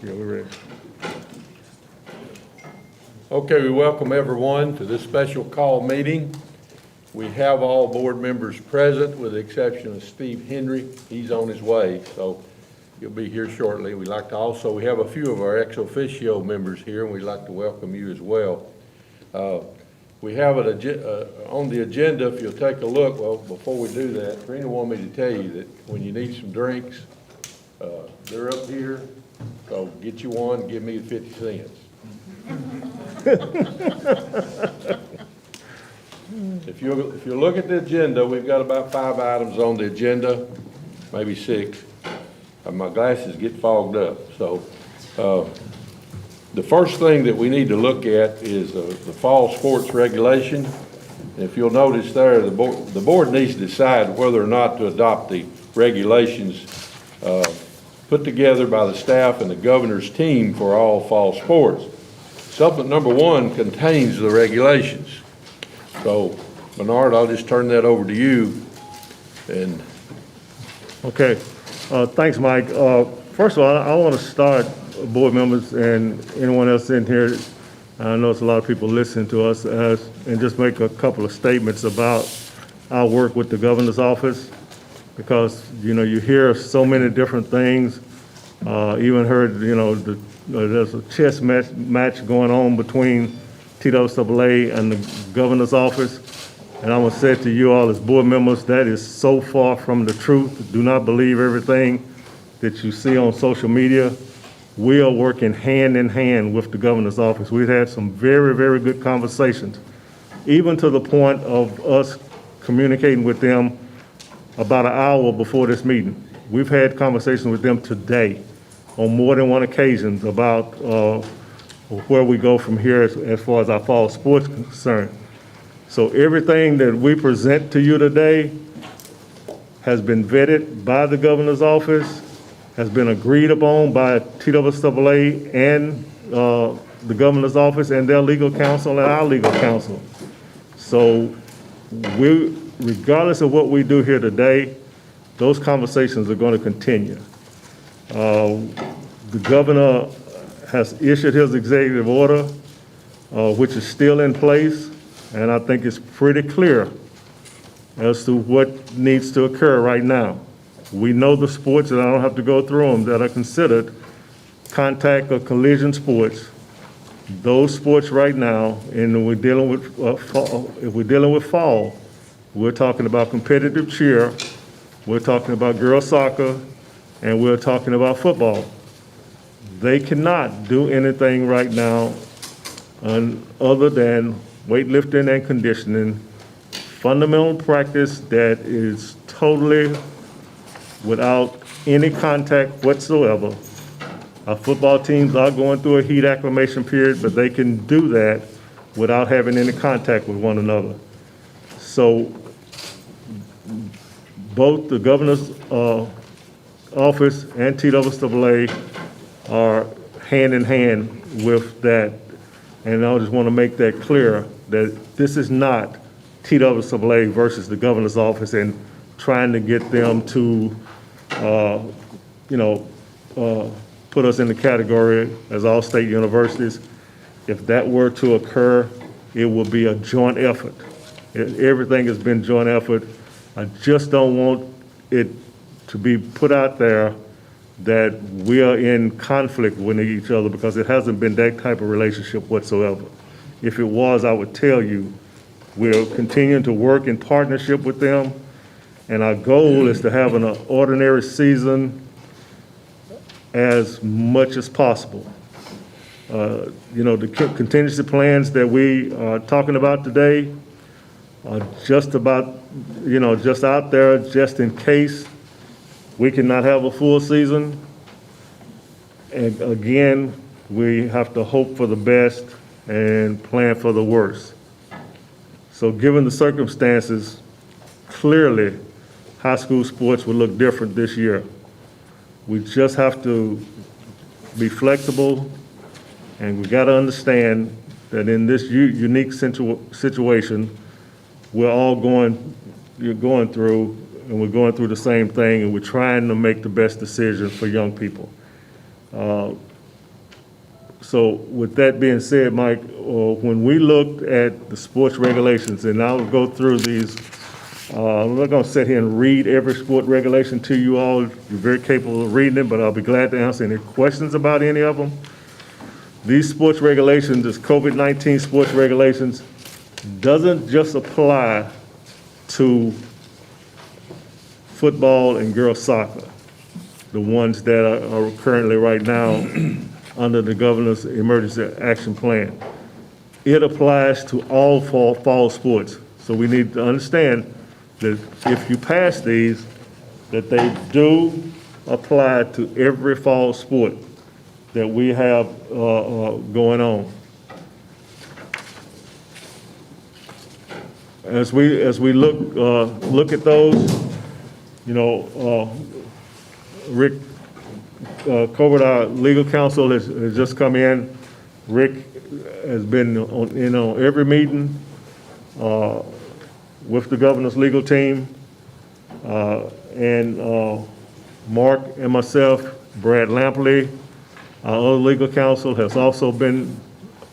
Yeah, we're ready. Okay, we welcome everyone to this special call meeting. We have all board members present with the exception of Steve Henry. He's on his way, so he'll be here shortly. We have a few of our ex officio members here, and we'd like to welcome you as well. We have on the agenda, if you'll take a look, well, before we do that, Karina wanted me to tell you that when you need some drinks, they're up here, so get you one, give me the 50 cents. If you look at the agenda, we've got about 5 items on the agenda, maybe 6. My glasses get fogged up. So the first thing that we need to look at is the fall sports regulation. And if you'll notice there, the board needs to decide whether or not to adopt the regulations put together by the staff and the governor's team for all fall sports. Supplement number 1 contains the regulations. So, Bernard, I'll just turn that over to you. And Okay, thanks, Mike. First of all, I want to start, board members and anyone else in here, I know it's a lot of people listening to us, and just make a couple of statements about our work with the governor's office, because, you hear so many different things. Even heard, there's a chess match going on between TWAA and the governor's office. And I'm going to say to you all as board members, that is so far from the truth. Do not believe everything that you see on social media. We are working hand in hand with the governor's office. We've had some very, very good conversations, even to the point of us communicating with them about an hour before this meeting. We've had conversations with them today on more than one occasion about where we go from here as far as our fall sports concerned. So everything that we present to you today has been vetted by the governor's office, has been agreed upon by TWAA and the governor's office and their legal counsel and our legal counsel. So regardless of what we do here today, those conversations are going to continue. The governor has issued his executive order, which is still in place, and I think it's pretty clear as to what needs to occur right now. We know the sports, and I don't have to go through them, that are considered contact or collision sports. Those sports right now, and we're dealing with if we're dealing with fall, we're talking about competitive cheer, we're talking about girls soccer, and we're talking about football. They cannot do anything right now other than weightlifting and conditioning, fundamental practice that is totally without any contact whatsoever. Our football teams are going through a heat acclimation period, but they can do that without having any contact with one another. So both the governor's office and TWAA are hand in hand with that. And I just want to make that clear that this is not TWAA versus the governor's office and trying to get them to, put us in the category as all state universities. If that were to occur, it will be a joint effort. Everything has been joint effort. I just don't want it to be put out there that we are in conflict with each other, because it hasn't been that type of relationship whatsoever. If it was, I would tell you, we're continuing to work in partnership with them, and our goal is to have an ordinary season as much as possible. The contingency plans that we are talking about today are just about, just out there, just in case we cannot have a full season. And again, we have to hope for the best and plan for the worst. So given the circumstances, clearly high school sports will look different this year. We just have to be flexible, and we got to understand that in this unique situation, you're going through, and we're going through the same thing, and we're trying to make the best decision for young people. So with that being said, Mike, when we looked at the sports regulations, and I'll go through these, I'm not gonna sit here and read every sport regulation to you all. You're very capable of reading it, but I'll be glad to answer any questions about any of them. These sports regulations, this COVID-19 sports regulations, doesn't just apply to football and girls soccer, the ones that are currently right now under the governor's emergency action plan. It applies to all fall sports. So we need to understand that if you pass these, that they do apply to every fall sport that we have going on. As we look at those, Rick Colbert, our legal counsel, has just come in. Rick has been on every meeting with the governor's legal team, and Mark and myself, Brad Lampley, our other legal counsel, has also been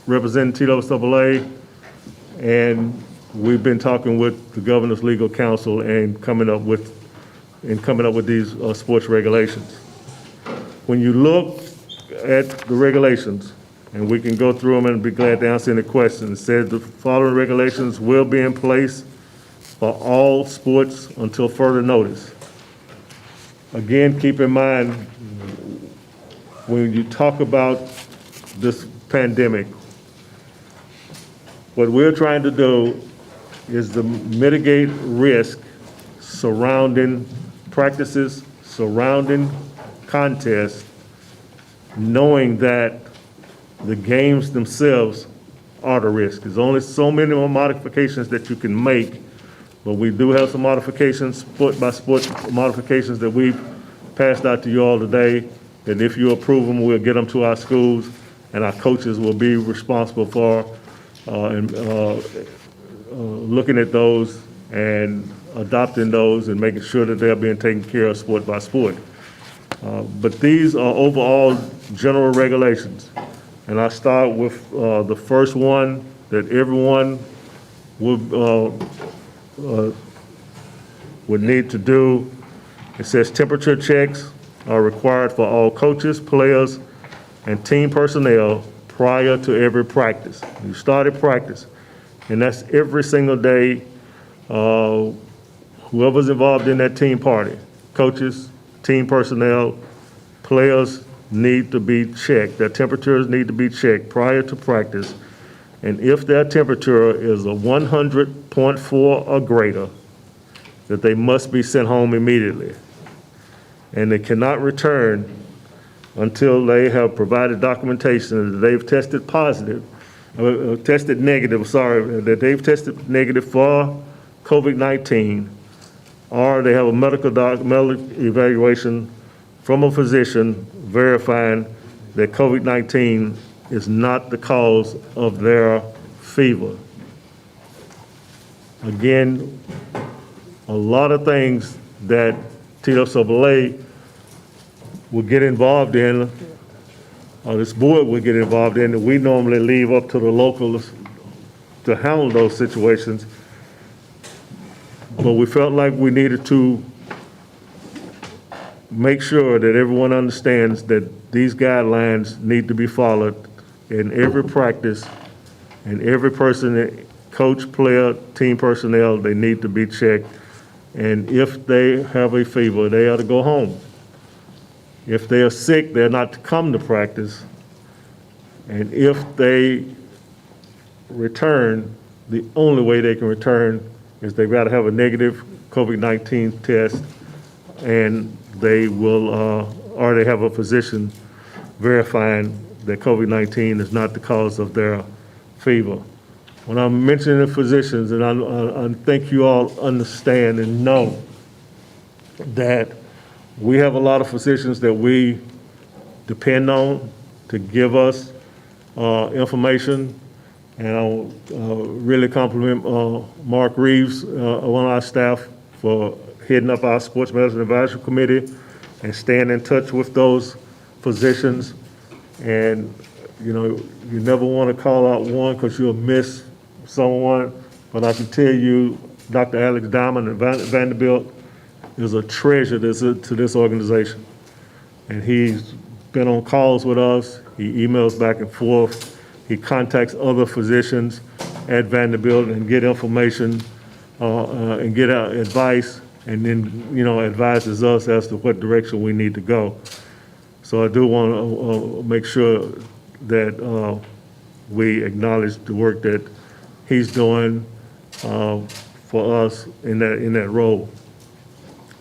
representing TWAA, and we've been talking with the governor's legal counsel and coming up with these sports regulations. When you look at the regulations, and we can go through them and be glad to answer any questions, it says the following regulations will be in place for all sports until further notice. Again, keep in mind, when you talk about this pandemic, what we're trying to do is to mitigate risk surrounding practices, surrounding contests, knowing that the games themselves are the risk. There's only so many more modifications that you can make, but we do have some modifications, sport by sport modifications that we've passed out to you all today. And if you approve them, we'll get them to our schools, and our coaches will be responsible for looking at those and adopting those and making sure that they're being taken care of sport by sport. But these are overall general regulations. And I start with the first one that everyone would need to do. It says temperature checks are required for all coaches, players, and team personnel prior to every practice. You started practice, and that's every single day. Whoever's involved in that team party, coaches, team personnel, players need to be checked. Their temperatures need to be checked prior to practice. And if their temperature is a 100.4 or greater, that they must be sent home immediately. And they cannot return until they have provided documentation that they've tested that they've tested negative for COVID-19, or they have a medical evaluation from a physician verifying that COVID-19 is not the cause of their fever. Again, a lot of things that TWAA will get involved in, or this board will get involved in, that we normally leave up to the locals to handle those situations. But we felt like we needed to make sure that everyone understands that these guidelines need to be followed in every practice, and every person, coach, player, team personnel, they need to be checked. And if they have a fever, they ought to go home. If they are sick, they're not to come to practice. And if they return, the only way they can return is they've got to have a negative COVID-19 test, and they will, or they have a physician verifying that COVID-19 is not the cause of their fever. When I'm mentioning physicians, and I think you all understand and know that we have a lot of physicians that we depend on to give us information. And I'll really compliment Mark Reeves, one of our staff, for heading up our Sports Medicine Advisory Committee and staying in touch with those physicians. And You know, you never want to call out one because you'll miss someone, but I can tell you, Dr. Alex Diamond at Vanderbilt is a treasure to this organization. And he's been on calls with us, he emails back and forth, he contacts other physicians at Vanderbilt and get information and get our advice, and then, you know, advises us as to what direction we need to go. So I do want to make sure that we acknowledge the work that he's doing for us in that role.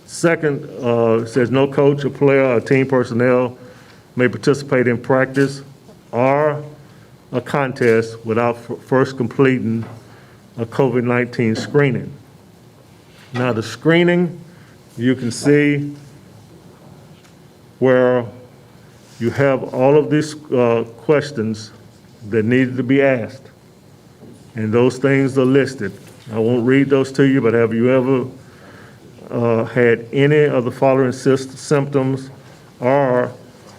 Second, it says no coach or player or team personnel may participate in practice or a contest without first completing a COVID-19 screening. Now the screening, you can see where you have all of these questions that needed to be asked. And those things are listed. I won't read those to you, but have you ever had any of the following symptoms, or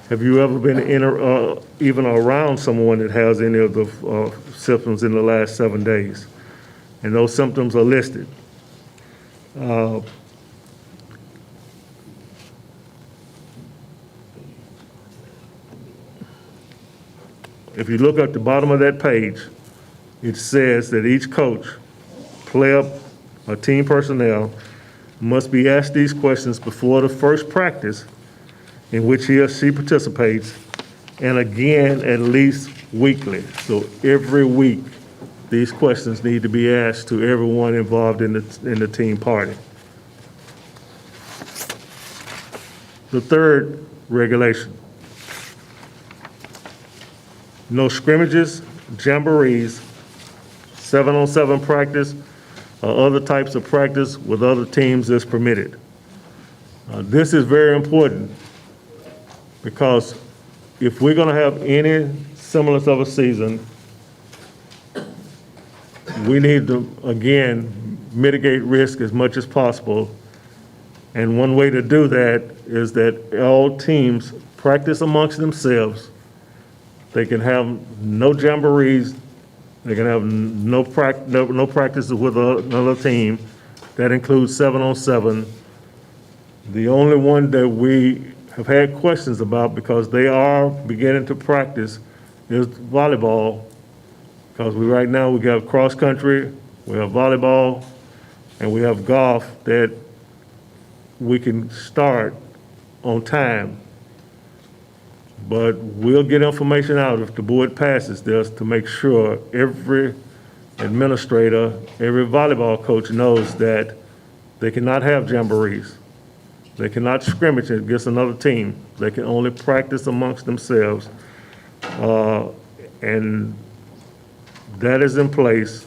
have you ever been even around someone that has any of the symptoms in the last 7 days? And those symptoms are listed. If you look at the bottom of that page, it says that each coach, player, or team personnel must be asked these questions before the first practice in which he or she participates, and again at least weekly. So every week, these questions need to be asked to everyone involved in the team party. The third regulation: no scrimmages, jamborees, 7-on-7 practice, or other types of practice with other teams is permitted. This is very important because if we're going to have any semblance of a season, we need to, again, mitigate risk as much as possible. And one way to do that is that all teams practice amongst themselves. They can have no jamborees. They can have no practices with another team. That includes 7-on-7. The only one that we have had questions about, because they are beginning to practice, is volleyball. Because right now we got cross country, we have volleyball, and we have golf that we can start on time. But we'll get information out if the board passes this to make sure every administrator, every volleyball coach knows that they cannot have jamborees. They cannot scrimmage against another team. They can only practice amongst themselves. And that is in place,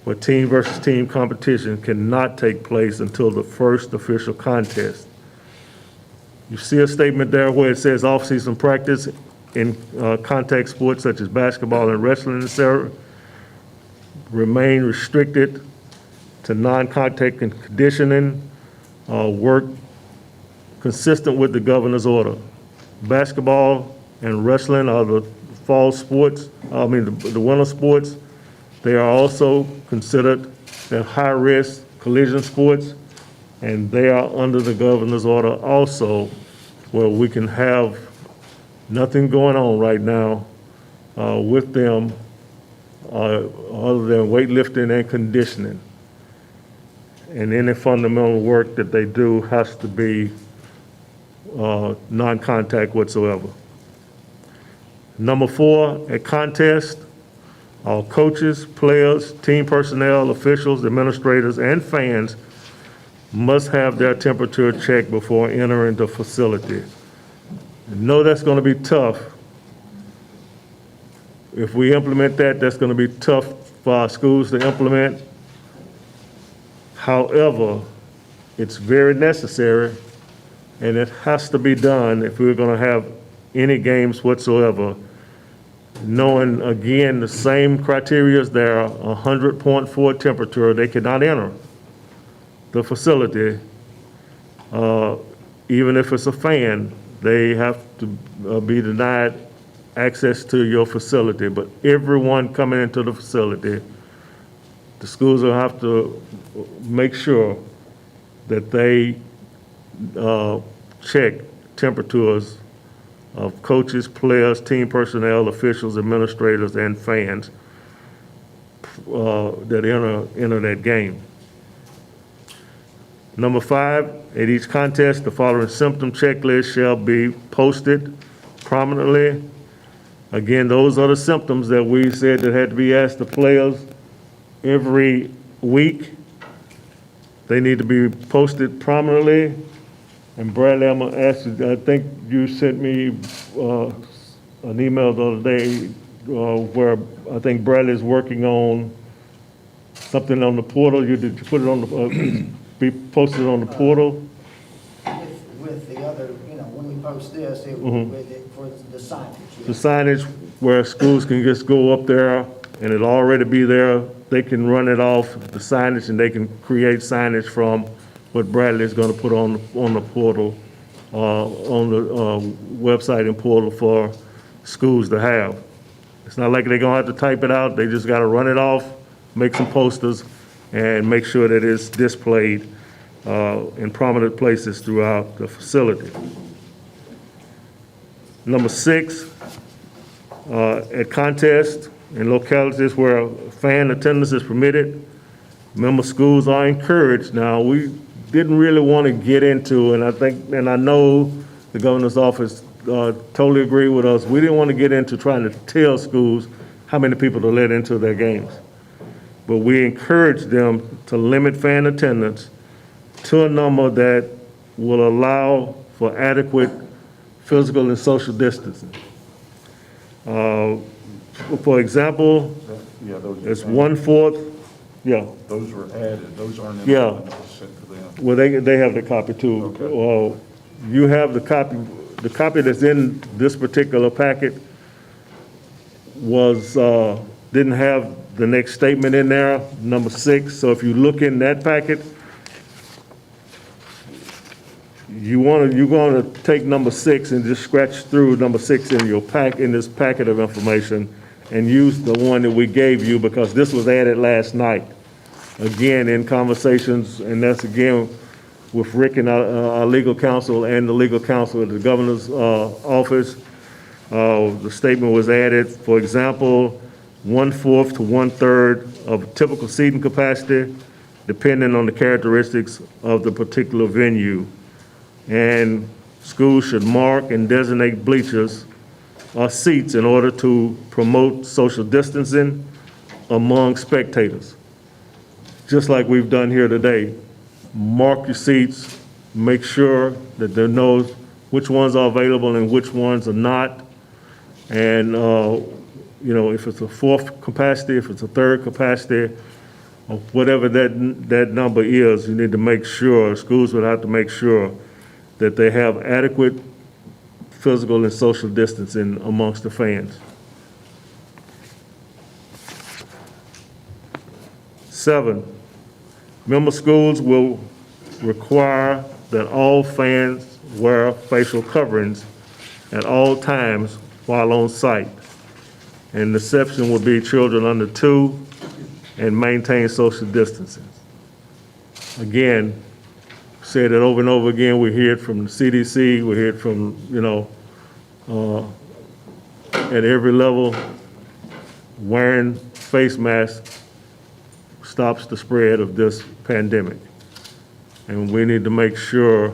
but team versus team competition cannot take place until the first official contest. You see a statement there where it says off-season practice in contact sports such as basketball and wrestling, etc., remain restricted to non-contact and conditioning work consistent with the governor's order. Basketball and wrestling are the fall sports, the winter sports. They are also considered high-risk collision sports, and they are under the governor's order also, where we can have nothing going on right now with them other than weightlifting and conditioning. And any fundamental work that they do has to be non-contact whatsoever. Number 4, at contest, all coaches, players, team personnel, officials, administrators, and fans must have their temperature checked before entering the facility. I know that's going to be tough. If we implement that, that's going to be tough for our schools to implement. However, it's very necessary, and it has to be done if we're going to have any games whatsoever, knowing, again, the same criteria as there, 100.4 temperature, they cannot enter the facility. Even if it's a fan, they have to be denied access to your facility, but everyone coming into the facility, the schools will have to make sure that they check temperatures of coaches, players, team personnel, officials, administrators, and fans that enter that game. Number 5, at each contest, the following symptom checklist shall be posted prominently. Again, those are the symptoms that we said that had to be asked the players every week. They need to be posted prominently. And Bradley, I'm gonna ask you, I think you sent me an email the other day where I think Bradley's working on something on the portal. Did you put it on the, be posted on the portal? With the other, when we post this, it will, with it for the signage. The signage where schools can just go up there and it'll already be there. They can run it off the signage and they can create signage from what Bradley's gonna put on the portal, on the website and portal for schools to have. It's not like they're gonna have to type it out, they just gotta run it off, make some posters, and make sure that it's displayed in prominent places throughout the facility. Number 6, at contests and localities where fan attendance is permitted, member schools are encouraged. Now, we didn't really want to get into, and I know the governor's office totally agree with us, we didn't want to get into trying to tell schools how many people to let into their games. But we encourage them to limit fan attendance to a number that will allow for adequate physical and social distancing. For example, Yeah, those are it's added. 1/4, yeah, Those were added, those aren't in the Yeah. one that was sent to them. well, they have the copy too. Okay. You have the copy that's in this particular packet was, didn't have the next statement in there, number 6. So if you look in that packet, you're gonna take number 6 and just scratch through number 6 in your in this packet of information and use the one that we gave you because this was added last night. Again, in conversations, and that's again with Rick and our legal counsel and the legal counsel at the governor's office. The statement was added, for example, 1/4 to 1/3 of typical seating capacity, depending on the characteristics of the particular venue. And schools should mark and designate bleachers or seats in order to promote social distancing among spectators. Just like we've done here today. Mark your seats, make sure that they knows which ones are available and which ones are not. And, if it's a 4th capacity, if it's a 3rd capacity, or whatever that number is, you need to make sure, schools would have to make sure that they have adequate physical and social distancing amongst the fans. 7, member schools will require that all fans wear facial coverings at all times while on site. And the exception will be children under 2 and maintain social distancing. Again, said it over and over again, we hear it from the CDC, we hear it from, at every level, wearing face masks stops the spread of this pandemic. And we need to make sure,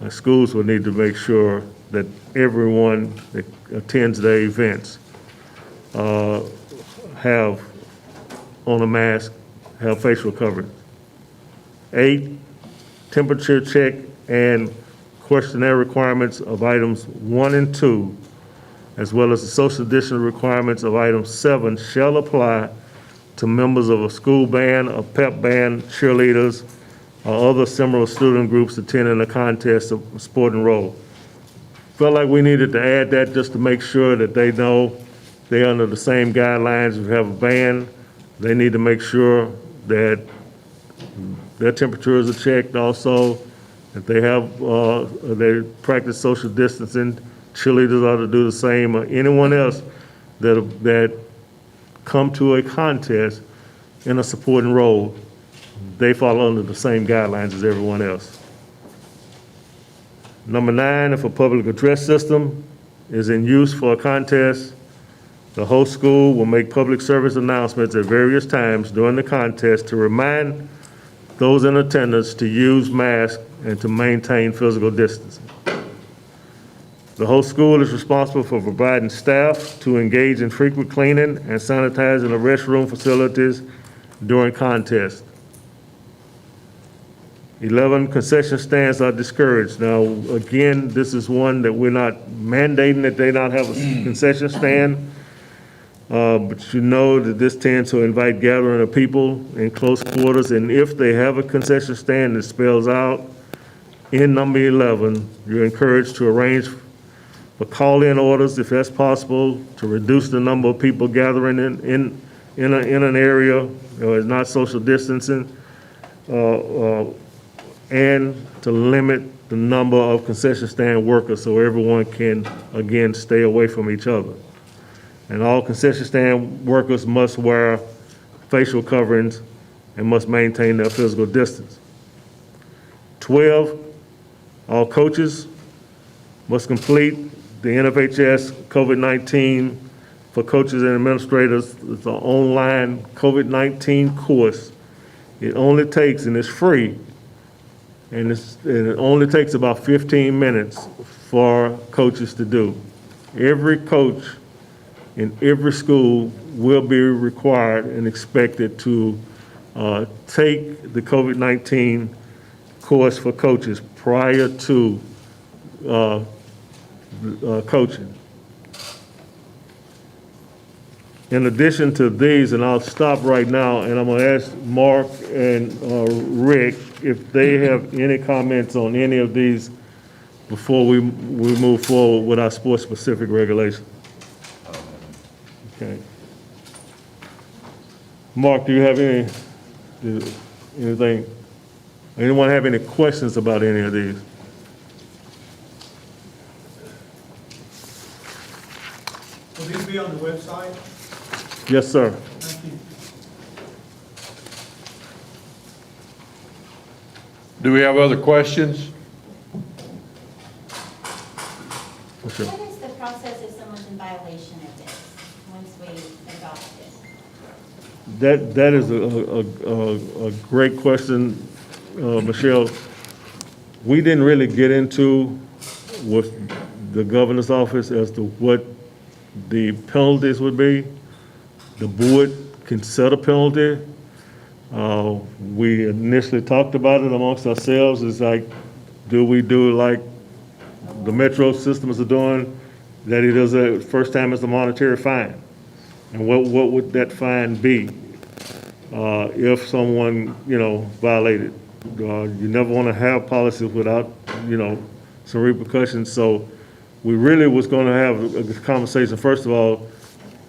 schools will need to make sure that everyone that attends their events have on a mask, have facial coverings. 8, temperature check and questionnaire requirements of items 1 and 2, as well as the social distancing requirements of item 7 shall apply to members of a school band, a pep band, cheerleaders, or other similar student groups attending a contest of sporting role. Felt like we needed to add that just to make sure that they know they're under the same guidelines. If you have a band, they need to make sure that their temperatures are checked also, that they have, they practice social distancing cheerleaders ought to do the same, or anyone else that come to a contest in a supporting role, they fall under the same guidelines as everyone else. Number 9, if a public address system is in use for a contest, the host school will make public service announcements at various times during the contest to remind those in attendance to use masks and to maintain physical distancing. The host school is responsible for providing staff to engage in frequent cleaning and sanitizing the restroom facilities during contests. 11, concession stands are discouraged. Now, again, this is one that we're not mandating that they not have a concession stand, but you know that this tends to invite gathering of people in close quarters, and if they have a concession stand that spells out in number 11, you're encouraged to arrange for call-in orders if that's possible, to reduce the number of people gathering in an area where it's not social distancing, and to limit the number of concession stand workers so everyone can, again, stay away from each other. And all concession stand workers must wear facial coverings and must maintain their physical distance. 12, all coaches must complete the NFHS COVID-19 for coaches and administrators. It's an online COVID-19 course. It only takes, and it's free, and it only takes about 15 minutes for coaches to do. Every coach in every school will be required and expected to take the COVID-19 course for coaches prior to coaching. In addition to these, and I'll stop right now, and I'm gonna ask Mark and Rick if they have any comments on any of these before we move forward with our sports-specific regulation. Okay. Mark, do you have anything? Anyone have any questions about any of these? Will these be on the website? Yes, sir. Thank you. Do we have other questions? Okay. What is the process if someone's in violation of this, once we adopt it? That is a great question, Michelle. We didn't really get into with the governor's office as to what the penalties would be. The board can set a penalty. We initially talked about it amongst ourselves. It's like, do we do like the metro systems are doing, that it is a first time it's a monetary fine? And what would that fine be if someone, violated? You never want to have policies without, some repercussions. So we really was going to have a conversation. First of all,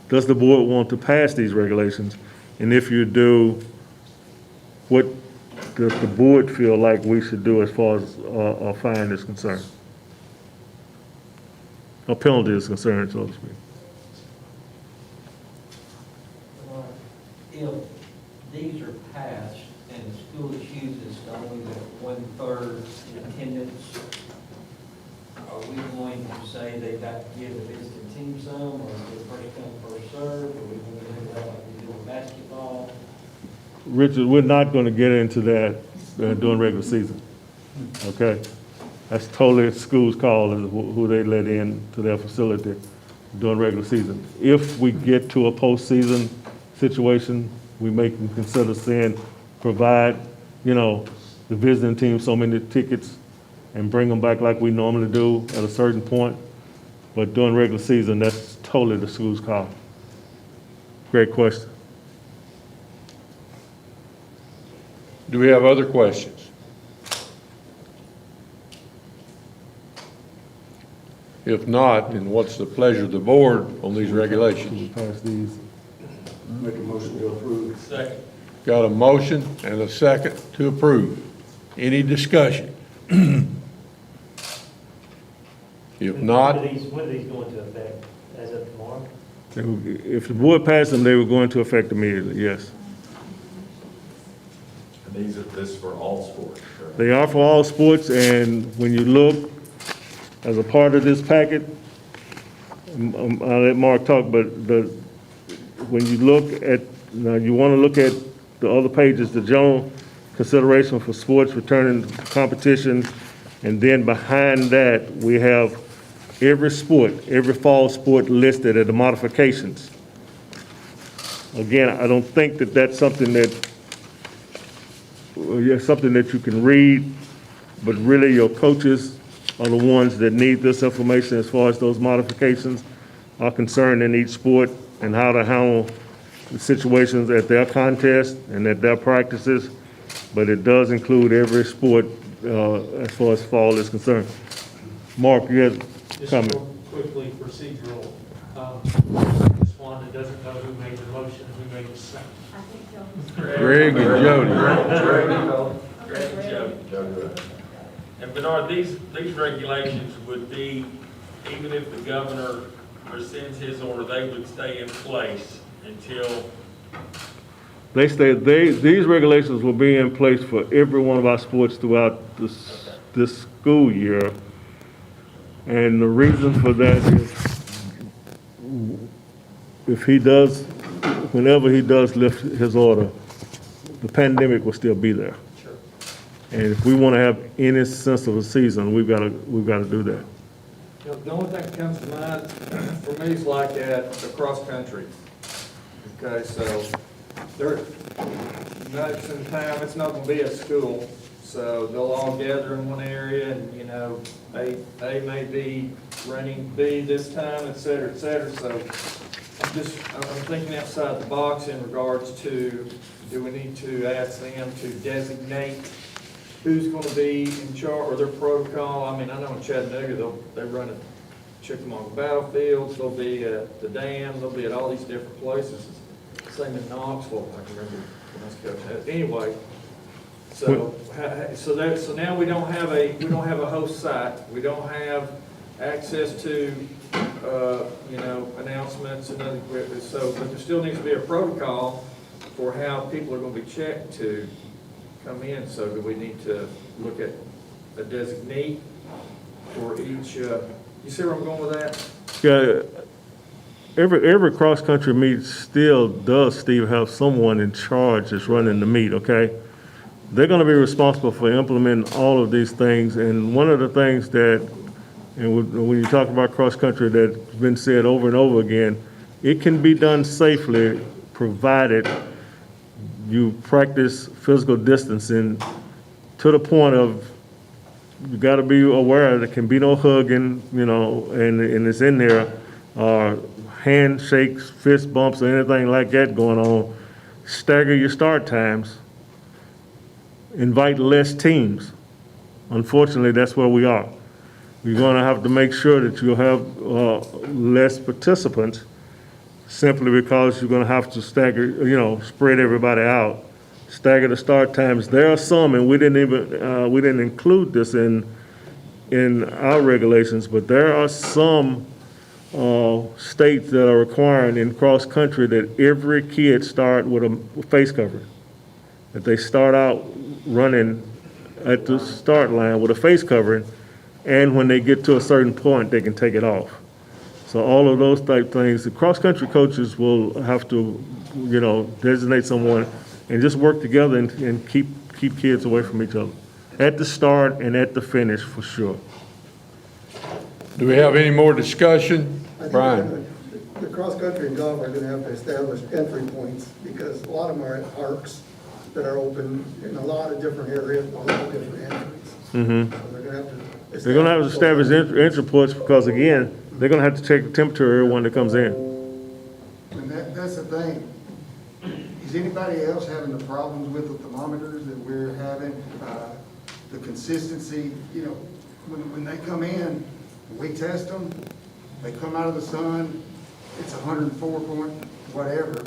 does the board want to pass these regulations? And if you do, what does the board feel like we should do as far as a fine is concerned? A penalty is concerned, so to speak. If these are passed and the school chooses only the 1/3 attendance, are we going to say they got to give the visiting team some, or is it first come, first served, or are we going to do that like we do in basketball? Richard, we're not going to get into that during regular season, okay? That's totally the school's call as who they let in to their facility during regular season. If we get to a postseason situation, we may consider saying, provide, the visiting team so many tickets and bring them back like we normally do at a certain point. But during regular season, that's totally the school's call. Great question. Do we have other questions? If not, then what's the pleasure of the board on these regulations? Pass these. Make a motion to approve. Second. Got a motion and a second to approve. Any discussion? If not, When are these going to affect, as of tomorrow? If the board passed them, they would go into effect immediately, yes. And this is for all sports, correct? They are for all sports, and when you look as a part of this packet, I'll let Mark talk, but when you look at, now you want to look at the other pages, the general consideration for sports returning to competition, and then behind that, we have every sport, every fall sport listed at the modifications. Again, I don't think that that's something that, something that you can read, but really your coaches are the ones that need this information as far as those modifications are concerned in each sport and how to handle the situations at their contest and at their practices. But it does include every sport as far as fall is concerned. Mark, you had a Just comment? real quickly, procedural. Ms. Wanda doesn't know who made the motion, who made the second. I think so. Greg and Jody. And Bernard, these regulations would be, even if the governor rescinds his order, they would stay in place until, These regulations will be in place for every one of our sports throughout this school year. And the reason for that is if he does, whenever he does lift his order, the pandemic will still be there. And if we want to have any sense of a season, we've got to do that. You know, the only thing that comes to mind for me is like at the cross country. Okay, so they're, 90% of the time, it's not gonna be at school, so they'll all gather in one area and, you know, A may be running B this time, et cetera, so I'm thinking outside the box in regards to, do we need to ask them to designate who's gonna be in charge, or their protocol? I mean, I know in Chattanooga, they run at Chickamauga battlefields, they'll be at the dam, they'll be at all these different places. Same in Knoxville, I can remember when I was coaching. Anyway, so now we don't have a host site, we don't have access to, you know, announcements and other, but there still needs to be a protocol for how people are gonna be checked to come in, so do we need to look at a designee for each, you see where I'm going with that? Yeah, every cross-country meet still does, Steve, have someone in charge that's running the meet, okay? They're gonna be responsible for implementing all of these things, and one of the things that, and when you talk about cross-country, that's been said over and over again, it can be done safely, provided you practice physical distancing to the point of, you gotta be aware there can be no hugging, you know, and it's in there, handshakes, fist bumps, or anything like that going on. Stagger your start times. Invite less teams. Unfortunately, that's where we are. You're gonna have to make sure that you'll have less participants simply because you're gonna have to stagger, you know, spread everybody out. Stagger the start times. There are some, and we didn't include this in our regulations, but there are some states that are requiring in cross-country that every kid start with a face covering. That they start out running at the start line with a face covering, and when they get to a certain point, they can take it off. So all of those type things, the cross-country coaches will have to, you know, designate someone and just work together and keep kids away from each other. At the start and at the finish, for sure. Do we have any more discussion? I think Brian? The cross-country and golf are gonna have to establish entry points, because a lot of them are at arcs that are open in a lot of different areas, a lot of different entries. Mm-hmm. So they're gonna have to. They're gonna have to establish entry points because, again, they're gonna have to check the temperature of everyone that comes in. And that's the thing. Is anybody else having the problems with the thermometers that we're having? The consistency, you know, when they come in, we test them, they come out of the sun, it's 104 point whatever.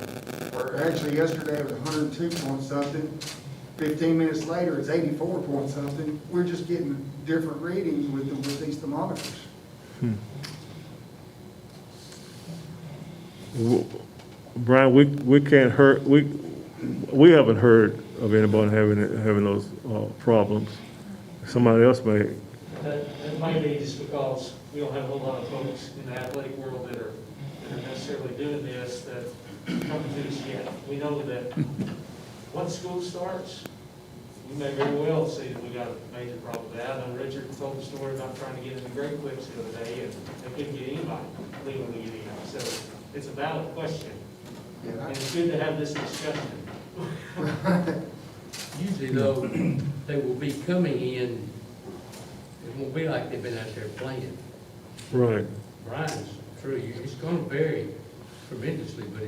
Or actually yesterday it was 102 point something. 15 minutes later, it's 84 point something. We're just getting different readings with these thermometers. Brian, we can't hurt, we haven't heard of anybody having those problems. Somebody else may. That might be just because we don't have a whole lot of folks in the athletic world that are necessarily doing this that come to us yet. We know that once school starts, we may very well see that we got a major problem with that. I know Richard told the story about trying to get into Great Clips the other day, and they couldn't get anybody legally getting out. So it's a valid question, and it's good to have this discussion. Usually though, they will be coming in, it won't be like they've been out there playing. Right. Brian's true, it's gonna vary tremendously, but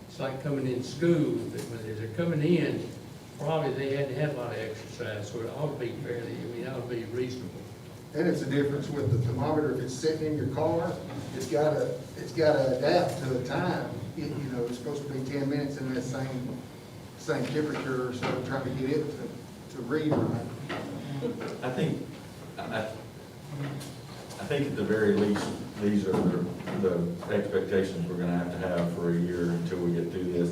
it's like coming in school, that when they're coming in, probably they had to have a lot of exercise, so it ought to be fairly, it ought to be reasonable. And it's a difference with the thermometer, if it's sitting in your car, it's gotta adapt to the time. You know, it's supposed to be 10 minutes in that same temperature, so trying to get it to read right. I think at the very least, these are the expectations we're gonna have for a year until we get through this.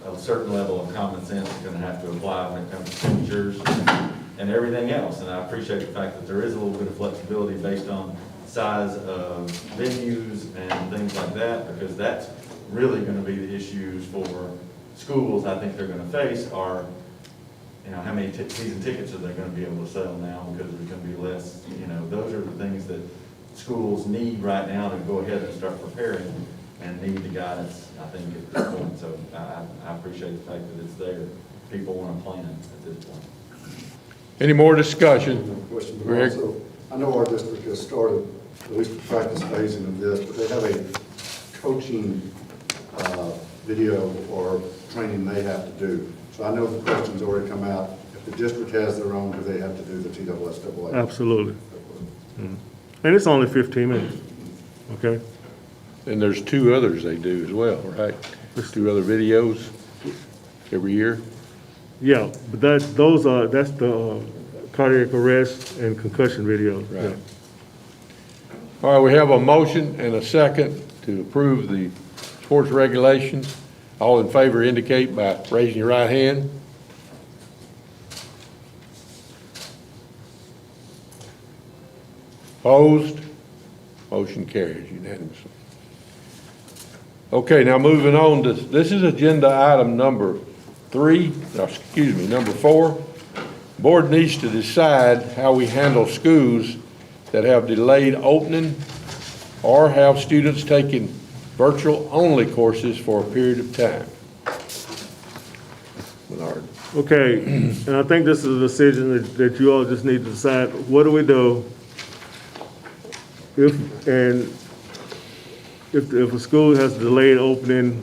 A certain level of common sense is gonna have to apply when it comes to temperatures and everything else. And I appreciate the fact that there is a little bit of flexibility based on size of venues and things like that, because that's really gonna be the issues for schools I think they're gonna face are, you know, how many season tickets are they gonna be able to sell now because there's gonna be less, you know, those are the things that schools need right now to go ahead and start preparing and need the guidance, I think, at this point. So I appreciate the fact that it's there. People wanna plan at this point. Any more discussion? Question, but Greg? also, I know our district has started at least the practice phasing of this, but they have a coaching video or training they have to do. So I know the question's already come out. If the district has their own, do they have to do the TSSAA? Absolutely. And it's only 15 minutes, okay? And there's 2 others they do as well, right? There's 2 other videos every year. Yeah, but that's the cardiac arrest and concussion videos. Right. Yeah. All right, we have a motion and a second to approve the sports regulations. All in favor indicate by raising your right hand. Opposed? Motion carries unanimously. Okay, now moving on to, this is agenda item number 4. Board needs to decide how we handle schools that have delayed opening or have students taking virtual-only courses for a period of time. Bernard. Okay, and I think this is a decision that you all just need to decide, what do we do if a school has delayed opening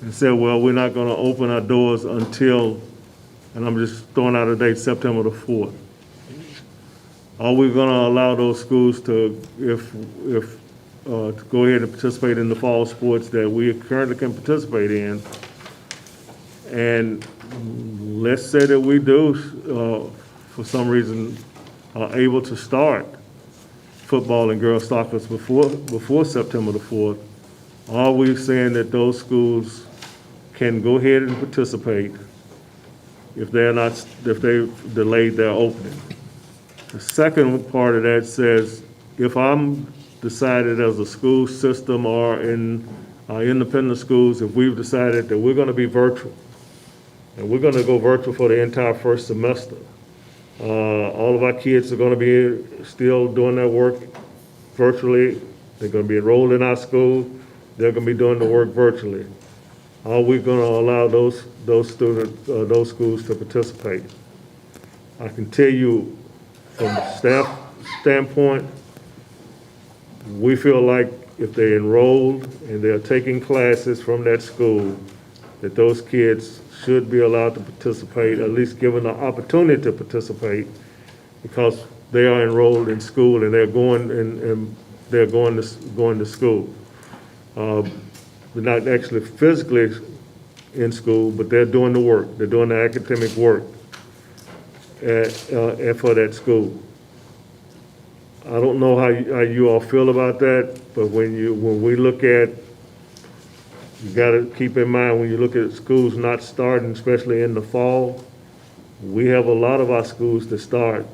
and said, well, we're not gonna open our doors until, and I'm just throwing out a date, September the 4th. Are we gonna allow those schools to, to go ahead and participate in the fall sports that we currently can participate in? And let's say that we do, for some reason, are able to start football and girls soccer before September the 4th. Are we saying that those schools can go ahead and participate if they've delayed their opening? The second part of that says, if I'm decided as a school system or in independent schools, if we've decided that we're gonna be virtual, and we're gonna go virtual for the entire first semester, all of our kids are gonna be still doing their work virtually. They're gonna be enrolled in our school. They're gonna be doing the work virtually. Are we gonna allow those students, those schools to participate? I can tell you from a staff standpoint, we feel like if they enrolled and they're taking classes from that school, that those kids should be allowed to participate, at least given the opportunity to participate, because they are enrolled in school and they're going to school. They're not actually physically in school, but they're doing the work. They're doing the academic work for that school. I don't know how you all feel about that, but when we look at, you gotta keep in mind, when you look at schools not starting, especially in the fall, we have a lot of our schools that start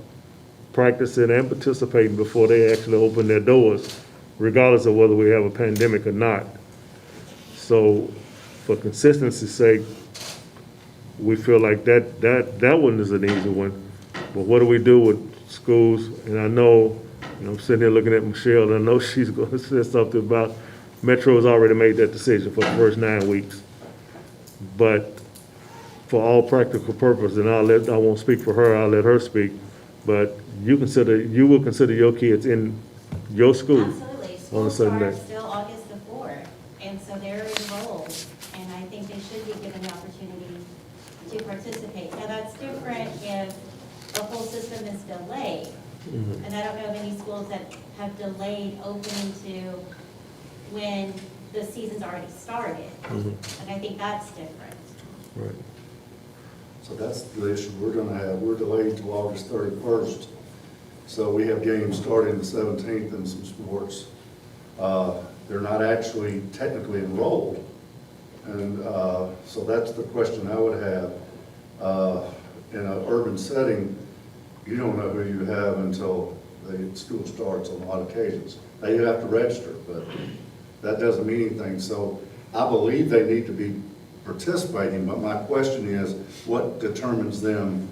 practicing and participating before they actually open their doors, regardless of whether we have a pandemic or not. So for consistency's sake, we feel like that one is an easy one. But what do we do with schools? And I know, I'm sitting here looking at Michelle, and I know she's gonna say something about, Metro has already made that decision for the first 9 weeks. But for all practical purposes, and I won't speak for her, I'll let her speak, but you will consider your kids in your school Absolutely. on School a certain day. starts still August the 4th, and so they're enrolled, and I think they should be given the opportunity to participate. Now, that's different if the whole system is delayed. And I don't know of any schools that have delayed opening to when the season's already started. And I think that's different. Right. So that's the issue we're gonna have. We're delayed to August 31st. So we have games starting the 17th in some sports. They're not actually technically enrolled. And so that's the question I would have. In an urban setting, you don't know who you have until the school starts on a lot of occasions. Now you have to register, but that doesn't mean anything. So I believe they need to be participating, but my question is, what determines them?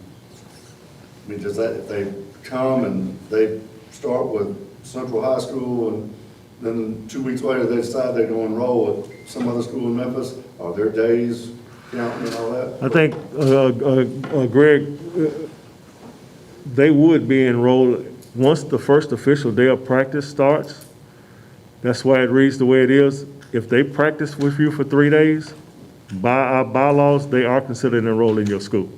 I mean, does that, if they come and they start with Central High School and then 2 weeks later they decide they're going to enroll at some other school in Memphis, are their days counting and all that? I think, Greg, they would be enrolled, once the first official day of practice starts, that's why it reads the way it is. If they practice with you for 3 days, by our bylaws, they are considered enrolled in your school.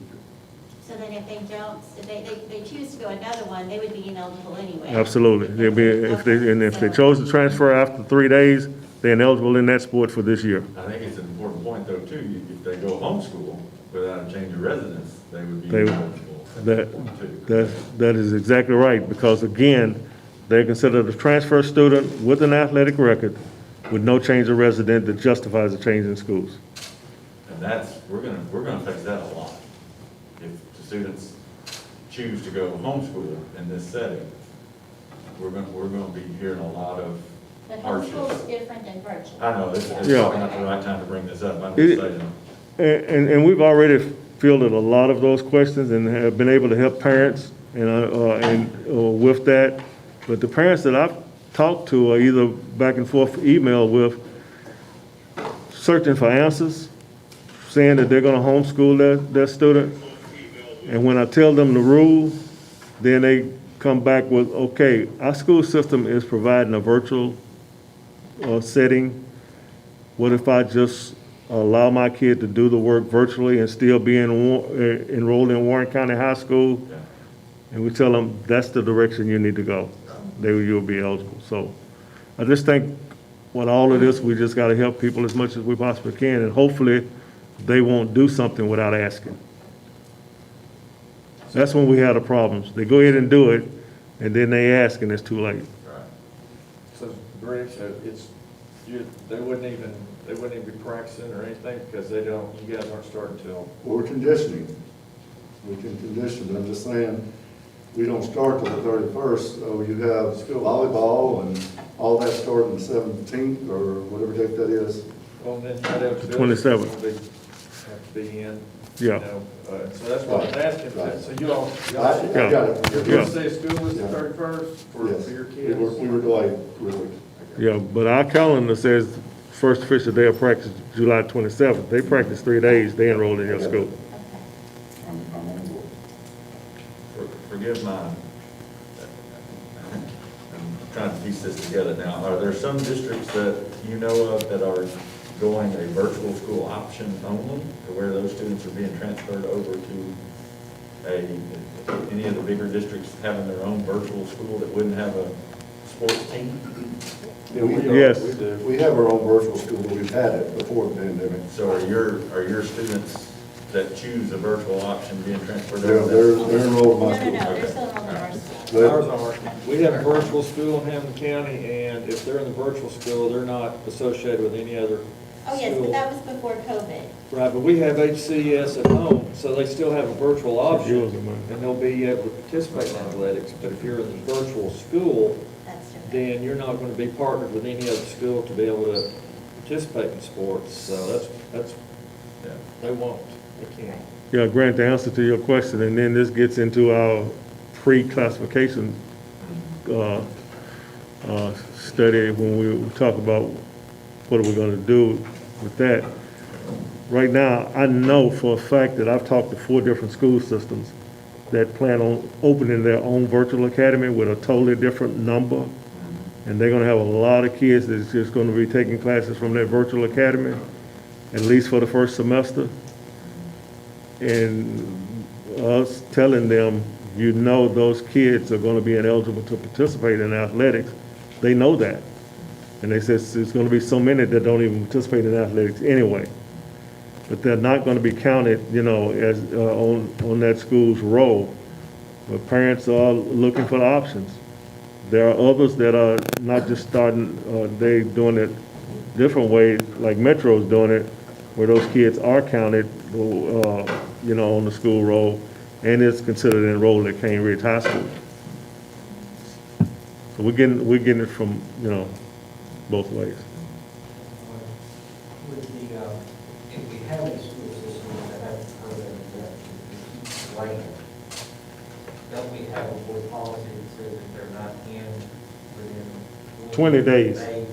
So then if they don't, if they choose to go another one, they would be ineligible anyway. Absolutely. They'll be, if they chose to transfer after 3 days, they're ineligible in that sport for this year. I think it's an important point though too, if they go homeschool without a change of residence, they would be They- eligible. That is exactly right, because again, they're considered a transfer student with an athletic record with no change of resident that justifies a change in schools. And that's, we're gonna face that a lot. If the students choose to go homeschool in this setting, we're gonna be hearing a lot of But hardships. homeschool is different than virtual. I know, it's Yeah. probably not the right time to bring this up, I'm It- just saying. And we've already fielded a lot of those questions and have been able to help parents and with that. But the parents that I've talked to are either back and forth email with, searching for answers, saying that they're gonna homeschool their student. And when I tell them the rule, then they come back with, okay, our school system is providing a virtual setting. What if I just allow my kid to do the work virtually and still be enrolled in Warren County High School? And we tell them, that's the direction you need to go. You'll be eligible. So I just think with all of this, we just gotta help people as much as we possibly can, and hopefully they won't do something without asking. That's when we have the problems. They go ahead and do it, and then they ask, and it's too late. So Greg said they wouldn't even be practicing or anything because you guys aren't starting till. We're conditioning. We can condition, but I'm just saying, we don't start till the 31st, so you have volleyball and all that starting the 17th or whatever date that is. Well, then that eligibility 27th. will have to be in. Yeah. So that's what I was asking. Right. So you all. I got it. You'll say school is the 31st for Yes. your We kids? were delayed, really. Yeah, but our calendar says first official day of practice, July 27th. They practice 3 days, they enroll in your school. I'm on board. Forgive my, I'm trying to piece this together now. Are there some districts that you know of that are going a virtual school option only, to where those students are being transferred over to any of the bigger districts having their own virtual school that wouldn't have a sports team? Yes. We have our own virtual school, we've had it before the pandemic. So are your students that choose a virtual option being transferred They're over? enrolled in No, my no, school. no, they're still enrolled in our school. Ours aren't. We have a virtual school in Hamilton County, and if they're in the virtual school, they're not associated with any other Oh, yes, but school. that was before COVID. Right, but we have HCS at home, so they still have a virtual option, Yours, man. and they'll be able to participate in athletics. But if you're in the virtual school, That's different. then you're not going to be partnered with any other school to be able to participate in sports. So they won't, they can't. Yeah, Grant, the answer to your question, and then this gets into our pre-classification study when we talk about what are we gonna do with that. Right now, I know for a fact that I've talked to 4 different school systems that plan on opening their own virtual academy with a totally different number. And they're gonna have a lot of kids that's just gonna be taking classes from that virtual academy, at least for the first semester. And us telling them, you know, those kids are gonna be ineligible to participate in athletics. They know that. And they said there's gonna be so many that don't even participate in athletics anyway. But they're not gonna be counted, you know, as, on that school's roll. But parents are looking for the options. There are others that are not just starting, they doing it different ways, like Metro's doing it, where those kids are counted, you know, on the school roll, and is considered enrolled at Cane Ridge High School. So we're getting it from, you know, both ways. With the, if we have a school system that has programs that like, don't we have a board policy that says if they're not in within 20 days. They're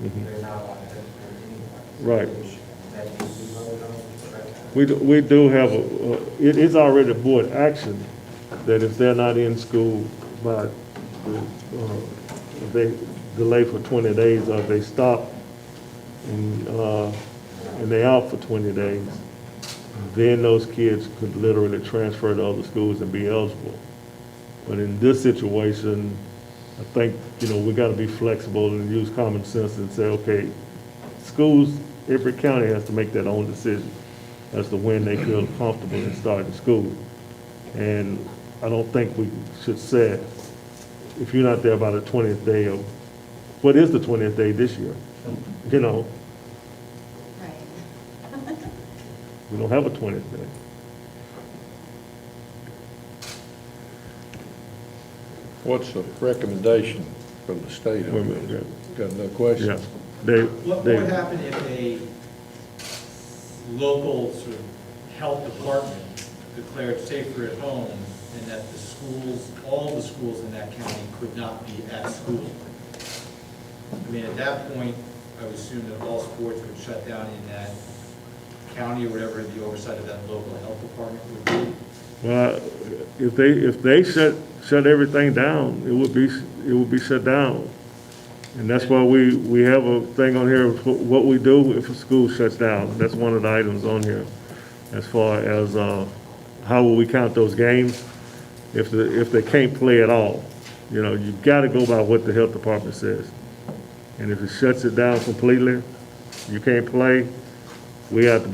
Mhm. not allowed to have sports anyway. Right. That needs to be voted on. We do have, it is already board action that if they're not in school by, if they delay for 20 days or if they stop and they out for 20 days, then those kids could literally transfer to other schools and be eligible. But in this situation, I think, you know, we gotta be flexible and use common sense and say, okay, schools, every county has to make their own decision as to when they feel comfortable in starting school. And I don't think we should say, if you're not there by the 20th day of, what is the 20th day this year? You know, Right. we don't have a 20th day. What's the recommendation from the state Wait a on minute, this? Got no question? Yeah, they, What would happen if a local sort of health department declared safer at home and that the schools, all the schools in that county could not be at school? I mean, at that point, I would assume that all sports would shut down in that county or whatever the oversight of that local health department would be. well, if they shut everything down, it would be shut down. And that's why we have a thing on here, of what we do if a school shuts down. That's one of the items on here, as far as, how will we count those games if they can't play at all. You know, you've got to go by what the health department says. And if it shuts it down completely, you can't play, we got to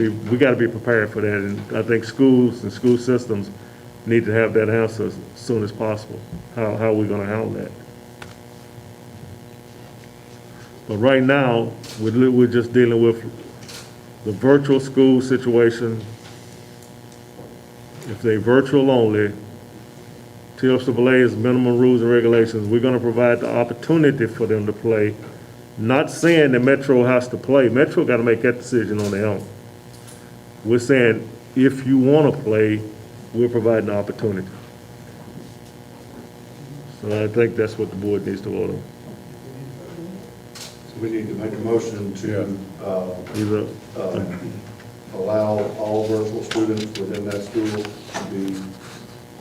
be prepared for that. And I think schools and school systems need to have that answer as soon as possible. How are we gonna handle that? But right now, we're just dealing with the virtual school situation. If they virtual only, TLCAA is minimum rules and regulations. We're gonna provide the opportunity for them to play. Not saying that Metro has to play. Metro gotta make that decision on their own. We're saying, if you wanna play, we're providing the opportunity. So I think that's what the board needs to vote on. So we need to make a motion to Either, allow all virtual students within that school to be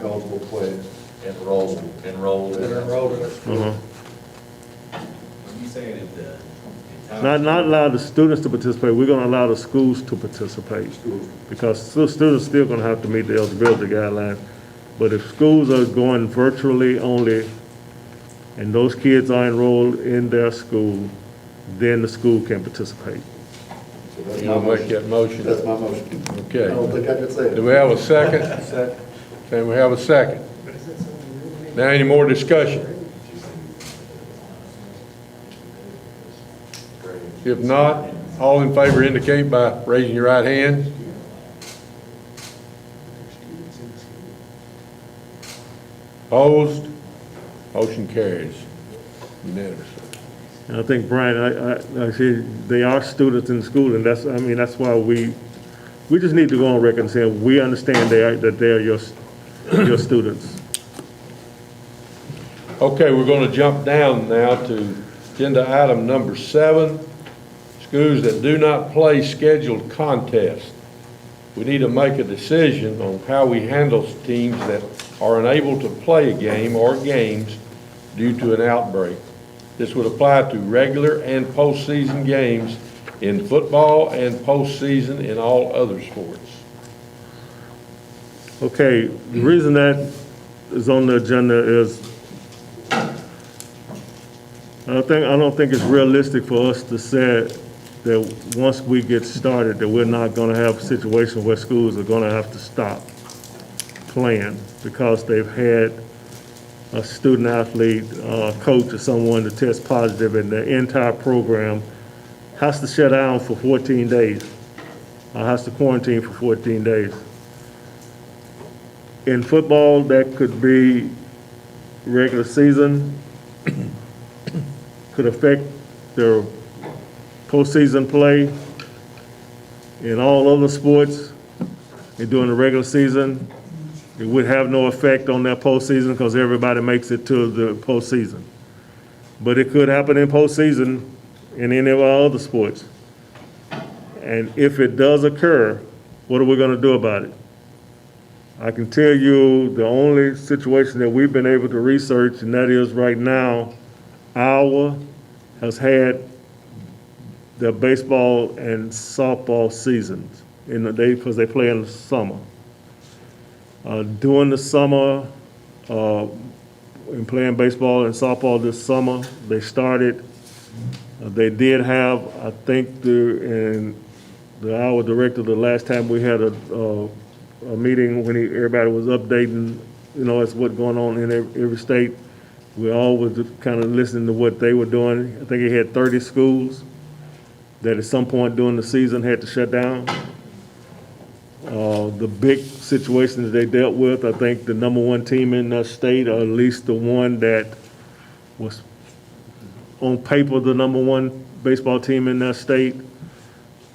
eligible to play. Enrolled. That are enrolled in that school. You saying if the Not allow the students to participate, we're gonna allow the schools to participate. Because students still gonna have to meet the eligibility guidelines. But if schools are going virtually only, and those kids are enrolled in their school, then the school can participate. So that's You my want to make motion. that motion? That's my motion. Okay. I don't think I could say it. Do we have a second? Can we have a second? Now, any more discussion? If not, all in favor indicate by raising your right hand. Opposed? Motion carries unanimously. And I think, Brian, I see they are students in school, and that's why we just need to go on record and say, we understand that they are your students. Okay, we're going to jump down now to agenda item number 7, schools that do not play scheduled contests. We need to make a decision on how we handle teams that are unable to play a game or games due to an outbreak. This would apply to regular and postseason games in football and postseason in all other sports. Okay, the reason that is on the agenda is I don't think it's realistic for us to say that once we get started, that we're not gonna have a situation where schools are gonna have to stop playing because they've had a student athlete, coach or someone to test positive, and the entire program has to shut down for 14 days, has to quarantine for 14 days. In football, that could be regular season, could affect their postseason play. In all other sports, and during the regular season, it would have no effect on their postseason because everybody makes it to the postseason. But it could happen in postseason in any of our other sports. And if it does occur, what are we going to do about it? I can tell you the only situation that we've been able to research, and that is right now, Iowa has had their baseball and softball seasons because they play in the summer. During the summer, in playing baseball and softball this summer, they started. They did have, I think, the Iowa director, the last time we had a meeting when everybody was updating, as what's going on in every state. We all was kind of listening to what they were doing. I think he had 30 schools that at some point during the season had to shut down. The big situation that they dealt with, I think the number one team in that state, or at least the one that was on paper the number one baseball team in that state,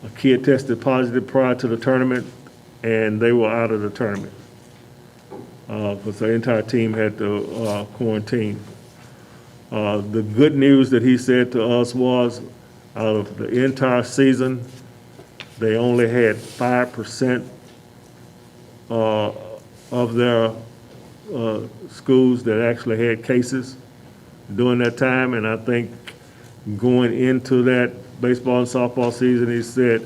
a kid tested positive prior to the tournament, and they were out of the tournament because the entire team had to quarantine. The good news that he said to us was, out of the entire season, they only had 5% of their schools that actually had cases during that time. And I think going into that baseball and softball season, he said,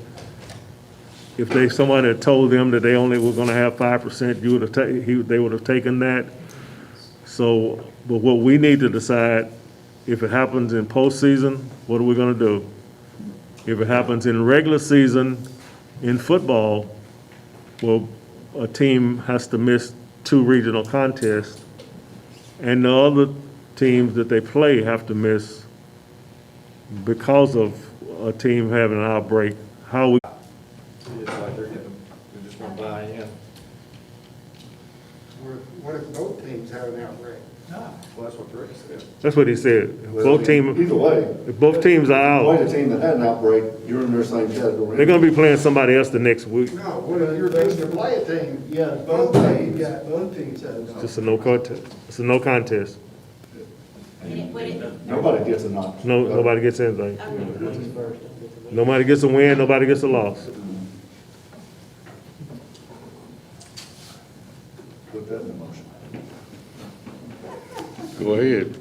if someone had told them that they only were going to have 5%, they would have taken that. So, but what we need to decide, if it happens in postseason, what are we going to do? If it happens in regular season in football, well, a team has to miss 2 regional contests, and the other teams that they play have to miss because of a team having an outbreak. How we It's like they're just gonna buy in. What if both teams have an outbreak? Well, that's what Rick said. That's what he said. Both teams, Either way, if both teams are play out, the team that had an outbreak, you're in their same category. they're going to be playing somebody else the next week. No, what if you're fixing to play a team? Yeah, Both teams. both teams have. It's just a no contest. It's a no contest. Nobody gets a knock. No, nobody gets anything. Okay. Nobody gets a win, nobody gets a loss. Put that in the motion. Go ahead.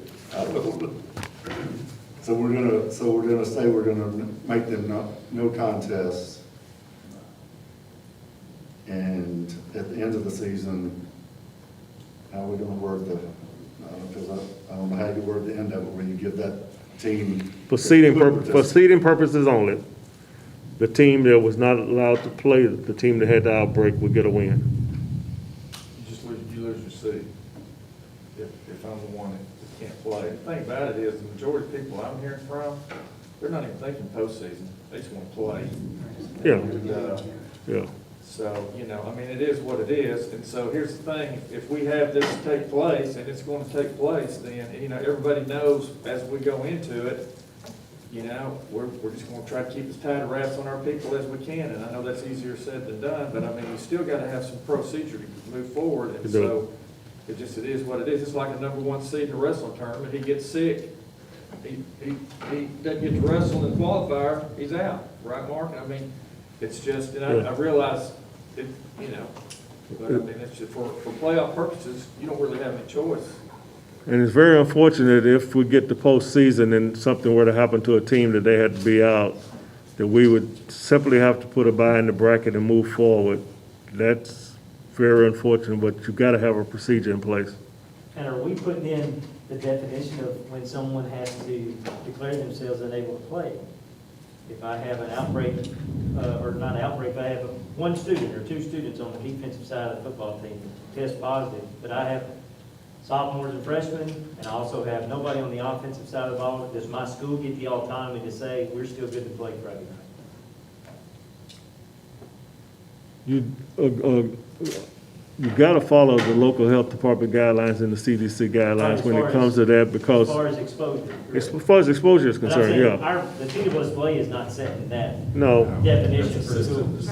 So we're gonna say we're gonna make them no contests. And at the end of the season, how are we gonna word because I don't know how you word the end of it, where you give that team. For seeding purposes only, the team that was not allowed to play, the team that had the outbreak would get a win. You lose your seat. If play. The thing about it is, the majority of people I'm hearing from, they're not even thinking postseason, they just want to play. Yeah. And, Yeah. so, you know, I mean, it is what it is, and so here's the thing, if we have this take place, and it's going to take place, then, you know, everybody knows as we go into it, you know, we're just gonna try to keep as tight a wraps on our people as we can, and I know that's easier said than done, but I mean, we still gotta have some procedure to move forward, and You do. so, it is what it is. It's like a number one seed in a wrestling tournament, he gets sick, he doesn't get to wrestle in the qualifier, he's out, right, Mark? I mean, it's just, and I realize it, you know, but I mean, it's just, for playoff purposes, you don't really have any choice. And it's very unfortunate if we get the postseason and something were to happen to a team that they had to be out, that we would simply have to put a bye in the bracket and move forward. That's very unfortunate, but you've got to have a procedure in place. And are we putting in the definition of when someone has to declare themselves unable to play? If I have an outbreak, or not outbreak, if I have one student or two students on the defensive side of the football team test positive, but I have sophomores and freshmen, and I also have nobody on the offensive side of the ball, does my school get the autonomy to say, we're still good to play Friday night? You've got to follow the local health department guidelines and the CDC guidelines when it comes to that, because As far as exposure. as far as exposure is But I'm concerned, saying, yeah. the TWSA is not setting that No, definition for schools.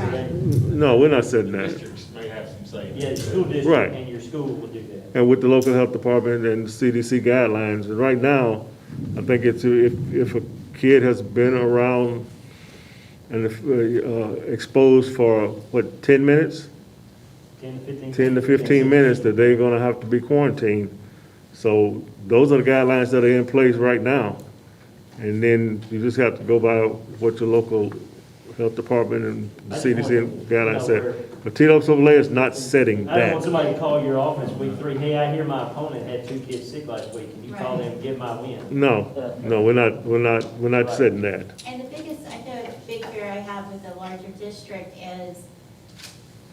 no, we're not setting that. Districts may have some say. Yeah, the school Right. district and your school will do that. And with the local health department and CDC guidelines, and right now, I think it's, if a kid has been around and exposed for, what, 10 minutes? 10 to 15 minutes, that they're gonna have to be quarantined. So those are the guidelines that are in place right now. And then you just have to go by what your local health department and the CDC guidelines say. But TWSA is not setting I don't want that. somebody to call your office week 3, hey, I hear my opponent had 2 kids sick last week, can you call them and give my win? No, we're not setting that. And the biggest, I know, big fear I have with a larger district is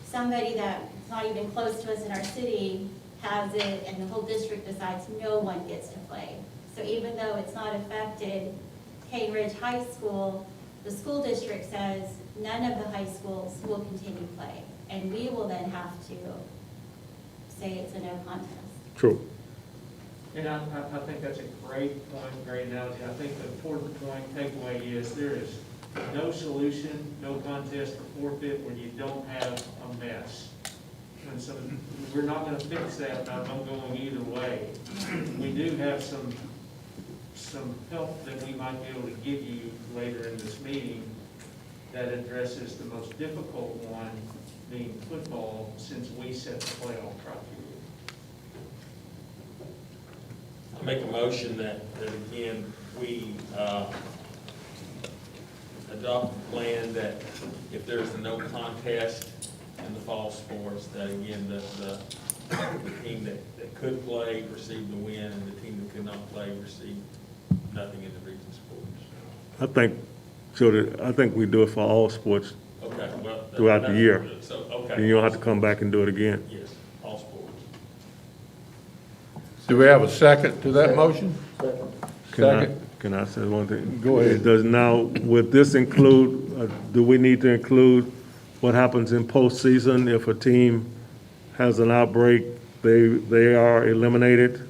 somebody that's not even close to us in our city has it, and the whole district decides no one gets to play. So even though it's not affected Cane Ridge High School, the school district says none of the high schools will continue play. And we will then have to say it's a no contest. True. And I think that's a great point, great analogy. I think the important point, takeaway is there is no solution, no contest or forfeit when you don't have a mess. And so we're not gonna fix that by going either way. We do have some help that we might be able to give you later in this meeting that addresses the most difficult one, being football, since we set the playoff criteria. I make a motion that again, we adopt a plan that if there's a no contest in the fall sports, that again, the team that could play received the win, and the team that could not play received nothing in the region sports. I think we do it for all sports Okay, well. throughout the year. So, okay. And you don't have to come back and do it again. Yes, all sports. Do we have a second to that motion? Can I say one thing? Go ahead. Does now, would this include, do we need to include what happens in postseason if a team has an outbreak, they are eliminated,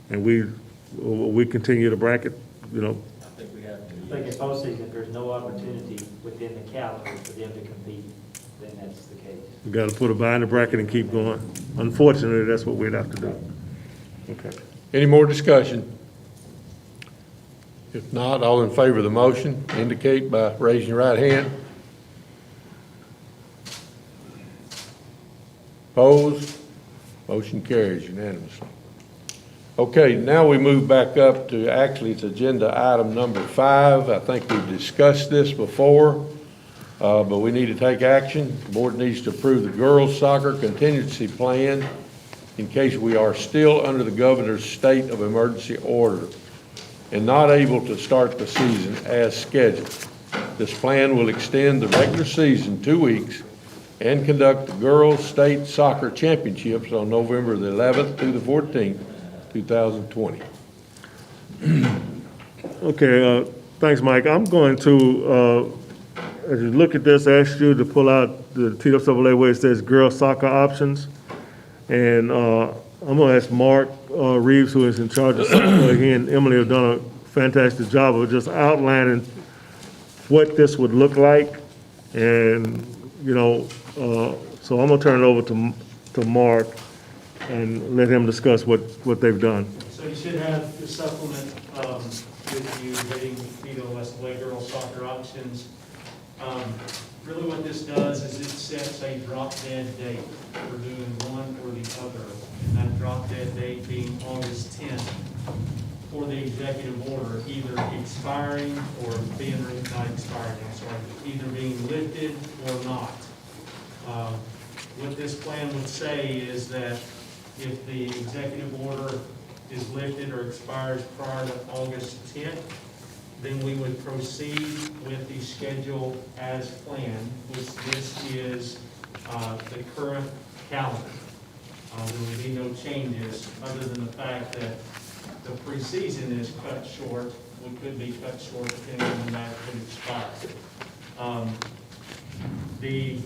and we continue to bracket, you know? I think we have to. I think in postseason, if there's no opportunity within the calendar for them to compete, then that's the case. We gotta put a bye in the bracket and keep going. Unfortunately, that's what we'd have to do. Okay. Any more discussion? If not, all in favor of the motion indicate by raising your right hand. Opposed? Motion carries unanimously. Okay, now we move back up to, actually, it's agenda item number 5. I think we've discussed this before, but we need to take action. The board needs to approve the girls' soccer contingency plan in case we are still under the governor's state of emergency order and not able to start the season as scheduled. This plan will extend the regular season 2 weeks and conduct the girls' state soccer championships on November the 11th through the 14th, 2020. Okay, thanks, Mike. I'm going to, as you look at this, ask you to pull out the TWA where it says girls soccer options. And I'm going to ask Mark Reeves, who is in charge of soccer. He and Emily have done a fantastic job of just outlining what this would look like. And, you know, so I'm going to turn it over to Mark and let him discuss what they've done. So you should have the supplement with you, rating TWA girls soccer options. Really what this does is it sets a drop dead date for doing one or the other. And that drop dead date being August 10th for the executive order, either expiring or being, not expiring, I'm sorry, either being lifted or not. What this plan would say is that if the executive order is lifted or expires prior to August 10th, then we would proceed with the schedule as planned, which this is the current calendar. There will be no changes other than the fact that the preseason is cut short. We could be cut short depending on when that could expire. The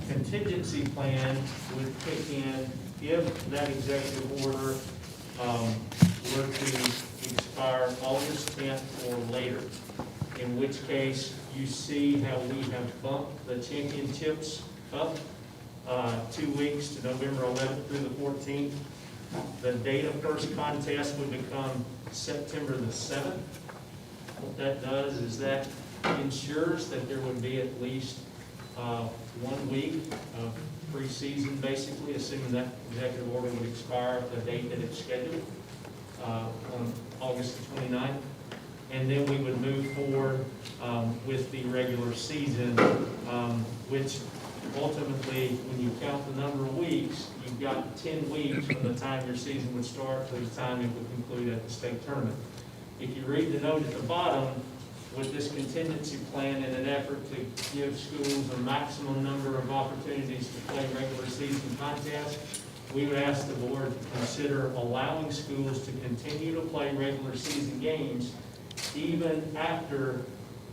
contingency plan would kick in if that executive order were to expire August 10th or later, in which case you see how we have bumped the championships up 2 weeks to November 11th through the 14th. The date of first contest would become September the 7th. What that does is that ensures that there would be at least 1 week of preseason, basically, assuming that executive order would expire at the date that it's scheduled on August the 29th. And then we would move forward with the regular season, which ultimately, when you count the number of weeks, you've got 10 weeks from the time your season would start to the time it would conclude at the state tournament. If you read the note at the bottom, with this contingency plan in an effort to give schools a maximum number of opportunities to play regular season contests, we would ask the board to consider allowing schools to continue to play regular season games even after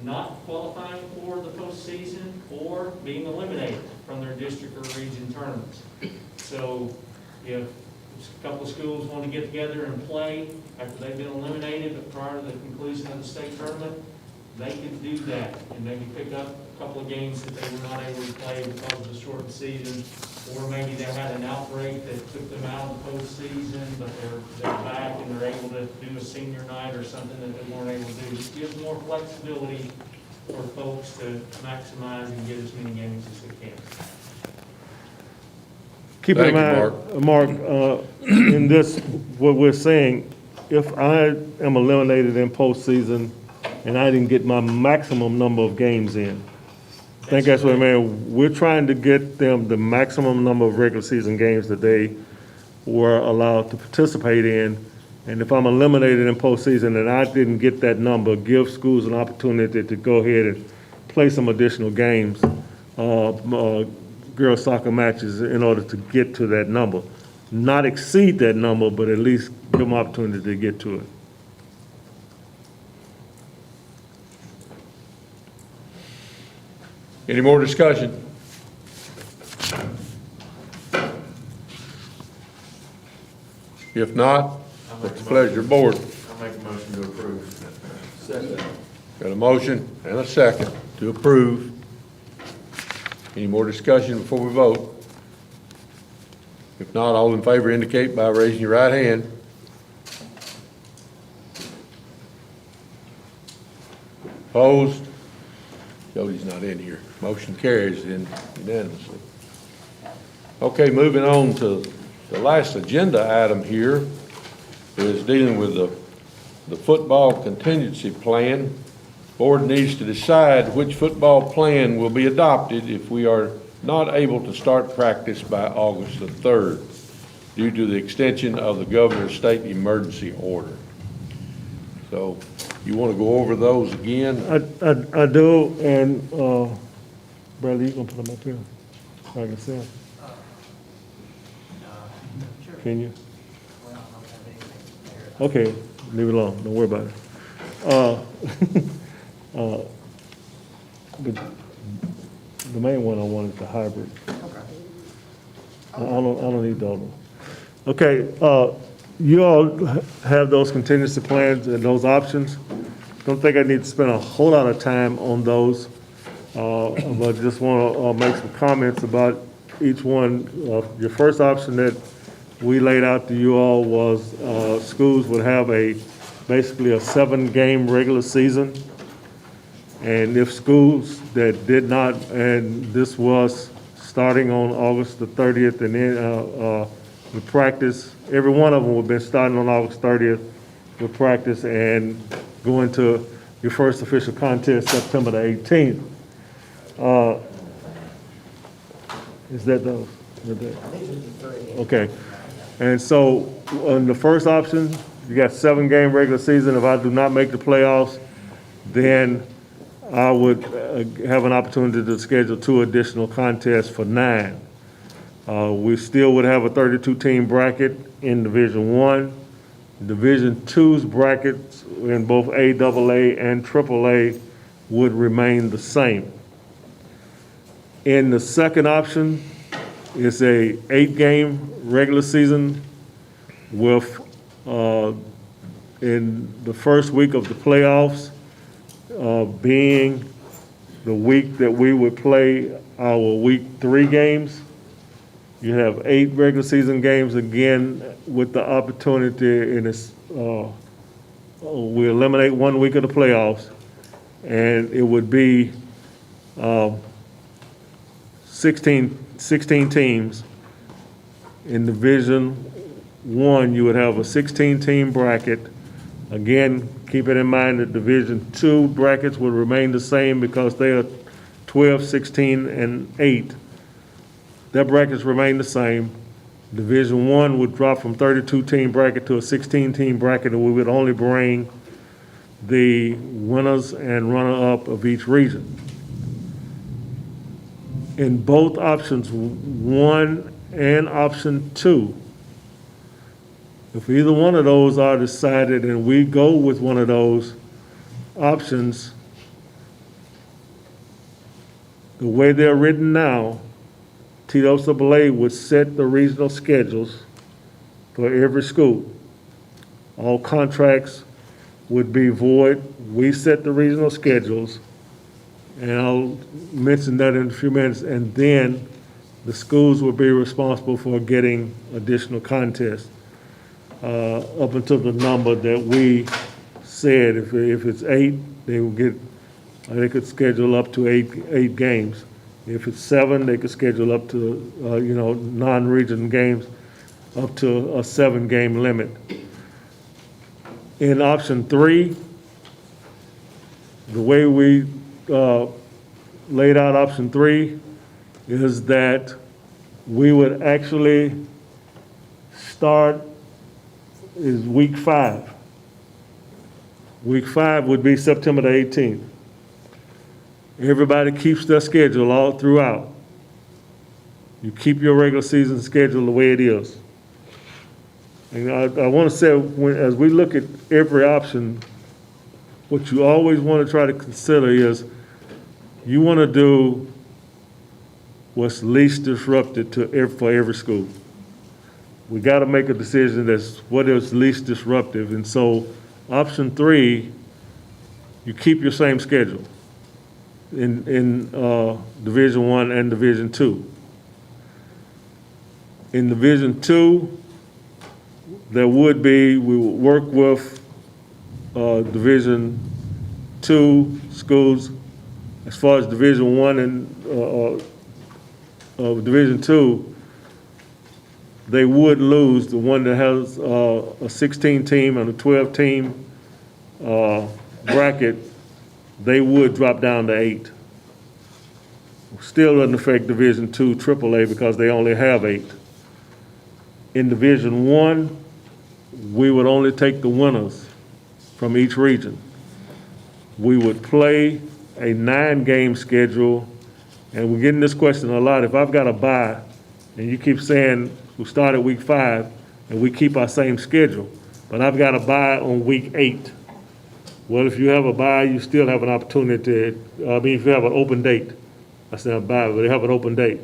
not qualifying for the postseason or being eliminated from their district or region tournaments. So if a couple of schools want to get together and play after they've been eliminated but prior to the conclusion of the state tournament, they could do that and maybe pick up a couple of games that they were not able to play because of the shortened season, or maybe they had an outbreak that took them out of the postseason, but they're back and they're able to do a senior night or something that they weren't able to do. It gives more flexibility for folks to maximize and get as many games as they can. Keep in Thank you, mind, Mark, in this, what we're saying, if I am eliminated in postseason and I didn't get my maximum number of games in, I think that's what I mean. We're trying to get them the maximum number of regular season games that they were allowed to participate in. And if I'm eliminated in postseason and I didn't get that number, give schools an opportunity to go ahead and play some additional games, girls soccer matches, in order to get to that number. Not exceed that number, but at least give them an opportunity to get to it. Any more discussion? If not, what's the pleasure of the board? I make a motion to approve. Second. Got a motion and a second to approve. Any more discussion before we vote? If not, all in favor indicate by raising your right hand. Opposed? Jody's not in here. Motion carries unanimously. Okay, moving on to the last agenda item here is dealing with the football contingency plan. Board needs to decide which football plan will be adopted if we are not able to start practice by August the 3rd due to the extension of the governor's state emergency order. So you want to go over those again? I do, and Bradley, you gonna put them up here? I can see them. Can you? Okay, leave it alone, don't worry about it. But the main one I want is the hybrid. I don't need the other one. Okay, you all have those contingency plans and those options. Don't think I need to spend a whole lot of time on those, but just want to make some comments about each one. Your first option that we laid out to you all was schools would have basically a 7-game regular season. And if schools that did not, and this was starting on August the 30th, and then with practice, every one of them would have been starting on August 30th with practice and going to your first official contest September the 18th. Is that those? Okay. And so on the first option, you got 7-game regular season. If I do not make the playoffs, then I would have an opportunity to schedule 2 additional contests for 9. We still would have a 32-team bracket in Division I. Division II's brackets in both AAA and AAA would remain the same. In the second option, it's a 8-game regular season with, in the first week of the playoffs, being the week that we would play our week 3 games. You have 8 regular season games again with the opportunity, and it's, we eliminate 1 week of the playoffs, and it would be 16 teams. In Division I, you would have a 16-team bracket. Again, keep it in mind that Division II brackets would remain the same because they are 12, 16, and 8. Their brackets remain the same. Division I would drop from 32-team bracket to a 16-team bracket, and we would only bring the winners and runner-up of each region. In both options 1 and option 2, if either one of those are decided and we go with one of those options, the way they're written now, TWA would set the regional schedules for every school. All contracts would be void. We set the regional schedules, and I'll mention that in a few minutes, and then the schools will be responsible for getting additional contests up until the number that we said. If it's 8, they will get, they could schedule up to 8 games. If it's 7, they could schedule up to, non-region games up to a 7-game limit. In option 3, the way we laid out option 3 is that we would actually start is week 5. Week 5 would be September the 18th. Everybody keeps their schedule all throughout. You keep your regular season schedule the way it is. And I want to say, as we look at every option, what you always want to try to consider is you want to do what's least disruptive for every school. We got to make a decision that's what is least disruptive. And so option 3, you keep your same schedule in Division I and Division II. In Division II, there would be, we would work with Division II schools. As far as Division I and Division II, they would lose the one that has a 16-team and a 12-team bracket. They would drop down to 8. Still doesn't affect Division II AAA because they only have 8. In Division I, we would only take the winners from each region. We would play a 9-game schedule, and we're getting this question a lot. If I've got a bye, and you keep saying we start at week 5, and we keep our same schedule, but I've got a bye on week 8. Well, if you have a bye, you still have an opportunity, if you have an open date, I said a bye, but they have an open date.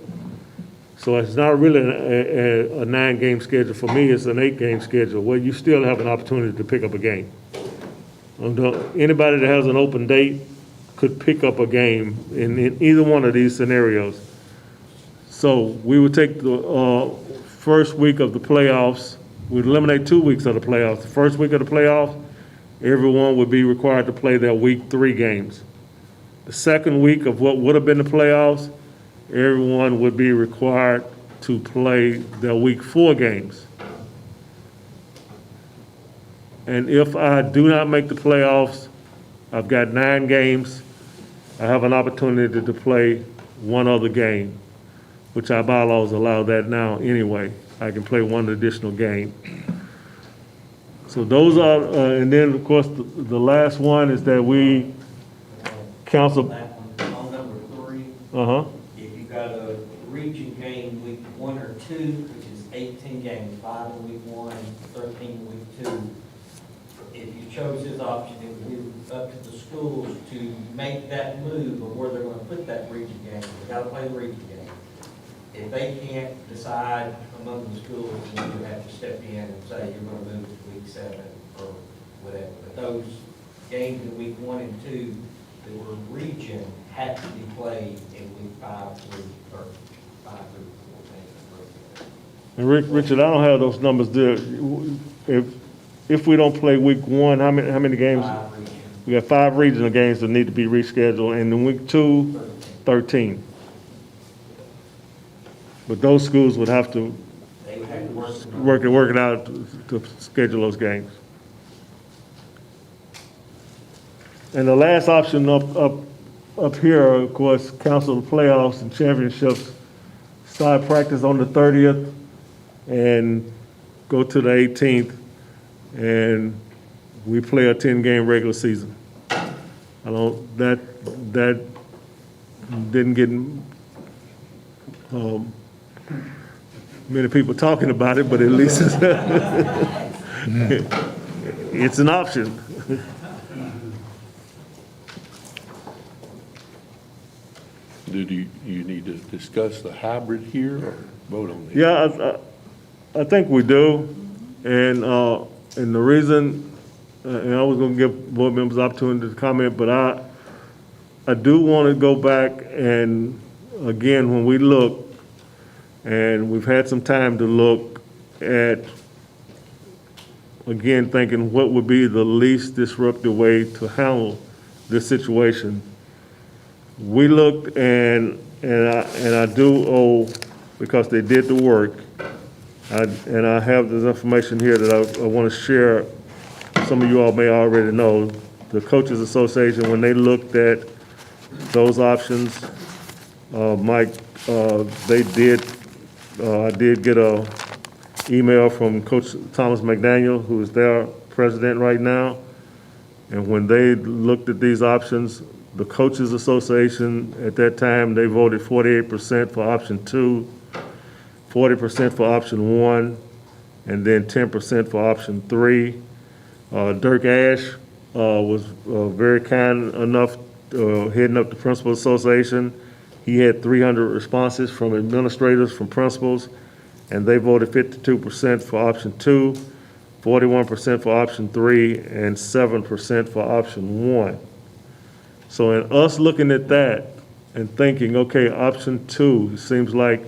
So it's not really a 9-game schedule. For me, it's an 8-game schedule, where you still have an opportunity to pick up a game. Anybody that has an open date could pick up a game in either one of these scenarios. So we would take the first week of the playoffs, we'd eliminate 2 weeks of the playoffs. The first week of the playoffs, everyone would be required to play their week 3 games. The second week of what would have been the playoffs, everyone would be required to play their week 4 games. And if I do not make the playoffs, I've got 9 games. I have an opportunity to play one other game, which our bylaws allow that now anyway. I can play one additional game. So those are, and then of course, the last one is that we council. That one, on number 3. Uh-huh. If you got a region game week 1 or 2, which is 18 games, 5 in week 1, 13 in week 2. If you chose this option, it would be up to the schools to make that move of where they're gonna put that region game. They gotta play the region game. If they can't decide among the schools, then you have to step in and say you're gonna move to week 7 or whatever. But those games in week 1 and 2 that were region had to be played in week 5 through 14. And Richard, I don't have those numbers there. If we don't play week 1, how many games? 5 region. We got 5 regional games that need to be rescheduled, and in week 2, 13. But those schools would have to They would have to work it out to schedule those games. And the last option up here, of course, council playoffs and championships. Start practice on the 30th and go to the 18th, and we play a 10-game regular season. That didn't get many people talking about it, but at least it's an option. Do you need to discuss the hybrid here or vote on it? Yeah, I think we do, and the reason, and I was going to give board members opportunity to comment, but I do want to go back and, again, when we look, and we've had some time to look at, again, thinking what would be the least disruptive way to handle this situation. We looked, and I do owe, because they did the work, and I have this information here that I want to share. Some of you all may already know. The Coaches Association, when they looked at those options, Mike, they did, I did get a email from Coach Thomas McDaniel, who is their president right now. And when they looked at these options, the Coaches Association, at that time, they voted 48% for option 2, 40% for option 1, and then 10% for option 3. Dirk Ash was very kind enough, heading up the Principal Association. He had 300 responses from administrators, from principals, and they voted 52% for option 2, 41% for option 3, and 7% for option 1. So in us looking at that and thinking, okay, option 2, it seems like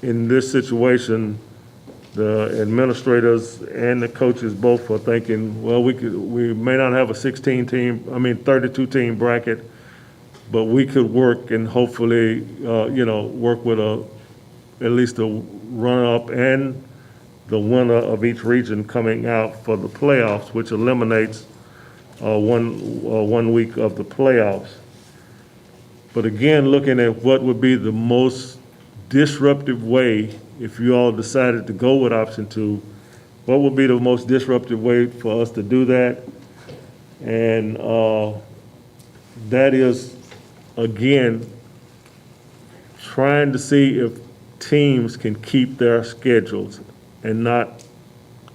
in this situation, the administrators and the coaches both are thinking, well, we may not have a 32 team bracket, but we could work and hopefully, work with at least a runner-up and the winner of each region coming out for the playoffs, which eliminates one week of the playoffs. But again, looking at what would be the most disruptive way, if you all decided to go with option 2, what would be the most disruptive way for us to do that? And that is, again, trying to see if teams can keep their schedules and not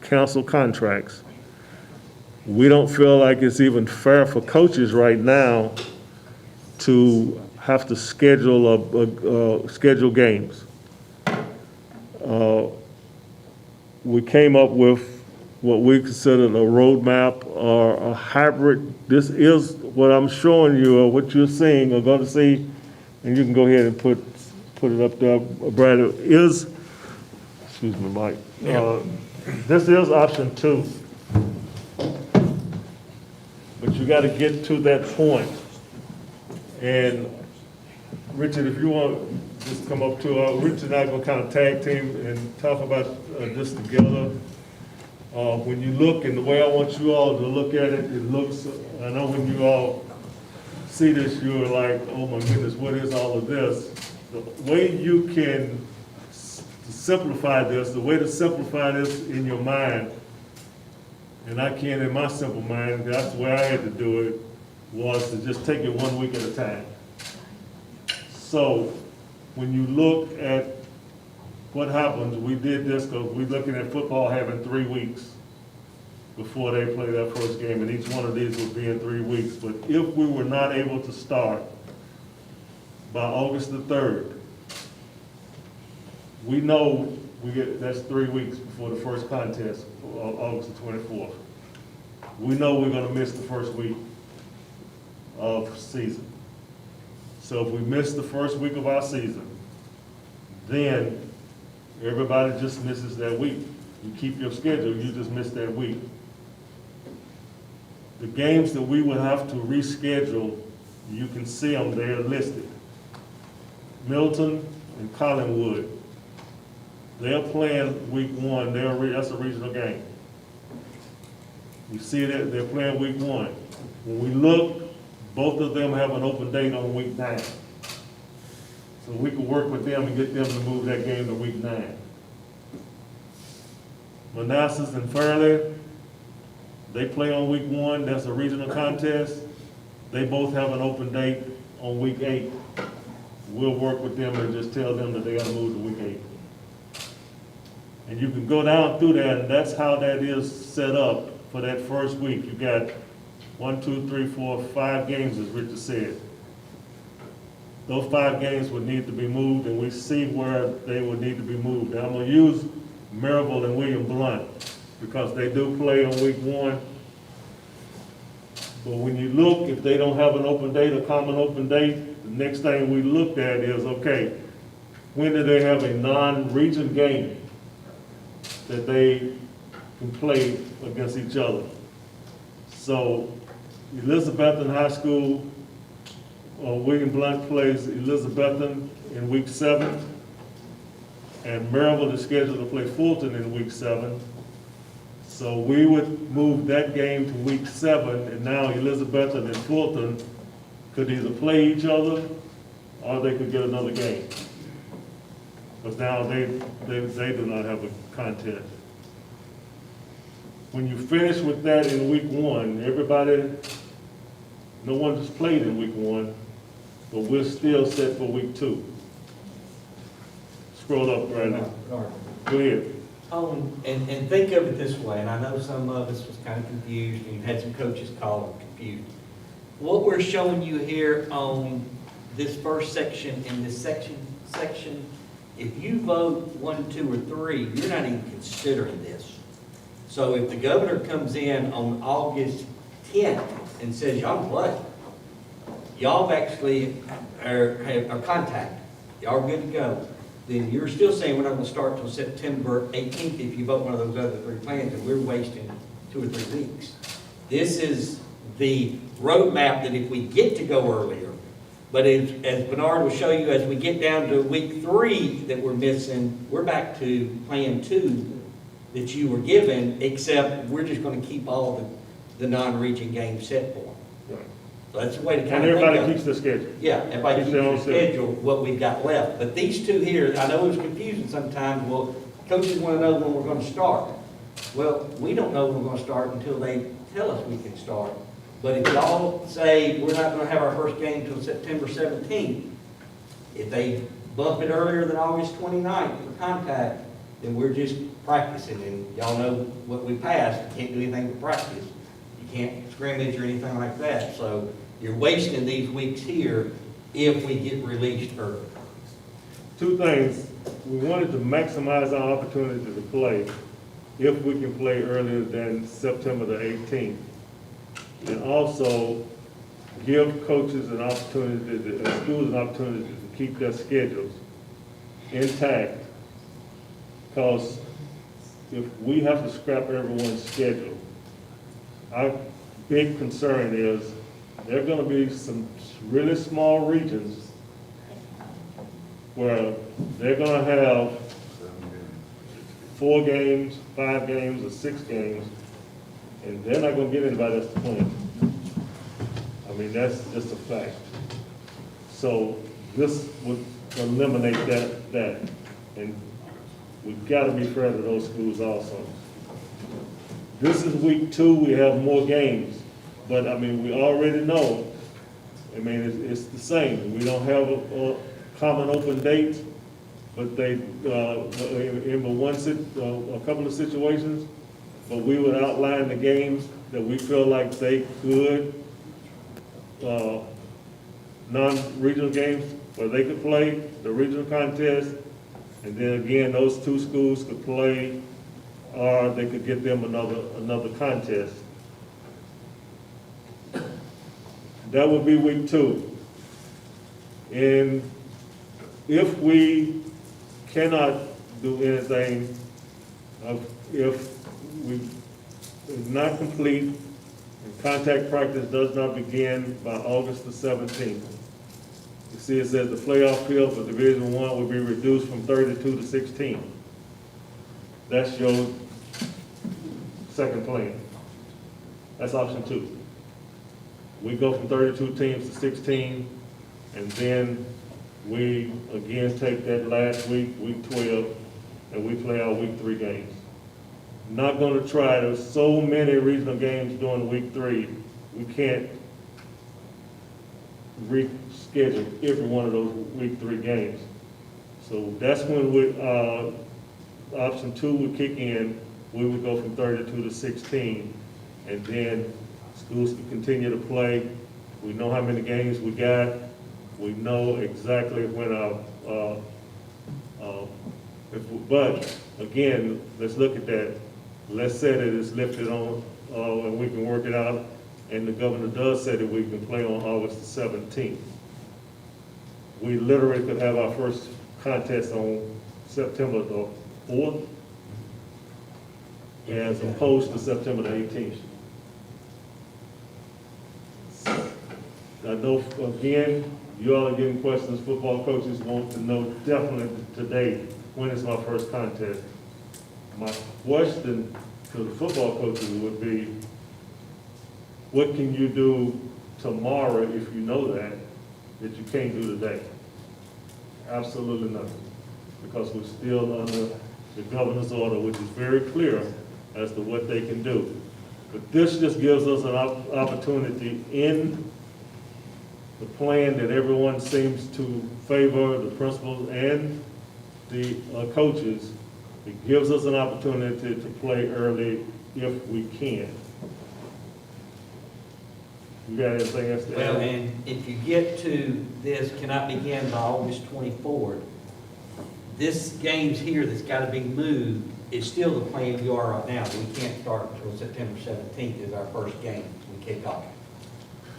cancel contracts. We don't feel like it's even fair for coaches right now to have to schedule games. We came up with what we considered a roadmap or a hybrid. This is what I'm showing you, or what you're seeing or going to see, and you can go ahead and put it up there. Brad, excuse me, Mike. This is option 2. But you got to get to that point. And Richard, if you want to just come up to, Richard and I are going to kind of tag team and talk about this together. When you look, and the way I want you all to look at it, it looks, I know when you all see this, you're like, oh my goodness, what is all of this? The way you can simplify this, the way to simplify this in your mind, and I can in my simple mind, that's the way I had to do it, was to just take it 1 week at a time. So when you look at what happens, we did this because we're looking at football having 3 weeks before they play their first game, and each one of these would be in 3 weeks. But if we were not able to start by August the 3rd, we know that's 3 weeks before the first contest, August the 24th. We know we're gonna miss the first week of season. So if we miss the first week of our season, then everybody just misses that week. You keep your schedule, you just miss that week. The games that we would have to reschedule, you can see them, they're listed. Milton and Collinwood, they're playing week 1, that's a regional game. You see that they're playing week 1. When we look, both of them have an open date on week 9. So we can work with them and get them to move that game to week 9. Manassas and Fairleigh, they play on week 1, that's a regional contest. They both have an open date on week 8. We'll work with them and just tell them that they gotta move to week 8. And you can go down through that, and that's how that is set up for that first week. You got 1, 2, 3, 4, 5 games, as Richard said. Those 5 games would need to be moved, and we see where they would need to be moved. Now, I'm gonna use Maryville and William Blunt, because they do play on week 1. But when you look, if they don't have an open date, a common open date, the next thing we looked at is, okay, when do they have a non-region game that they can play against each other? So Elizabethton High School, William Blunt plays Elizabethton in week 7, and Maryville is scheduled to play Fulton in week 7. So we would move that game to week 7, and now Elizabethton and Fulton could either play each other or they could get another game. Because now they do not have a contest. When you finish with that in week 1, no one just played in week 1, but we're still set for week 2. Scroll up right now. Go ahead. And think of it this way, and I know some of us was kind of confused, and you had some coaches call them confused. What we're showing you here on this first section, in this section, if you vote 1, 2, or 3, you're not even considering this. So if the governor comes in on August 10th and says, y'all can play, y'all actually are contacted, y'all are good to go, then you're still saying we're not going to start till September 18th if you vote one of those other 3 plans, and we're wasting 2 or 3 weeks. This is the roadmap that if we get to go earlier, but as Bernard will show you, as we get down to week 3 that we're missing, we're back to plan 2 that you were given, except we're just going to keep all the non-region games set for them. So that's the way to kind of think of it. And everybody keeps their schedule. Yeah, everybody keeps their schedule, what we've got left. But these 2 here, I know it was confusing sometimes. Well, coaches want to know when we're going to start. Well, we don't know when we're going to start until they tell us we can start. But if y'all say we're not going to have our first game until September 17th, if they bump it earlier than August 29th for contact, then we're just practicing, and y'all know what we passed, you can't do anything but practice. You can't scrimmage or anything like that, so you're wasting these weeks here if we get released early. Two things. We wanted to maximize our opportunity to play if we can play earlier than September the 18th. And also give coaches an opportunity, and schools an opportunity to keep their schedules intact. Because if we have to scrap everyone's schedule, our big concern is there are going to be some really small regions where they're going to have 4 games, 5 games, or 6 games, and they're not going to get anybody else to play. I mean, that's just a fact. So this would eliminate that, and we've got to be fair to those schools also. This is week 2, we have more games, but I mean, we already know, I mean, it's the same. We don't have a common open date, but they, in a couple of situations, but we would outline the games that we feel like they could, non-regional games where they could play the regional contest, and then again, those 2 schools could play, or they could get them another contest. That would be week 2. And if we cannot do anything, if we is not complete and contact practice does not begin by August the 17th. You see, it says the playoff field for Division I will be reduced from 32 to 16. That's your second plan. That's option 2. We go from 32 teams to 16, and then we again take that last week, week 12, and we play our week 3 games. Not going to try. There's so many regional games during week 3. We can't reschedule every one of those week 3 games. So that's when option 2 would kick in. We would go from 32 to 16, and then schools can continue to play. We know how many games we got. We know exactly when but again, let's look at that. Let's say that it's lifted on, and we can work it out, and the governor does say that we can play on August the 17th. We literally could have our first contest on September the 4th, as opposed to September the 18th. I know, again, you all are getting questions. Football coaches want to know definitely today, when is my first contest? My question to the football coaches would be, what can you do tomorrow if you know that you can't do today? Absolutely nothing, because we're still under the governor's order, which is very clear as to what they can do. But this just gives us an opportunity in the plan that everyone seems to favor, the principals and the coaches. It gives us an opportunity to play early if we can. You got anything else to add? Well, and if you get to this cannot begin by August 24th, this game's here that's got to be moved is still the plan you are right now. We can't start until September 17th is our first game. We kick off.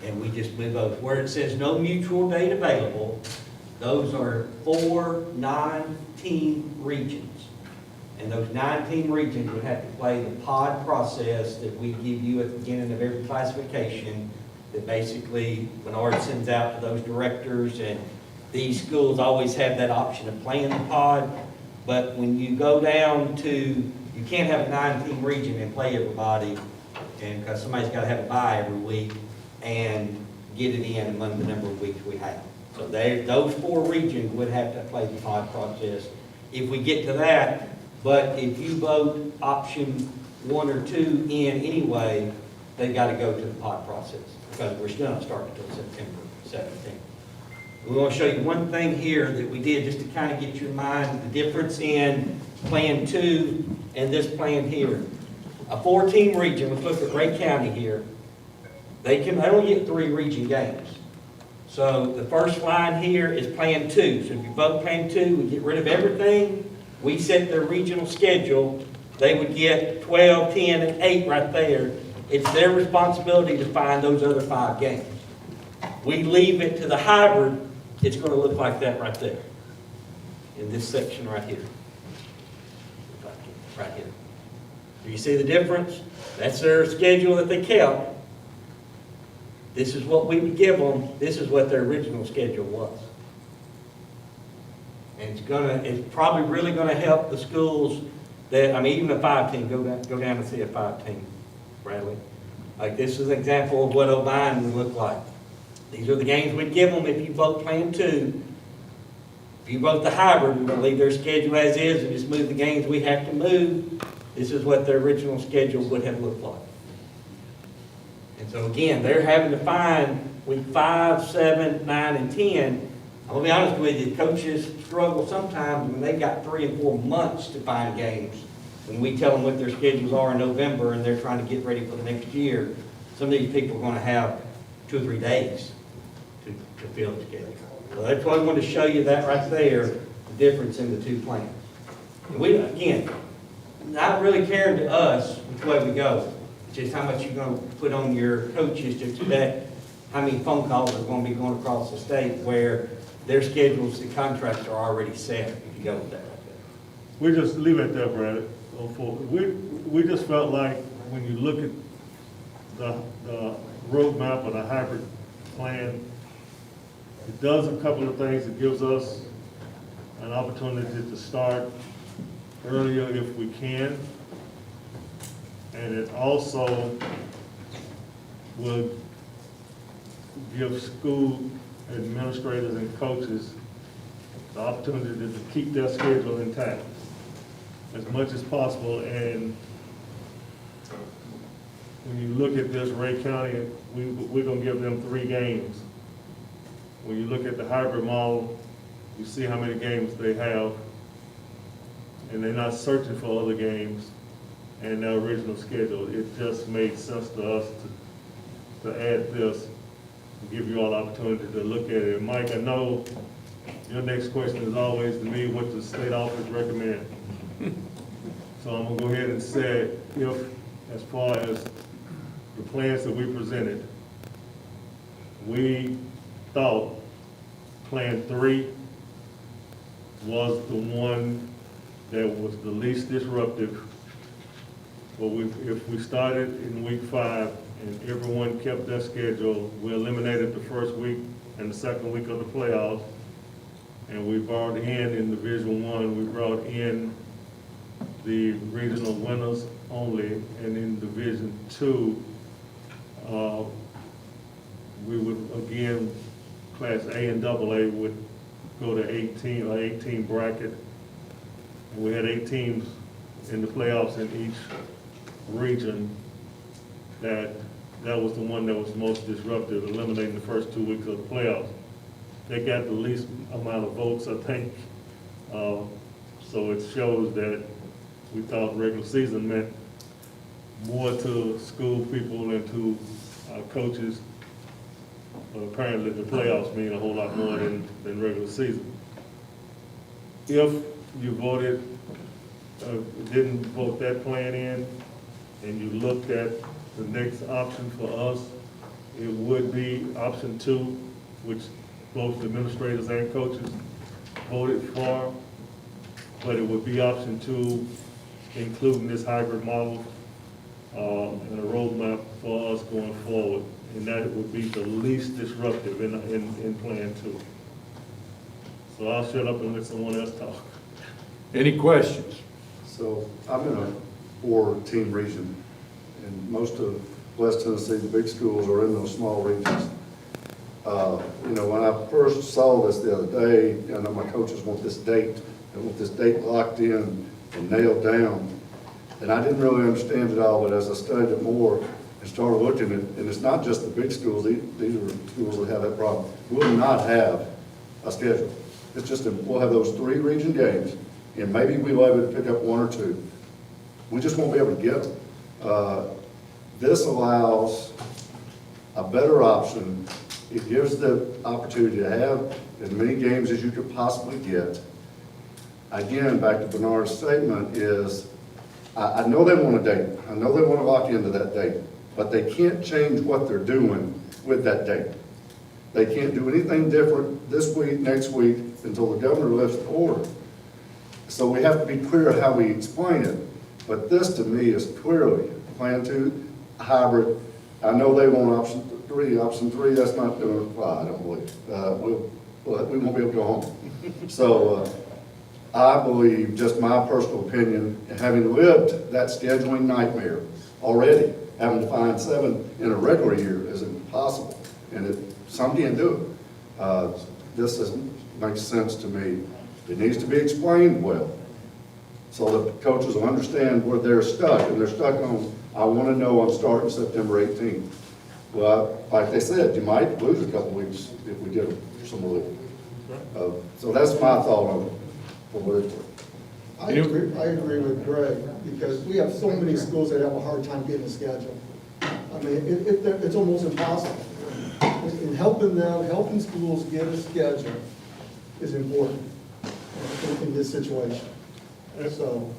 And we just move over. Where it says no mutual date available, those are 4 9-team regions. And those 9-team regions would have to play the pod process that we give you at the beginning of every classification, that basically Bernard sends out to those directors, and these schools always have that option of playing the pod. But when you go down to, you can't have a 9-team region and play everybody, and because somebody's got to have a bye every week and get it in among the number of weeks we have. So those 4 regions would have to play the pod process if we get to that. But if you vote option 1 or 2 in anyway, they got to go to the pod process, because we're still not starting until September 17th. We want to show you one thing here that we did just to kind of get your mind, the difference in Plan 2 and this plan here. A 4-team region, let's look at Ray County here. They only get 3 region games. So the first line here is Plan 2. So if you vote Plan 2, we get rid of everything. We set their regional schedule. They would get 12, 10, and 8 right there. It's their responsibility to find those other 5 games. We leave it to the hybrid, it's going to look like that right there, in this section right here. Right here. Do you see the difference? That's their schedule that they kept. This is what we would give them. This is what their original schedule was. And it's probably really going to help the schools that, I mean, even a 5-team, go down and see a 5-team, Bradley. Like this is an example of what O'Brien would look like. These are the games we'd give them if you vote Plan 2. If you vote the hybrid, we're going to leave their schedule as is and just move the games we have to move. This is what their original schedule would have looked like. And so again, they're having to find week 5, 7, 9, and 10. I'm going to be honest with you, coaches struggle sometimes when they've got 3 and 4 months to find games. When we tell them what their schedules are in November and they're trying to get ready for the next year, some of these people are going to have 2 or 3 days to fill the schedule. So that's why I wanted to show you that right there, the difference in the 2 plans. And we, again, not really caring to us which way we go. It's just how much you're going to put on your coaches to that, how many phone calls are going to be going across the state where their schedules and contracts are already set, if you go with that. We just leave it there, Brad. We just felt like when you look at the roadmap or the hybrid plan, it does a couple of things. It gives us an opportunity to start earlier if we can. And it also would give school administrators and coaches the opportunity to keep their schedule intact as much as possible. And when you look at this, Ray County, we're going to give them 3 games. When you look at the hybrid model, you see how many games they have, and they're not searching for other games and their original schedule. It just made sense to us to add this, and give you all the opportunity to look at it. And Mike, I know your next question is always to me, what the state office recommend. So I'm gonna go ahead and say, if, as far as the plans that we presented, we thought Plan 3 was the one that was the least disruptive. But if we started in week 5 and everyone kept their schedule, we eliminated the first week and the second week of the playoffs, and we brought in Division 1, we brought in the regional winners only, and in Division 2, we would, again, Class A and AA would go to 18 bracket. And we had 8 teams in the playoffs in each region. That was the one that was most disruptive, eliminating the first 2 weeks of the playoffs. They got the least amount of votes, I think. So it shows that we thought regular season meant more to school people and to coaches. But apparently the playoffs mean a whole lot more than regular season. If you voted, didn't vote that plan in, and you looked at the next option for us, it would be option 2, which both administrators and coaches voted for, but it would be option 2, including this hybrid model and a roadmap for us going forward, and that would be the least disruptive in Plan 2. So I'll shut up and let someone else talk. Any questions? So I'm in a 4-team region, and most of West Tennessee, the big schools are in those small regions. When I first saw this the other day, I know my coaches want this date, they want this date locked in and nailed down. And I didn't really understand it all, but as I studied it more and started looking at it, and it's not just the big schools, these are schools that have that problem. We'll not have a schedule. It's just, we'll have those 3 region games and maybe we'll be able to pick up one or two. We just won't be able to get them. This allows a better option. It gives the opportunity to have as many games as you could possibly get. Again, back to Bernard's statement is, I know they want a date. I know they want to lock into that date, but they can't change what they're doing with that date. They can't do anything different this week, next week, until the governor lifts the order. So we have to be clear how we explain it. But this, to me, is clearly Plan 2, hybrid. I know they want option 3. Option 3, that's not going to apply, I don't believe. We won't be able to go home. So I believe, just my personal opinion, having lived that scheduling nightmare already, having to find 7 in a regular year is impossible. And some can't do it. This makes sense to me. It needs to be explained well, so that coaches will understand where they're stuck, and they're stuck on, I want to know I'm starting September 18th. Well, like they said, you might lose a couple weeks if we get some relief. So that's my thought on it, for what it's worth. I agree with Greg, because we have so many schools that have a hard time getting a schedule. I mean, it's almost impossible. And helping schools get a schedule is important in this situation. So,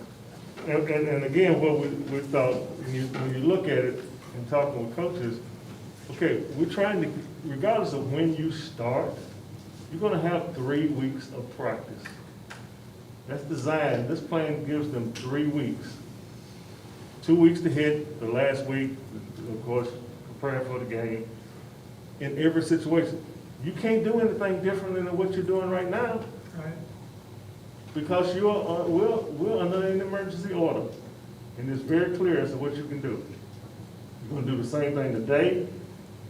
And again, what we thought, when you look at it and talking with coaches, okay, we're trying to, regardless of when you start, you're gonna have 3 weeks of practice. That's designed, this plan gives them 3 weeks. 2 weeks to hit, the last week, of course, preparing for the game. In every situation, you can't do anything different than what you're doing right now. Right. Because we're under an emergency order, and it's very clear as to what you can do. You're gonna do the same thing today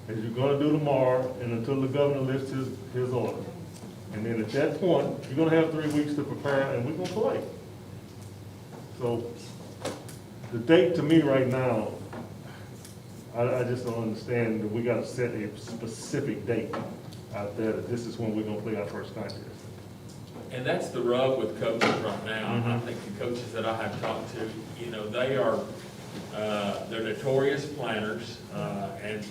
as you're gonna do tomorrow, and until the governor lifts his order. And then at that point, you're gonna have 3 weeks to prepare, and we're gonna play. So, the date to me right now, I just don't understand that we gotta set a specific date out there, that this is when we're gonna play our first contest. And that's the rub with coaches right now. I think the coaches that I have talked to, you know, they are, they're notorious planners, and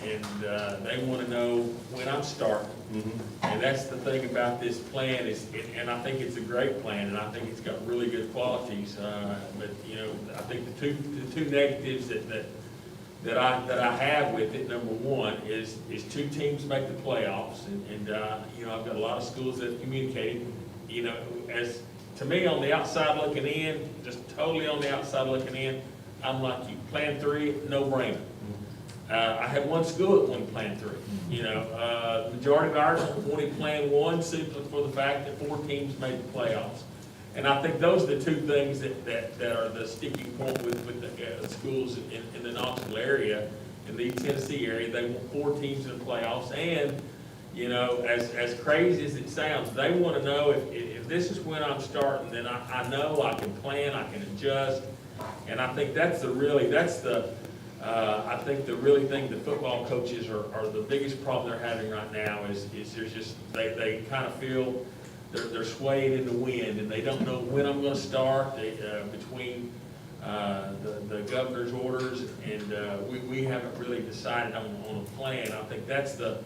they want to know when I'm starting. And that's the thing about this plan is, and I think it's a great plan, and I think it's got really good qualities. But you know, I think the two negatives that I have with it, number one, is 2 teams make the playoffs, and you know, I've got a lot of schools that have communicated. You know, as to me, on the outside looking in, just totally on the outside looking in, I'm like you. Plan 3, no brainer. I had one school that wanted Plan 3. You know, majority of ours wanted Plan 1 simply for the fact that 4 teams made the playoffs. And I think those are the 2 things that are the sticking point with the schools in the Knoxville area, in the Tennessee area. They want 4 teams in the playoffs, and you know, as crazy as it sounds, they want to know if this is when I'm starting, then I know I can plan, I can adjust. And I think that's the really thing the football coaches are the biggest problem they're having right now is there's just, they kind of feel they're swayed in the wind, and they don't know when I'm going to start between the governor's orders, and we haven't really decided on a plan. I think that's the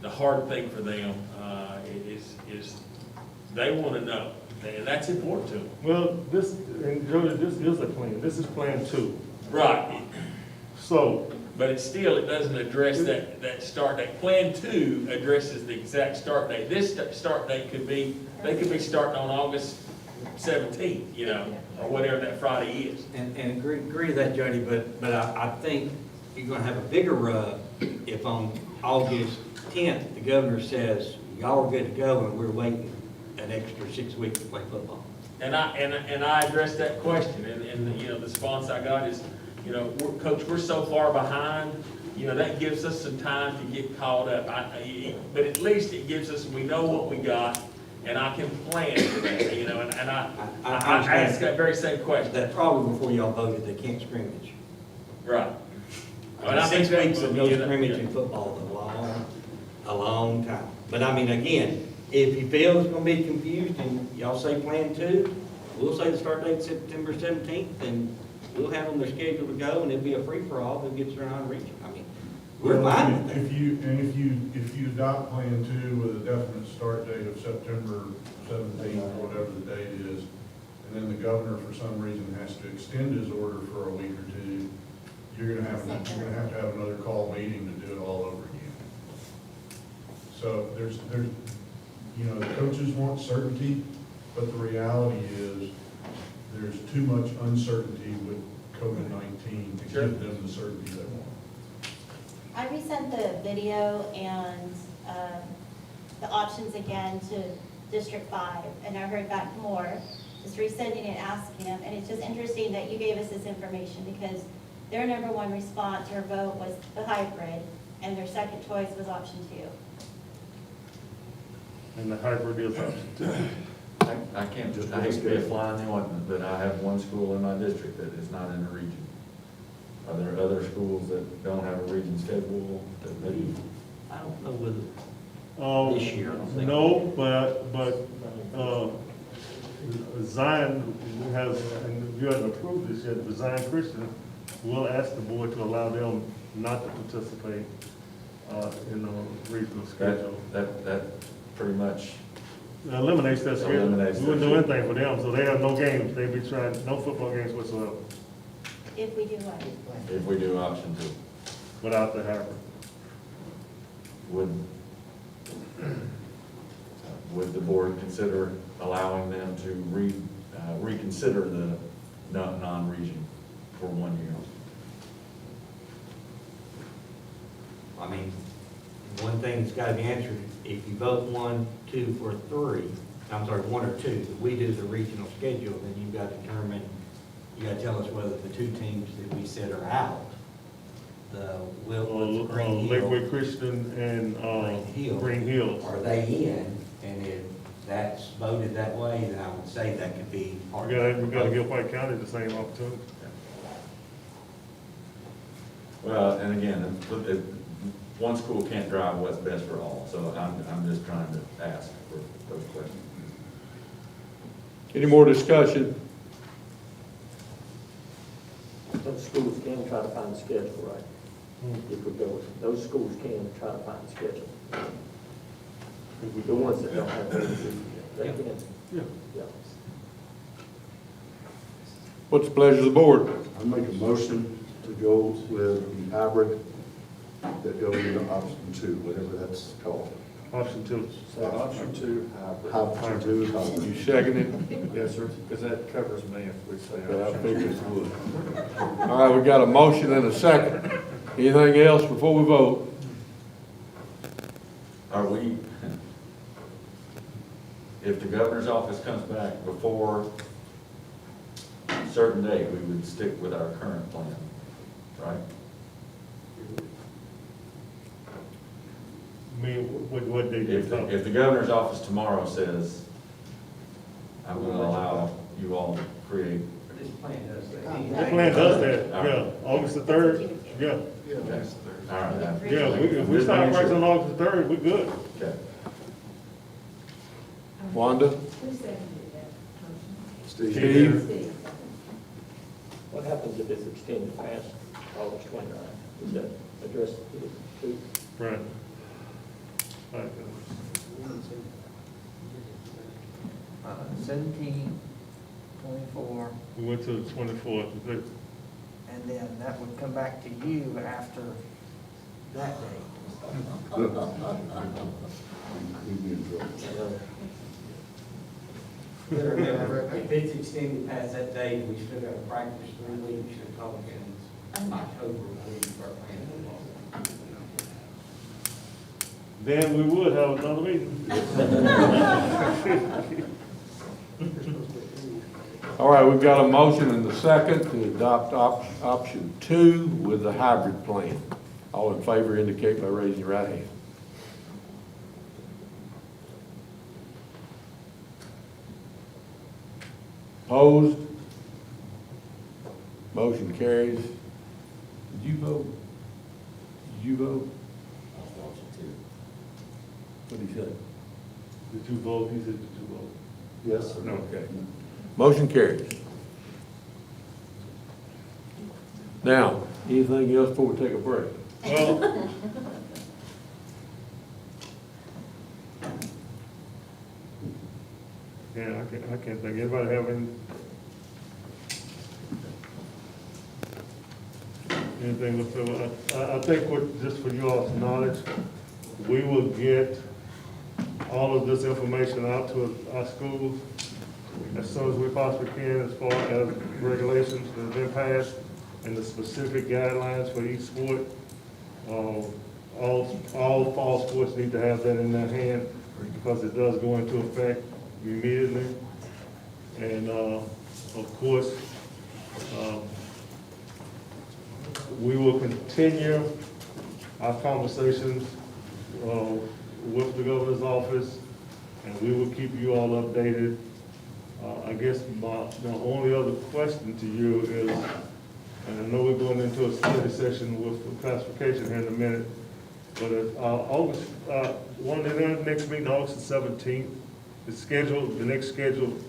hard thing for them, is they want to know, and that's important to them. Well, and Jody, this is a plan. This is Plan 2. Right. So. But it doesn't address that start date. Plan 2 addresses the exact start date. This start date they could be starting on August 17th, you know, or whatever that Friday is. And agree to that, Jody, but I think you're gonna have a bigger rub if on August 10th, the governor says, y'all are good to go, and we're waiting an extra 6 weeks to play football. And I addressed that question, and you know, the response I got is, you know, Coach, we're so far behind, you know, that gives us some time to get caught up. But at least it gives us, we know what we got, and I can plan for that, you know, and I asked that very same question. That probably before y'all voted, they can't scrimmage. Right. And I think 6 weeks of no scrimmage in football is a long time. But I mean, again, if you feel it's gonna be confused and y'all say Plan 2, we'll say the start date's September 17th, and we'll have them their schedule to go, and it'll be a free-for-all who gets their non-region. I mean, we're fine with that. If you adopt Plan 2 with a definite start date of September 17th, or whatever the date is, and then the governor for some reason has to extend his order for a week or two, you're gonna have to have another call meeting to do it all over again. So there's, the coaches want certainty, but the reality is there's too much uncertainty with COVID-19 to give them the certainty they want. I resent the video and the options again to District 5, and I heard back more, just resending it, asking them, and it's just interesting that you gave us this information, because their number one response or vote was the hybrid, and their second choice was option 2. And the hybrid is option 2. I can't, I hate to be a fly in the ointment, but I have one school in my district that is not in a region. Are there other schools that don't have a region schedule that maybe? I don't know whether This year, I don't think. No, but Zion has, and you haven't approved this yet, but Zion Christian will ask the board to allow them not to participate in the regional schedule. That pretty much Eliminates that schedule. Eliminates We wouldn't that do schedule. anything for them, so they have no games. They'd be trying, no football games whatsoever If we do what? if we do option 2. without the hybrid. Would the board consider allowing them to reconsider the non-region for 1 year? I mean, one thing that's gotta be answered, if you vote 1, 2, or 3, I'm sorry, 1 or 2, if we do the regional schedule, then you've got to determine, you gotta tell us whether the 2 teams that we said are out, the Wilkwood, Green Hill, Lakeway Christian and Green Hills. are they in? And if that's voted that way, then I would say that could be part We of it. gotta give White County the same opportunity. Well, and again, one school can't drive what's best for all, so I'm just trying to ask for those questions. Any more discussion? Those schools can try to find the schedule, right? If we go, those schools can try to find the schedule. The ones that don't have vacancies, they can. Yeah. What's the pleasure of the board? I make a motion to go with the hybrid that goes into option 2, whatever that's called. Option 2. Option 2, hybrid. Option 2, hybrid. You second it? Yes, sir, because that covers me if we say. Yeah, I figured it would. All right, we got a motion and a second. Anything else before we vote? Are we, if the governor's office comes back before a certain date, we would stick with our current plan, right? I mean, what they If the governor's office tomorrow says, I'm gonna allow you all to create. This plan does The that. plan does that, yeah. August the 3rd, yeah. All right. Yeah, if we start practicing on August the 3rd, we're good. Okay. Wanda? Who seconded that? Steve? What happens if it's extended past August 29th? Does that address it too? Right. Right. 17, 24, We went to the 24th. and then that would come back to you after that date. If it's extended past that date, we still got to practice 3 weeks, or probably in October, we start playing football. Then we would have another meeting. All right, we've got a motion and a second to adopt option 2 with the hybrid plan. All in favor indicate by raising your right hand. Opposed? Motion carries. Did you vote? Did you vote? What did he say? Did you vote? He said, did you vote? Yes, sir. Okay. Motion carries. Now, anything else before we take a break? Well, yeah, I can't think, anybody have anything to say? I think what, just for you all's knowledge, we will get all of this information out to our schools as soon as we possibly can, as far as regulations that have been passed and the specific guidelines for each sport. All fall sports need to have that in their hand because it does go into effect immediately. And, of course, we will continue our conversations with the governor's office, and we will keep you all updated. I guess the only other question to you is, and I know we're going into a study session with classification here in a minute, but August, one of the next meeting, August the 17th, is scheduled, the next scheduled,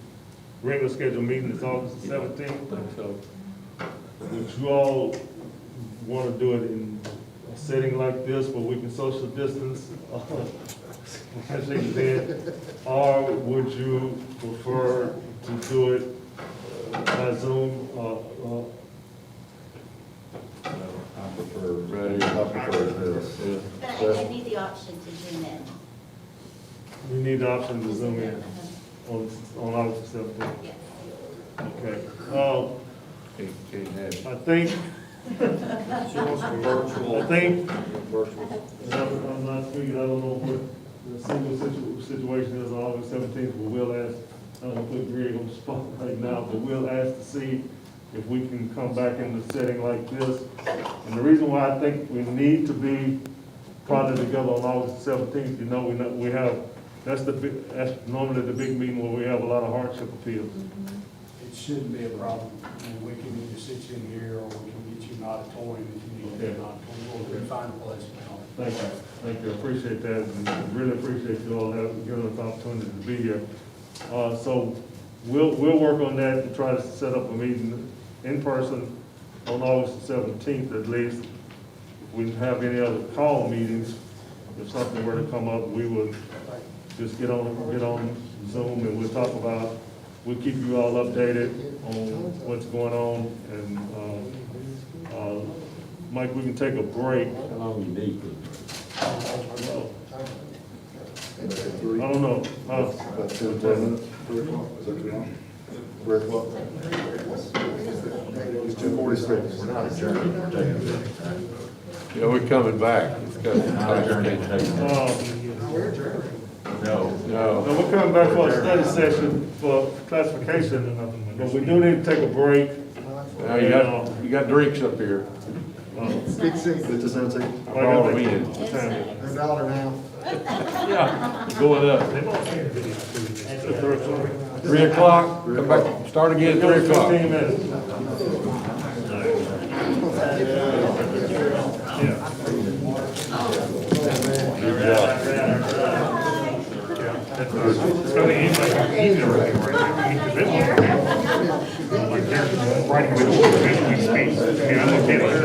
regular scheduled meeting is August the 17th. So, would you all want to do it in a setting like this where we can social distance, as they said, or would you prefer to do it by Zoom? I prefer this. But I need the option to zoom in. We need the option to zoom in on August 17th. Yes. Okay. I think, She wants to be virtual. I think, Virtual. I'm not speaking, I don't know what the single situation is on August 17th, but we'll ask, I don't want to put Greg on the spot right now, but we'll ask to see if we can come back in a setting like this. And the reason why I think we need to be probably together on August 17th, we have, that's normally the big meeting where we have a lot of hardship appeals. It shouldn't be a problem. And we can either sit you in here or we can get you an auditorium if you need an auditorium, or we can find a place. Thank you, appreciate that, and really appreciate you all giving us the opportunity to be here. So we'll work on that and try to set up a meeting in person on August the 17th at least. If we have any other call meetings, if something were to come up, we would just get on Zoom and we'll keep you all updated on what's going on. And Mike, we can take a break. How long you need? I don't know. About 10 minutes, 3 o'clock, is that too long? 3 o'clock? It's 2:46. We're not adjourning, we're taking a break. Yeah, we're coming back. It's coming. Not adjourning, taking a break. No. No. No, we're coming back for a study session for classification, but we do need to take a break. Now, you got drinks up here. Big six. It's the 17th. I brought them in. $1 now. Yeah, going up. 3 o'clock, come back, start again at 3 o'clock. 15 minutes. It's going to end like easier right writing with as we speak. I mean, I'm okay with it.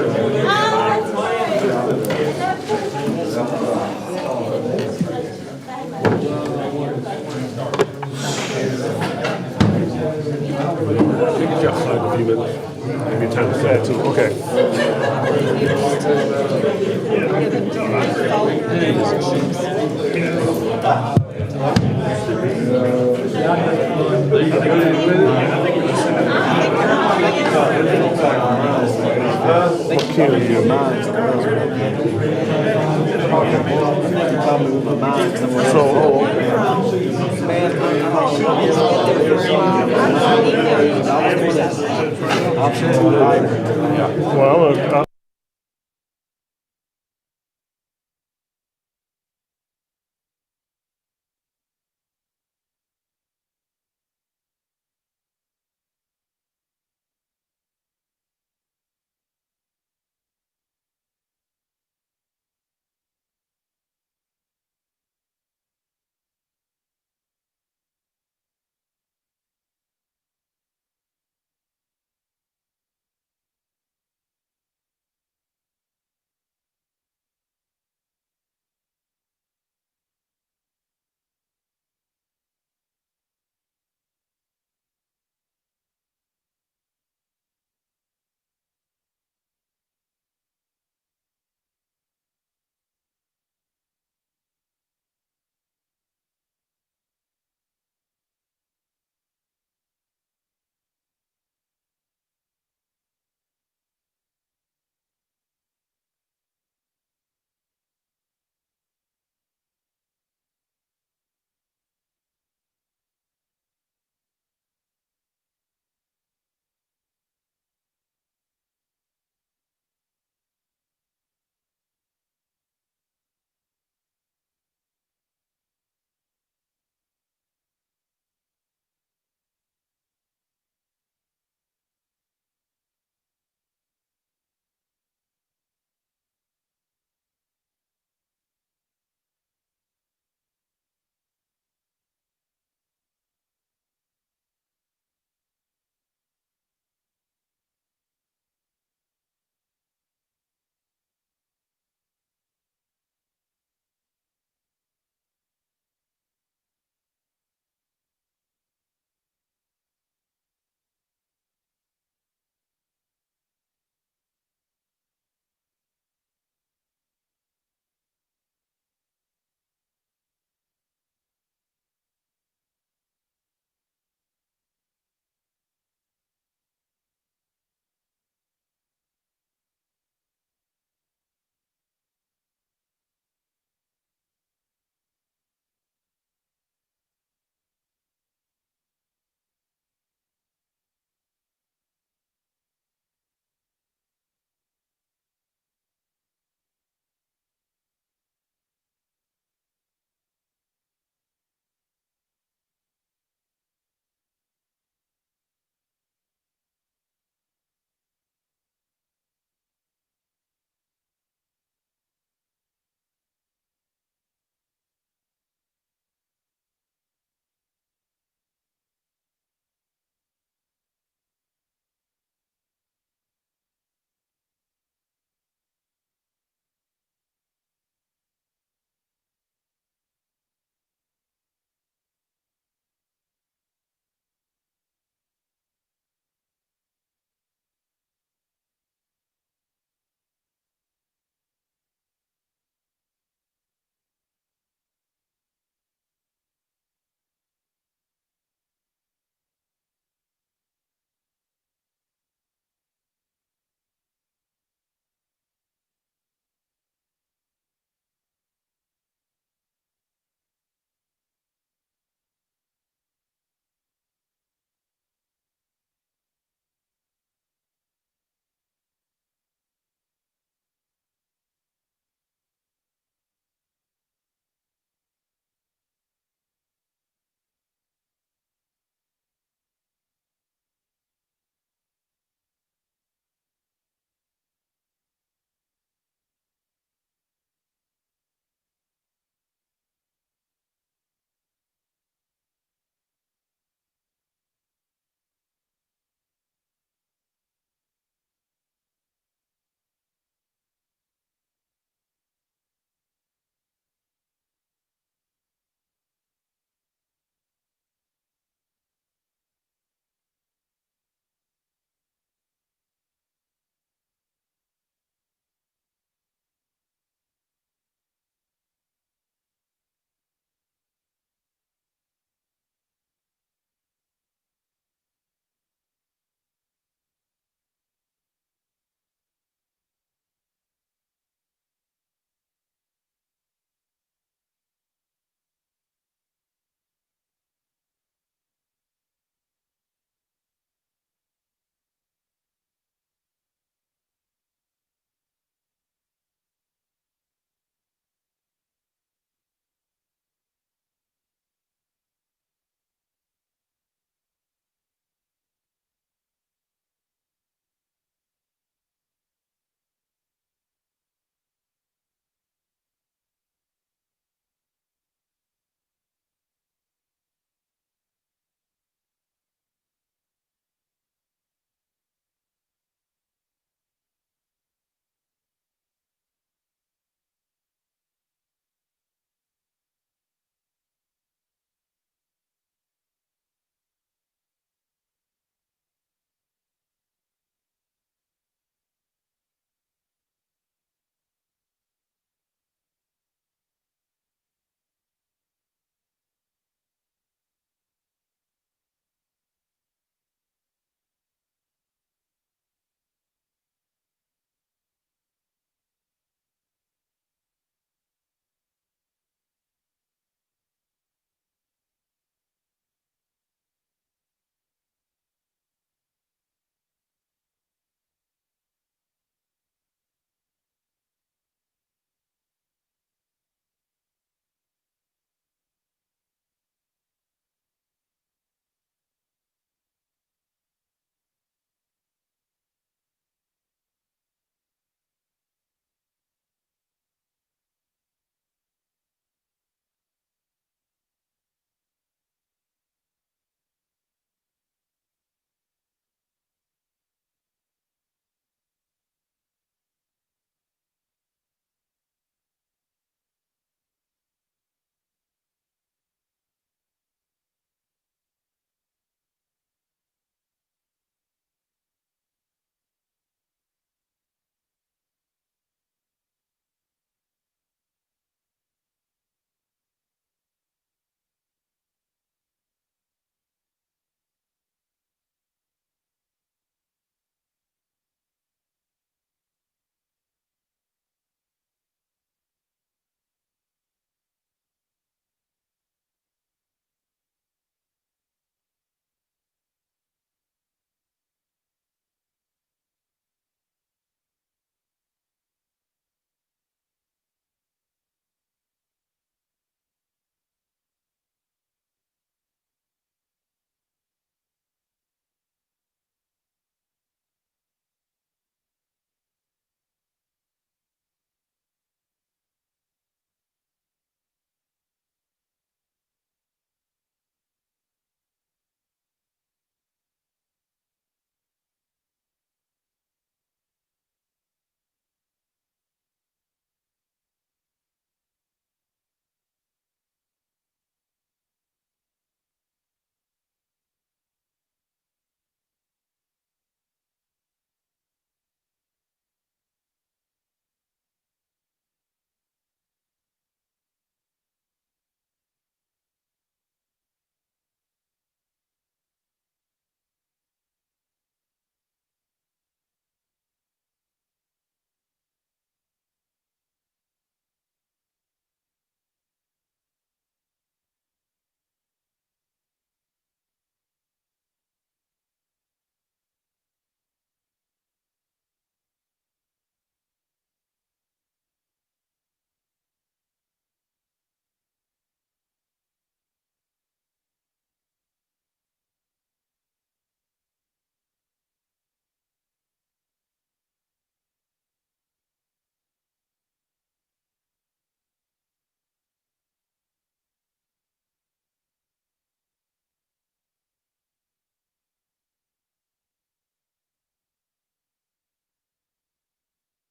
Take a job in a few minutes. Maybe time to say it too. Okay. Kill your mind. Well,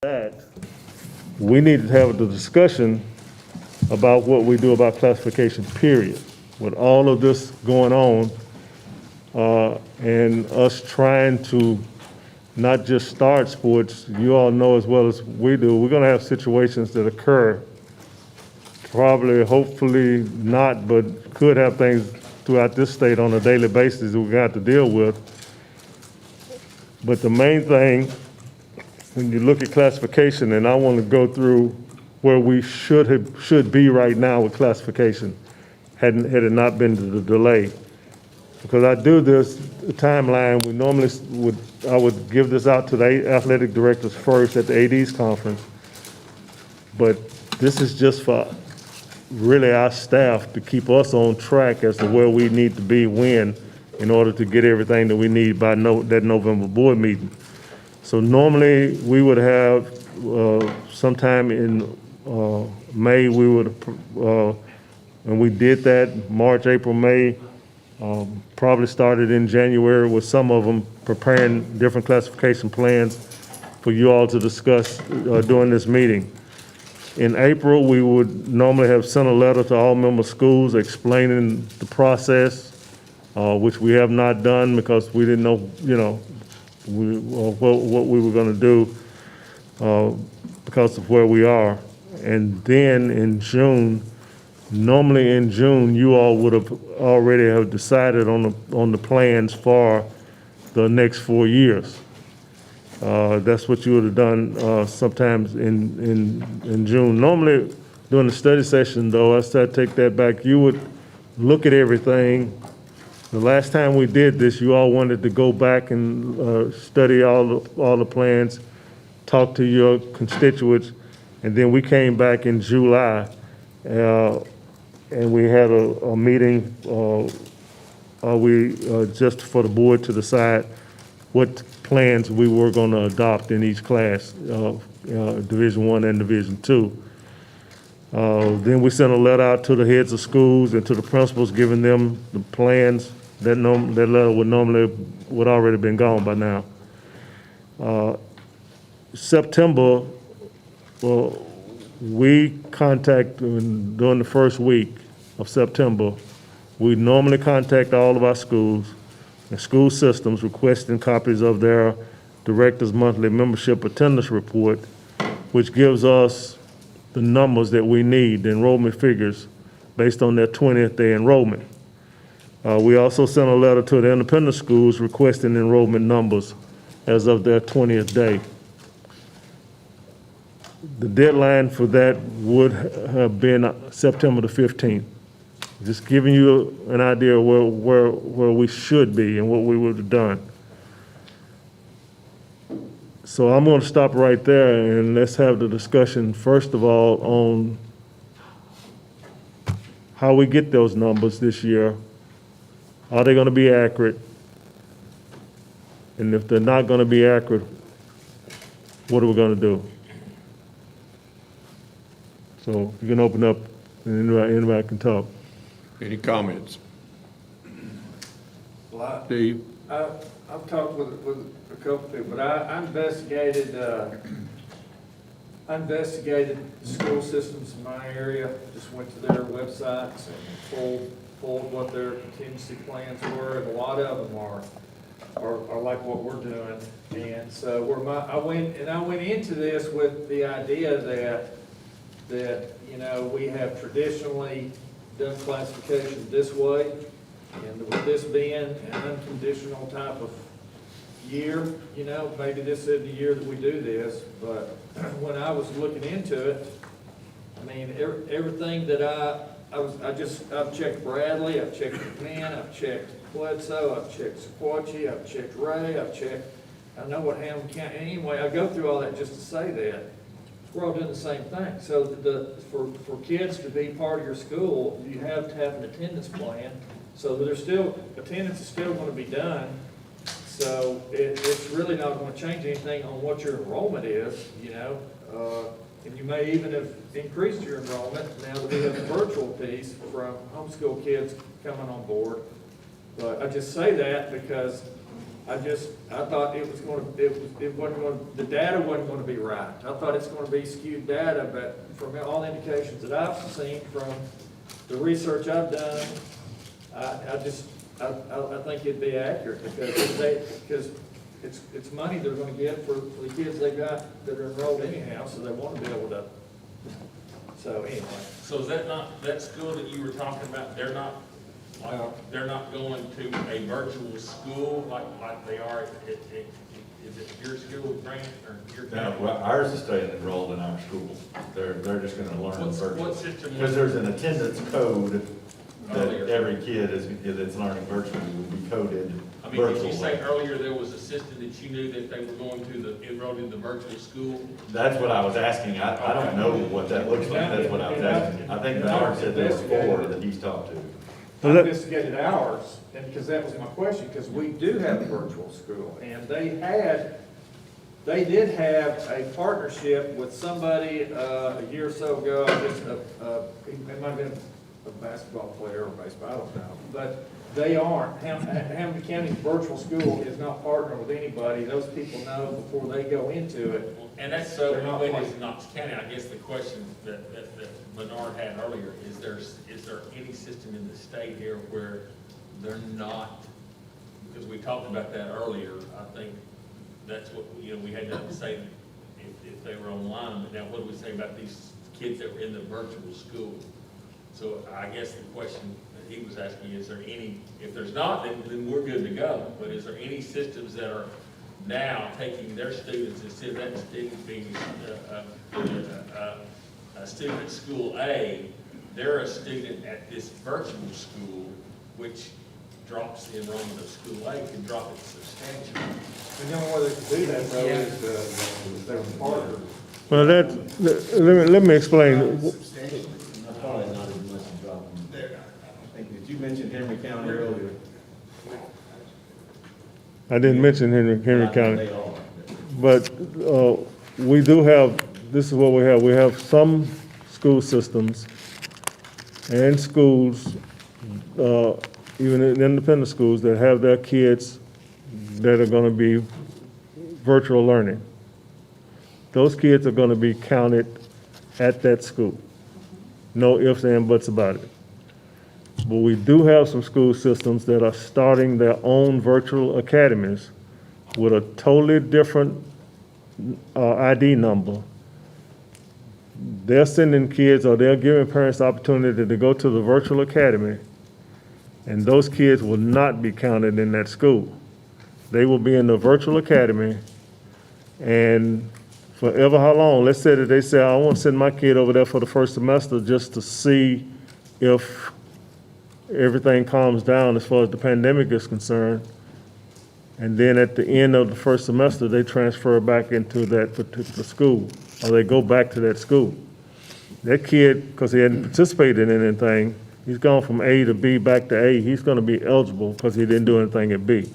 that, we need to have the discussion about what we do about classification, period. With all of this going on, and us trying to not just start sports, you all know as well as we do, we're gonna have situations that occur, probably, hopefully not, but could have things throughout this state on a daily basis that we're gonna have to deal with. But the main thing, when you look at classification, and I want to go through where we should be right now with classification, had it not been the delay. Because I do this timeline, we normally I would give this out to the athletic directors first at the AD's conference. But this is just for really our staff to keep us on track as to where we need to be when, in order to get everything that we need by that November board meeting. So normally, we would have, sometime in May, we would, and we did that, March, April, May, probably started in January with some of them preparing different classification plans for you all to discuss during this meeting. In April, we would normally have sent a letter to all member schools explaining the process, which we have not done because we didn't know, what we were going to do because of where we are. And then in June, normally in June, you all would have already have decided on the plans for the next 4 years. That's what you would have done sometimes in June. Normally, during the study session, though, I said take that back. You would look at everything. The last time we did this, you all wanted to go back and study all the plans, talk to your constituents, and then we came back in July, and we had a meeting. Just for the board to decide what plans we were going to adopt in each class, Division I and Division II. Then we sent a letter out to the heads of schools and to the principals, giving them the plans. That letter would already been gone by now. September, we contact during the first week of September. We normally contact all of our schools and school systems requesting copies of their director's monthly membership attendance report, which gives us the numbers that we need, the enrollment figures, based on their 20th day enrollment. We also sent a letter to the independent schools requesting enrollment numbers as of their 20th day. The deadline for that would have been September the 15th. Just giving you an idea of where we should be and what we would have done. So I'm going to stop right there and let's have the discussion, first of all, on how we get those numbers this year. Are they going to be accurate? And if they're not going to be accurate, what are we going to do? So you can open up and anybody can talk. Any comments? Well, Steve? I've talked with a couple people, but I investigated school systems in my area, just went to their websites and pulled what their contingency plans were, and a lot of them are like what we're doing. And so I went into this with the idea that we have traditionally done classification this way, and with this being an unconditional type of year, maybe this is the year that we do this, but when I was looking into it, I mean, everything that I've checked Bradley, I've checked McMahon, I've checked Bledsoe, I've checked Sequatchie, I've checked Ray, I know what Hamilton County, anyway, I go through all that just to say that. We're all doing the same thing. So for kids to be part of your school, you have to have an attendance plan. So attendance is still going to be done. So it's really not going to change anything on what your enrollment is, and you may even have increased your enrollment now that we have the virtual piece from homeschool kids coming on board. But I just say that because I thought it wasn't gonna, the data wasn't gonna be right. I thought it's gonna be skewed data, but from all indications that I've seen from the research I've done, I think it'd be accurate because it's money they're gonna get for the kids they got that are enrolled anyhow, so they wanna be able to, so anyway. So is that not, that school that you were talking about, they're not going to a virtual school like they are is it your school, Grant, or your? No, well, ours is staying enrolled in our school. They're just gonna learn virtual. What system? Because there's an attendance code that Earlier. every kid that's learning virtually will be coded I mean, did you say virtually. earlier there was a system that you knew that they were going to enrolled in the virtual school? That's what I was asking. I don't know what that looks like. That's what I was asking. I think Bernard said there were 4 that he's talked to. I investigated ours, and because that was my question, because we do have a virtual school, and they did have a partnership with somebody, a year or so ago, I guess, it might have been a basketball player or baseball, I don't know, but they aren't. Hamilton County's virtual school is not partnering with anybody. Those people know before they go into it. And that's so, They're not when like- it's Knox County, I guess the question that Bernard had earlier, is there any system in the state here where they're not, because we talked about that earlier, I think that's what, we had to say if they were online, but now what do we say about these kids that were in the virtual school? So I guess the question that he was asking, is there any, if there's not, then we're good to go, but is there any systems that are now taking their students, instead of that student being a student at school A, they're a student at this virtual school, which drops the enrollment of school A, can drop it substantially. And the only way they can do that, though, is they're partners. Well, let me explain. Probably not as much as dropping. I think that you mentioned Henry County earlier. I didn't mention Henry County. They are. But we do have, this is what we have. We have some school systems and schools, even in independent schools, that have their kids that are going to be virtual learning. Those kids are going to be counted at that school. No ifs, and buts about it. But we do have some school systems that are starting their own virtual academies with a totally different ID number. They're sending kids, or they're giving parents the opportunity to go to the virtual academy, and those kids will not be counted in that school. They will be in the virtual academy, and forever how long? Let's say that they say, I want to send my kid over there for the first semester just to see if everything calms down as far as the pandemic is concerned. And then at the end of the first semester, they transfer back into that particular school, or they go back to that school. That kid, because he hadn't participated in anything, he's gone from A to B back to A, he's going to be eligible because he didn't do anything at B.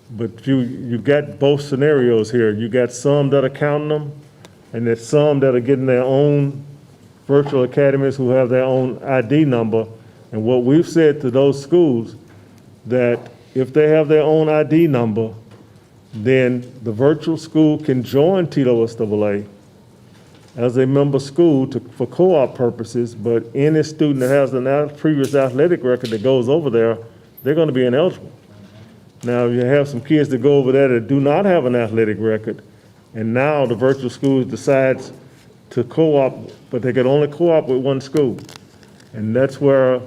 But you got both scenarios here. You got some that are counting them, and there's some that are getting their own virtual academies who have their own ID number. And what we've said to those schools, that if they have their own ID number, then the virtual school can join TWSAA as a member school for co-op purposes, but any student that has a previous athletic record that goes over there, they're going to be ineligible. Now, you have some kids that go over there that do not have an athletic record, and now the virtual school decides to co-op, but they can only co-op with one school. And that's where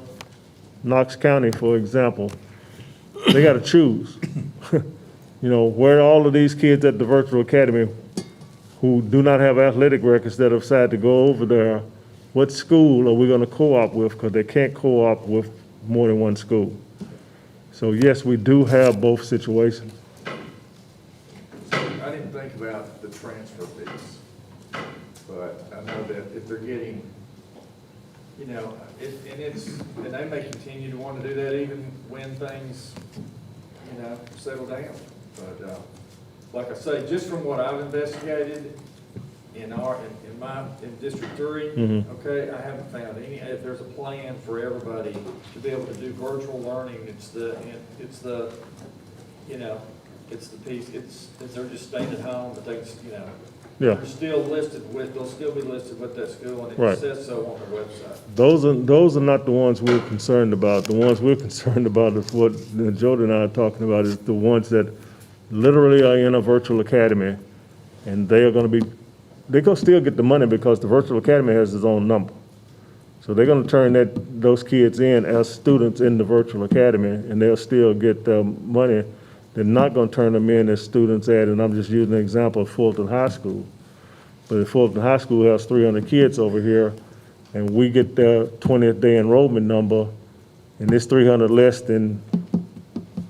Knox County, for example, they got to choose. Where are all of these kids at the virtual academy who do not have athletic records that have decided to go over there? What school are we going to co-op with? Because they can't co-op with more than one school. So yes, we do have both situations. I didn't think about the transfer piece, but I know that if they're getting, and they may continue to want to do that even when things, settle down. But like I say, just from what I've investigated in District 3, okay, I haven't found any. If there's a plan for everybody to be able to do virtual learning, it's the you know, it's the piece, they're just staying at home, but they, you know, Yeah. they're still listed with, they'll still be listed with that school, and Right. it says so on their website. Those are not the ones we're concerned about. The ones we're concerned about is what Jody and I are talking about, is the ones that literally are in a virtual academy, and they are gonna be, they're gonna still get the money because the virtual academy has its own number. So they're gonna turn those kids in as students in the virtual academy, and they'll still get the money. They're not gonna turn them in as students at, and I'm just using an example of Fulton High School. But if Fulton High School has 300 kids over here, and we get their 20th day enrollment number, and it's 300 less than,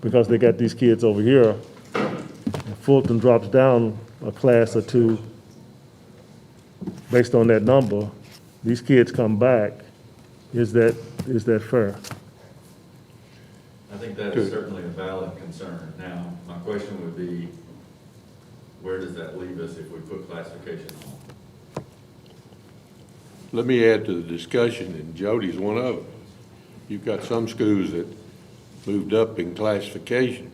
because they got these kids over here, and Fulton drops down a class or two based on that number, these kids come back, is that fair? I think that is certainly a valid concern. Now, my question would be, where does that leave us if we put classification on? Let me add to the discussion, and Jody's one of them. You've got some schools that moved up in classification,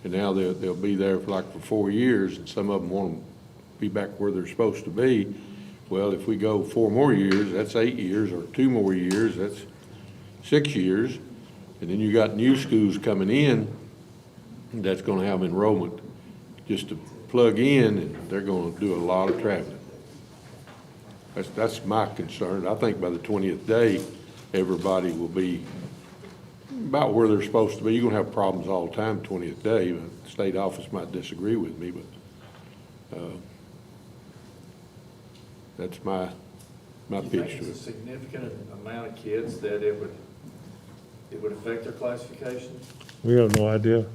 and now they'll be there for 4 years, and some of them want to be back where they're supposed to be. Well, if we go 4 more years, that's 8 years, or 2 more years, that's 6 years. And then you got new schools coming in that's gonna have enrollment just to plug in, and they're gonna do a lot of traveling. That's my concern. I think by the 20th day, everybody will be about where they're supposed to be. You're gonna have problems all the time 20th day. The state office might disagree with me, but that's my Do you think pitch to it's a it. significant amount of kids that it would affect their classification? We have no idea.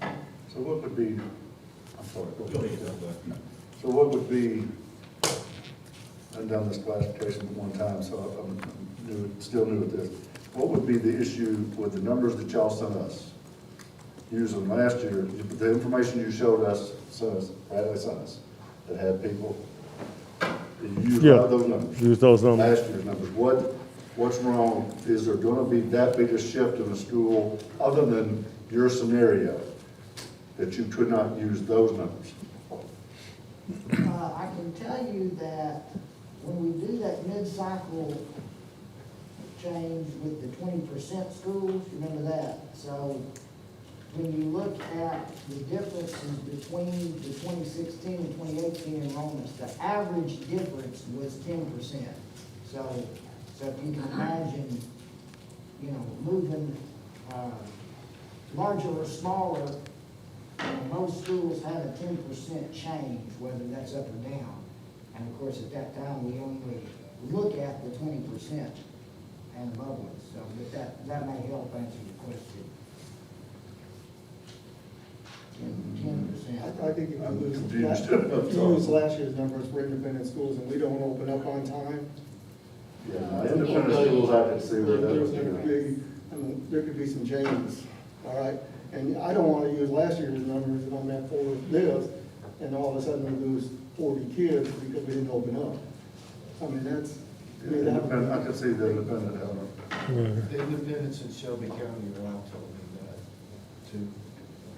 So what would be, I'm sorry, go ahead. So what would be, I've done this classification one time, so I'm still new at this. What would be the issue with the numbers that y'all sent us? Using last year, the information you showed us, Bradley sent us, that had people, you used a lot of those numbers. Use those numbers. Last year's numbers. What's wrong? Is there gonna be that big a shift in the school, other than your scenario, that you could not use those numbers? I can tell you that when we do that mid-cycle change with the 20% schools, remember that? So when you look at the differences between the 2016 and 2018 enrollments, the average difference was 10%. So if you can imagine, moving larger or smaller, most schools have a 10% change, whether that's up or down. And of course, at that time, we only look at the 20% and above it. So but that may help answer your question. 10%. I think if I'm you confused. lose last year's numbers for independent schools and we don't open up on time, Yeah, independent schools, I can see where there that could be, there could be some changes, all right? And I don't want to use last year's numbers if I'm at 4 this, and all of a sudden we lose 40 kids because we didn't open up. I mean, that's, I mean, that. I can see the independent element. The independents in Shelby County are out telling me that, too.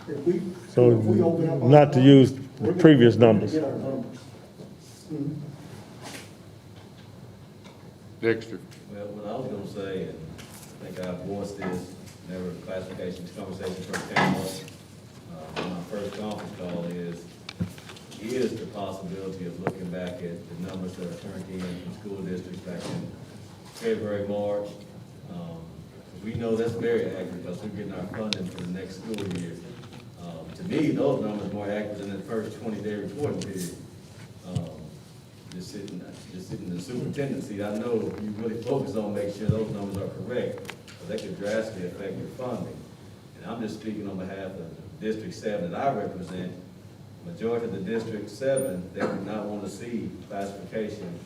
If we So open up on not to time, use we're gonna- previous we're gonna numbers. Get our numbers. Mhm. Dexter. Well, what I was gonna say, and I think I voiced this, whenever classifications conversation first came up, on my first conference call is the possibility of looking back at the numbers that are turned in from school districts back in February, March. We know that's very accurate because we're getting our funding for the next school year. To me, those numbers are more accurate than the first 20-day reporting period. Just sitting in the superintendent seat, I know you really focus on making sure those numbers are correct, because that could drastically affect your funding. And I'm just speaking on behalf of District 7 that I represent. Majority of the District 7, they do not want to see classification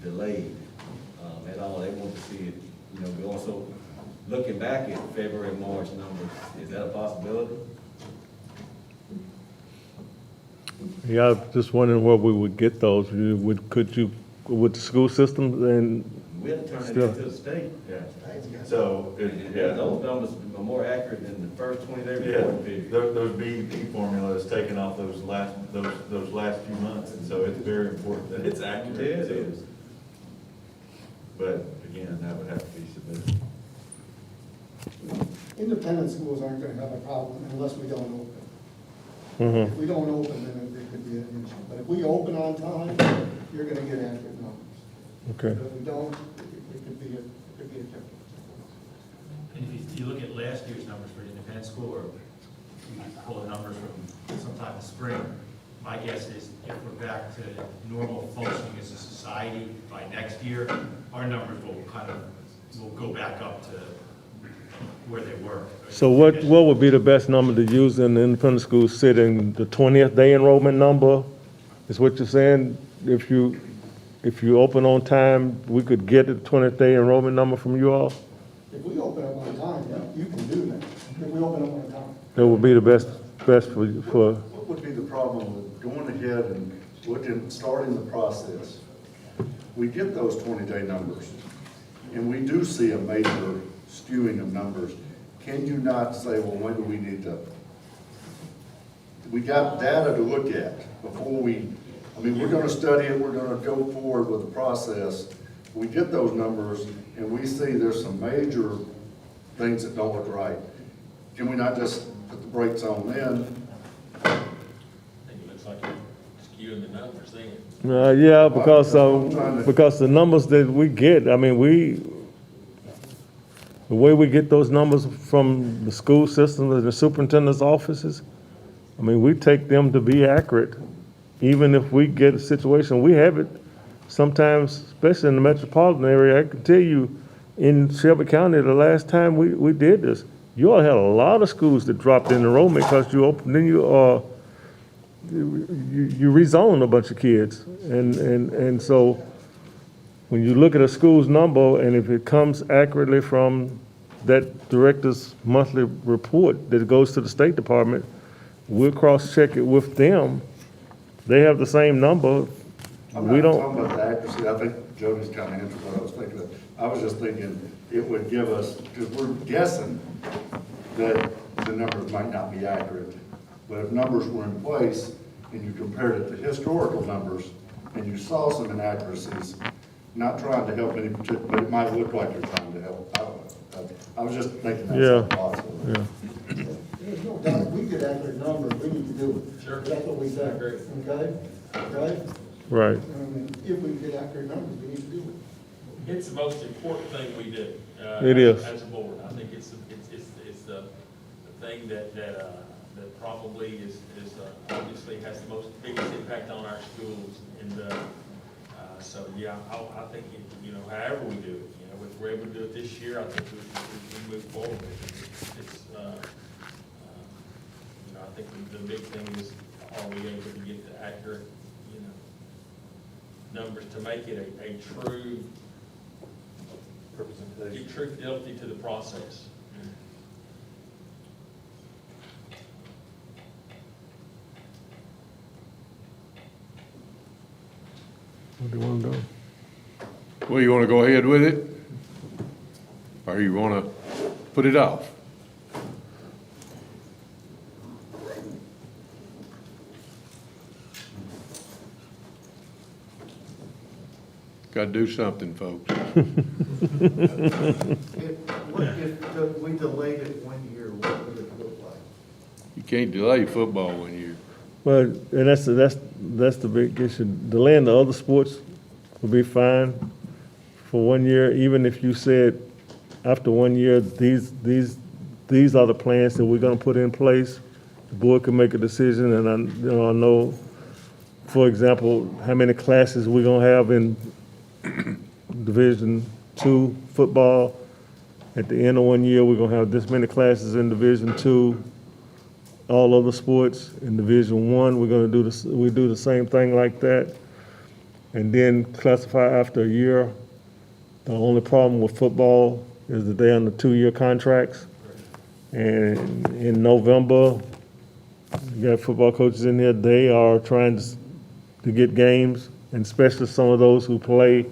delayed at all. They want to see it, we also looking back at February, March numbers. Is that a possibility? Yeah, I was just wondering where we would get those. Would the school system and we had to turn it Still. into the state. Yeah. So, Yeah, those numbers are more accurate than the first 20-day Yeah, reporting period. those BEP formulas taken off those last few months, and so it's very important that it's accurate. Yeah, it is. But again, that would have to be submitted. Independent schools aren't gonna have a problem unless we don't open. Mhm. If we don't open, then it could be an issue. But if we open on time, you're gonna get accurate numbers. Okay. But if we don't, it could be a difference. And if you look at last year's numbers for the independent school, or you pull the numbers from sometime in the spring, my guess is if we're back to normal functioning as a society by next year, our numbers will go back up to where they were. So what would be the best number to use in the independent school setting? The 20th day enrollment number is what you're saying? If you open on time, we could get the 20th day enrollment number from you all? If we open up on time, yeah, you can do that. If we open up on time. That would be the best for, What would be the problem with going ahead and starting the process? We get those 20-day numbers, and we do see a major skewing of numbers. Can you not say, well, when do we need to? We got data to look at before we're gonna study it, we're gonna go forward with the process. We get those numbers, and we see there's some major things that don't look right. Can we not just put the brakes on then? I think it looks like you're skewing the numbers then. yeah, because the numbers that we get, I mean, the way we get those numbers from the school system and the superintendent's offices, I mean, we take them to be accurate. Even if we get a situation, we have it sometimes, especially in the metropolitan area. I can tell you, in Shelby County, the last time we did this, you all had a lot of schools that dropped in enrollment because you opened, then you rezoned a bunch of kids. And so when you look at a school's number, and if it comes accurately from that director's monthly report that goes to the State Department, we'll cross-check it with them. They have the same number. I'm We not don't. talking about the accuracy, I think Jody's kind of answered what I was thinking of. I was just thinking it would give us, because we're guessing that the numbers might not be accurate. But if numbers were in place and you compared it to historical numbers and you saw some inaccuracies, not trying to help any particular, but it might look like you're trying to help. I don't know. I was just thinking that's possible. Yeah. There's no doubt, if we get accurate numbers, we need to do it. Sure. That's what we said, okay? Right? Right. If we get accurate numbers, we need to do it. It's the most important thing we do. It is. As a board. I think it's the thing that probably is obviously has the biggest impact on our schools. And so, yeah, I think, however we do it, if we're able to do it this year, I think we move forward. I think the big thing is, are we able to get the accurate, numbers to make it a true representation, give true fidelity to the process. What do you want to do? Well, you want to go ahead with it? Or you want to put it off? Got to do something, folks. If we delayed it 1 year, what would it look like? You can't delay football 1 year. Well, and that's the big issue. Delaying the other sports would be fine for 1 year, even if you said after 1 year, these are the plans that we're gonna put in place. The board can make a decision, and I know, for example, how many classes we're gonna have in Division II football. At the end of 1 year, we're gonna have this many classes in Division II. All other sports in Division I, we're gonna do this. We do the same thing like that, and then classify after a year. The only problem with football is that they're under 2-year contracts, and in November, you got football coaches in there. They are trying to get games, and especially some of those who play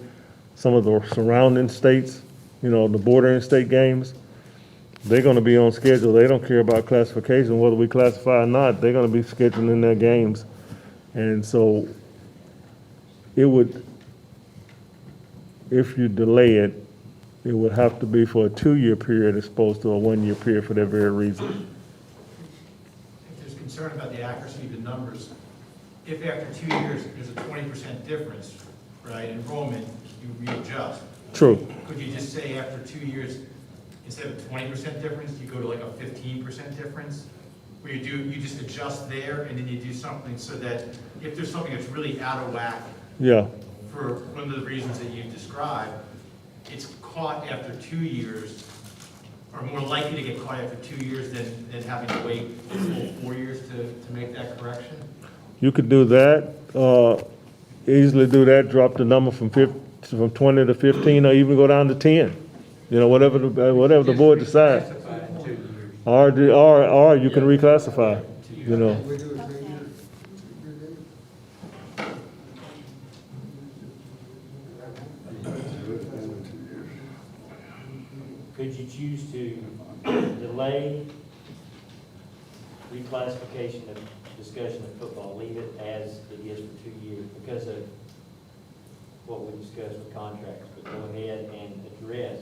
some of the surrounding states, you know, the bordering state games, they're gonna be on schedule. They don't care about classification, whether we classify or not, they're gonna be scheduling their games. And so it would, if you delay it, it would have to be for a 2-year period as opposed to a 1-year period for that very reason. If there's concern about the accuracy of the numbers, if after 2 years there's a 20% difference, right, enrollment, you readjust. True. Could you just say after 2 years, instead of 20% difference, you go to like a 15% difference? Where you just adjust there and then you do something so that if there's something that's really out of whack Yeah, for one of the reasons that you described, it's caught after 2 years, or more likely to get caught after 2 years than having to wait a full 4 years to make that correction? you could do that, easily do that, drop the number from 20 to 15, or even go down to 10. You know, whatever the board decides. Or you can reclassify, you know. Could you choose to delay reclassification of discussion of football, leave it as it is for 2 years because of what we discussed with contracts, but go ahead and address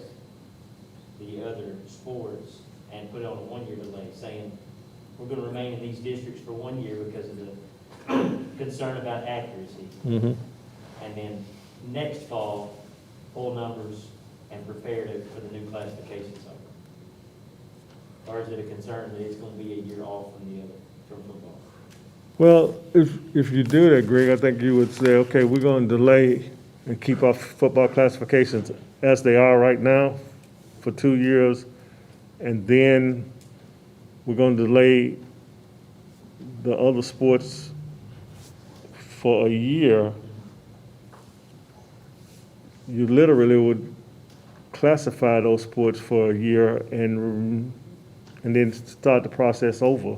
the other sports and put it on a 1-year delay, saying we're going to remain in these districts for 1 year because of the concern about accuracy. Mhm. And then next fall, pull numbers and prepare for the new classification cycle? Or is it a concern that it's going to be a year off from football? Well, if you do that, Greg, I think you would say, okay, we're gonna delay and keep our football classifications as they are right now for 2 years, and then we're gonna delay the other sports for a year. You literally would classify those sports for a year and then start the process over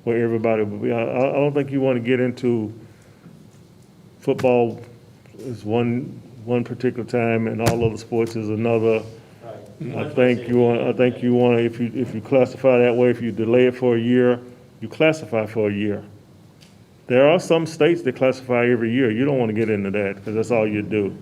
where everybody would be. I don't think you want to get into football is one particular time and all other sports is another. I think you want to, if you classify that way, if you delay it for a year, you classify for a year. There are some states that classify every year. You don't want to get into that because that's all you do.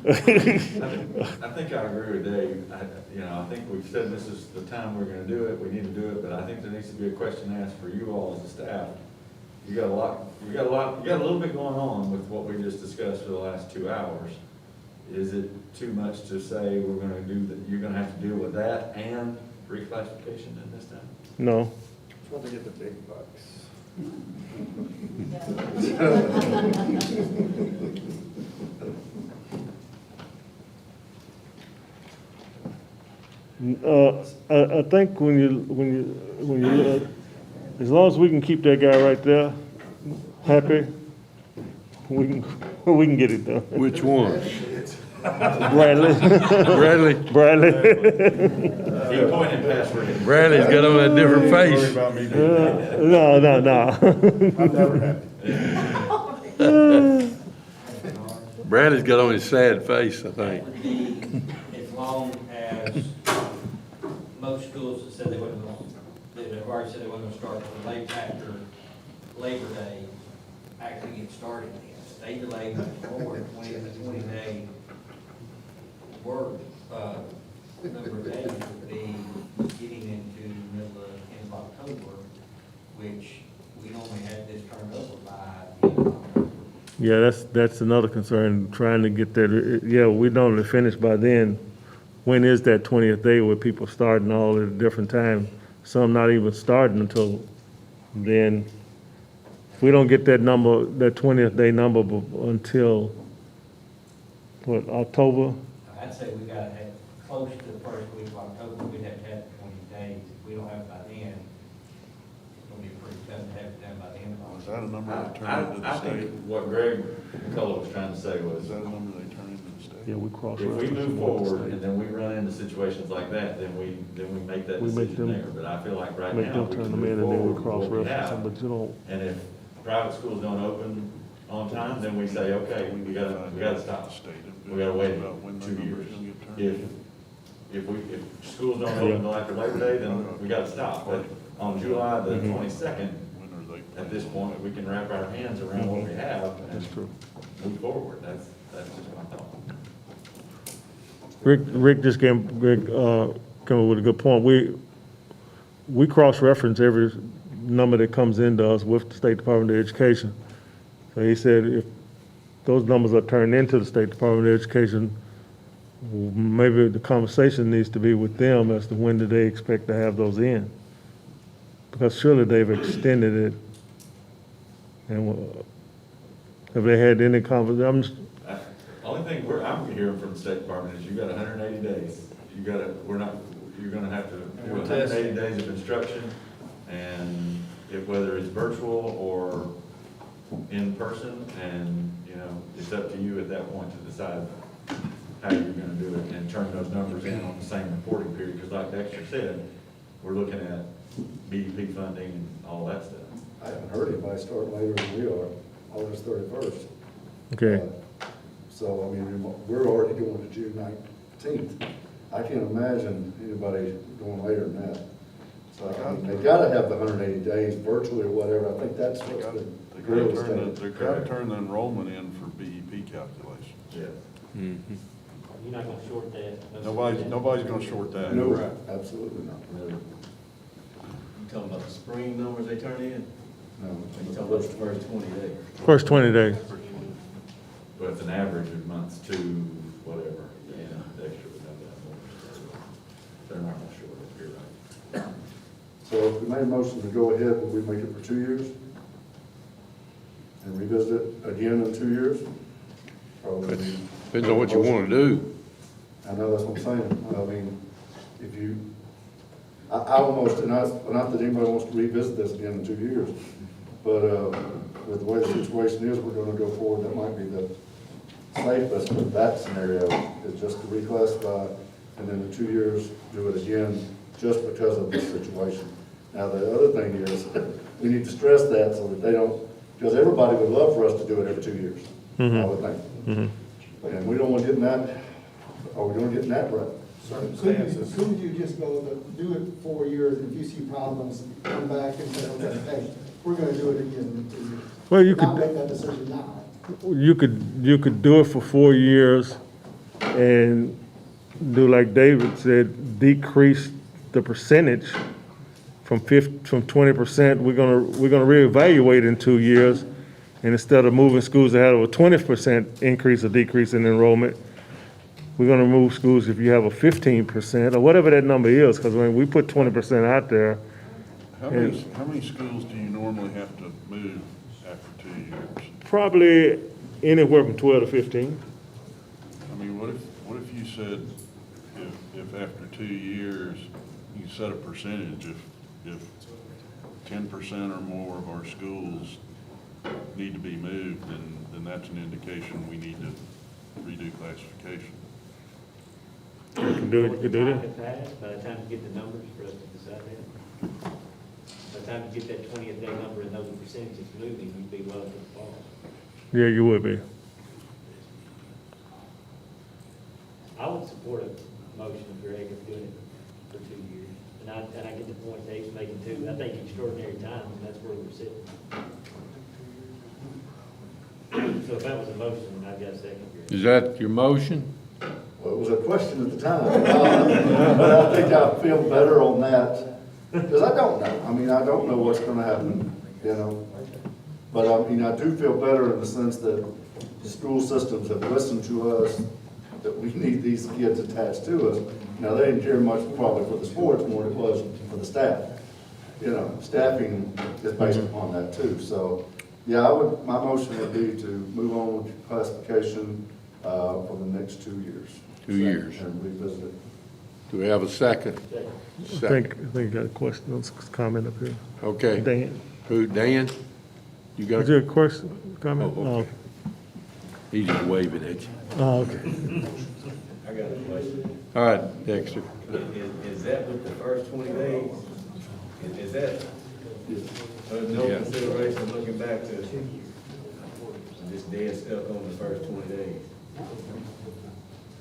I think I agree with Dave. I think we've said this is the time we're gonna do it, we need to do it, but I think there needs to be a question asked for you all as a staff. You got a little bit going on with what we just discussed for the last 2 hours. Is it too much to say we're gonna do that, you're gonna have to deal with that and reclassification in this time? No. Trying to get the big bucks. I think when you, as long as we can keep that guy right there happy, we can get it done. Which one? Bradley. Bradley? Bradley. Bradley's got on a different face. No. I've never had. Bradley's got on his sad face, I think. As long as most schools that said they wasn't going, that have already said they wasn't going to start till late after Labor Day, actually get started. They delayed much more, 20-day work, number of days would be getting into the middle of October, which we normally had this turned over by the end of October. Yeah, that's another concern, trying to get that, yeah, we normally finish by then. When is that 20th day where people starting all at a different time? Some not even starting until then. If we don't get that number, that 20th day number until, what, October? I'd say we gotta have close to the first week of October, we'd have to have 20 days. If we don't have it by then, it's gonna be pretty tough to have it done by the end of Is that a number they turn I into the think state? what Greg Cullen was trying to say was, Is that a number they turn into the state? Yeah, we cross. if we move forward and then we run into situations like that, then we make that We make decision them- there. But I feel like right Make now, them we turn can them move in and then forward we with what we cross-reference them, have. but you don't, And if private schools don't open on time, then we say, okay, we gotta stop. We gotta wait 2 years. If schools don't open until after Labor Day, then we gotta stop. But on July the 22nd, at this point, we can wrap our hands around what we have and move forward. That's just my thought. Rick just came up with a good point. We cross-reference every number that comes into us with the State Department of Education. So he said if those numbers are turned into the State Department of Education, maybe the conversation needs to be with them as to when do they expect to have those in. Because surely they've extended it. And have they had any conversation? Only thing I'm hearing from the State Department is you got 180 days. You're gonna have to do 180 days of instruction, and whether it's virtual or in person, and, it's up to you at that point to decide how you're gonna do it and turn those numbers in on the same reporting period, because like Dexter said, we're looking at BDP funding and all that stuff. I haven't heard anybody start later than we are, August 31st. Okay. So, I mean, we're already going to June 19th. I can't imagine anybody going later than that. So, I mean, they gotta have the 180 days virtually or whatever. I think that's what's been really stated. They gotta turn the enrollment in for BEP calculations. Yeah. You're not gonna short that. Nobody's gonna short that. No, absolutely not. You talking about the spring numbers they turn in? No. You talking about the first 20 days? First 20 days. But it's an average of months to whatever, Dexter would have that more. They're not gonna short it, you're right. So if we made a motion to go ahead, would we make it for 2 years? And revisit it again in 2 years? Or would we- Depends on what you want to do. I know, that's what I'm saying. I mean, if you, I almost, and not that anybody wants to revisit this again in 2 years, but with the way the situation is, we're gonna go forward, that might be the safest with that scenario, is just to reclassify, and then in 2 years, do it again, just because of this situation. Now, the other thing is, we need to stress that so that they don't, because everybody would love for us to do it every 2 years, I would think. And we don't want to get in that, or we don't get in that rut. Couldn't you just go, do it 4 years, and if you see problems, come back and say, okay, hey, we're gonna do it again in 2 years? Well, you Not could, make that decision now. you could do it for 4 years and do like David said, decrease the percentage from 20%. We're gonna reevaluate in 2 years, and instead of moving schools that have a 20% increase or decrease in enrollment, we're gonna move schools if you have a 15% or whatever that number is, because when we put 20% out there. How many schools do you normally have to move after 2 years? Probably anywhere from 12 to 15. I mean, what if you said, if after 2 years, you set a percentage, if 10% or more of our schools need to be moved, then that's an indication we need to redo classification. You can do it, you can do Time that. to pass, by the time you get the numbers for us to decide that. By the time you get that 20th day number and those percentages moving, you'd be well into the fall. Yeah, you would be. I would support a motion of Greg of doing it for 2 years. And I get the point Dave's making too. I think extraordinary times, and that's where we're sitting. So if that was a motion, I've got a second. Greg. Is that your motion? Well, it was a question at the time, but I think I feel better on that, because I don't know. I mean, I don't know what's gonna happen, But I mean, I do feel better in the sense that the school systems have listened to us, that we need these kids attached to us. Now, they didn't care much probably for the sports more than it was for the staff. Staffing is based upon that too. So, yeah, my motion would be to move on with classification for the next 2 years. 2 years. And revisit it. Do we have a second? I think you got a question, comment up here. Okay. Dan, Who, Dan? You got? is there a question, comment? Oh, okay. He's just waving at you. Oh, okay. I got a question. All right, Dexter. Is that with the first 20 days? Is that no Yeah. consideration looking back to just dead stuck on the first 20 days.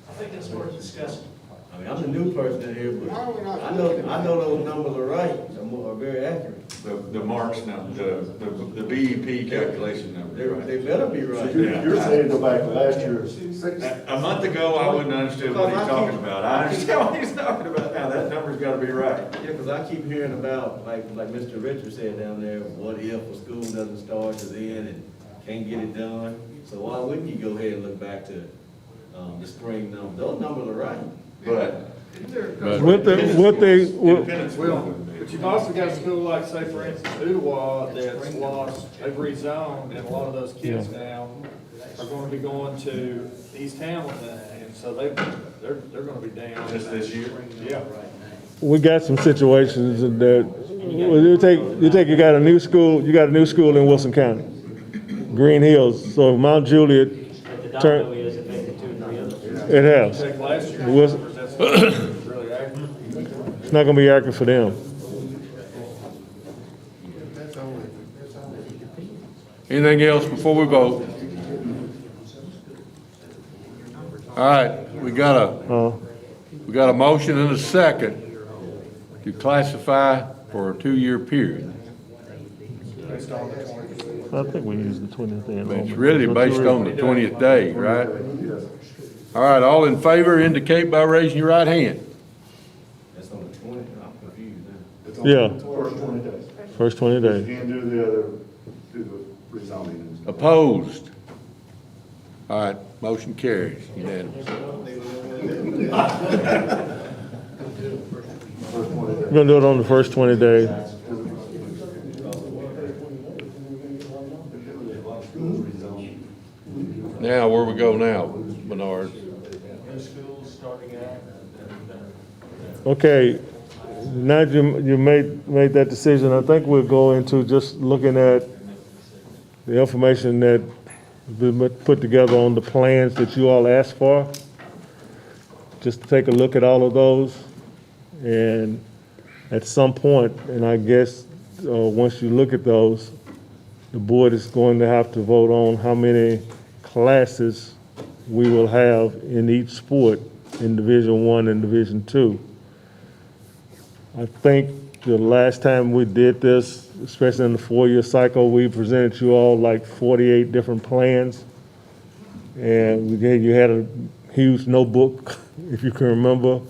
I think that's worth discussing. I mean, I'm the new person in here, but I know those numbers are right, are very accurate. The marks number, the BEP calculation number. They better be right. So you're saying go back to last year. A month ago, I wouldn't understand what he's talking about. I understand what he's talking about now. That number's gotta be right. Yeah, because I keep hearing about, like Mr. Richards said down there, what if a school doesn't start to then and can't get it done? So why wouldn't you go ahead and look back to, the spring numbers? Those numbers are right. But. But you've also got a school like, say, for instance, Ottawa, that's lost, they've rezoned, and a lot of those kids now are gonna be going to East Hamilton, and so they're gonna be down. Just this year? Yeah. We got some situations that, you got a new school in Wilson County, Green Hills, so Mount Juliet, But the domino is affected 2 or 3 others. it has. Take last year's It was- numbers, that's really accurate. It's not gonna be accurate for them. Anything else before we vote? All right, we got a motion and a second to classify for a 2-year period. I think we use the 20th day enrollment. It's really based on the 20th day, right? All right, all in favor indicate by raising your right hand. That's on the 20th, I'm confused now. It's on Yeah. the first 20 days. First 20 You days. can't do the other, do the rezoning and stuff. Opposed? All right, motion carries unanimous. We're gonna do it on the first 20 days. Now, where we go now, Bernard? New schools starting out. Okay, now you made that decision, I think we'll go into just looking at the information that been put together on the plans that you all asked for. Just take a look at all of those, and at some point, and I guess, once you look at those, the board is going to have to vote on how many classes we will have in each sport in Division I and Division II. I think the last time we did this, especially in the 4-year cycle, we presented you all like 48 different plans. And you had a huge notebook, if you can remember,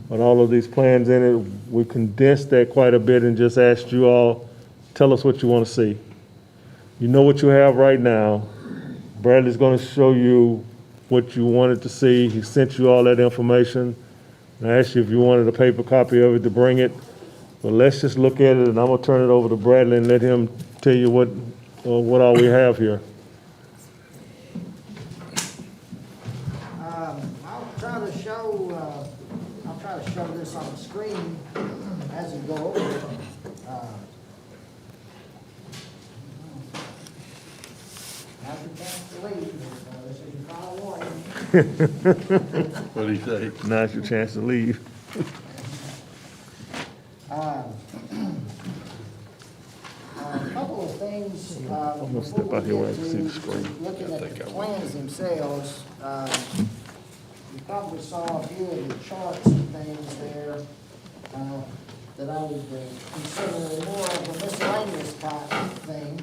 with all of these plans in it. We condensed that quite a bit and just asked you all, tell us what you want to see. You know what you have right now. Bradley's going to show you what you wanted to see. He sent you all that information. And I asked you if you wanted a paper copy of it to bring it. But let's just look at it, and I'm going to turn it over to Bradley and let him tell you what all we have here. I'll try to show this on the screen as we go over it. Now's your chance to leave. This is your final warning. What'd he say? Now's your chance to leave. A couple of things. I'm gonna step out here where I can see the screen. Looking at the plans themselves, you probably saw a few of the charts and things there that I would consider more of a miscellaneous type thing.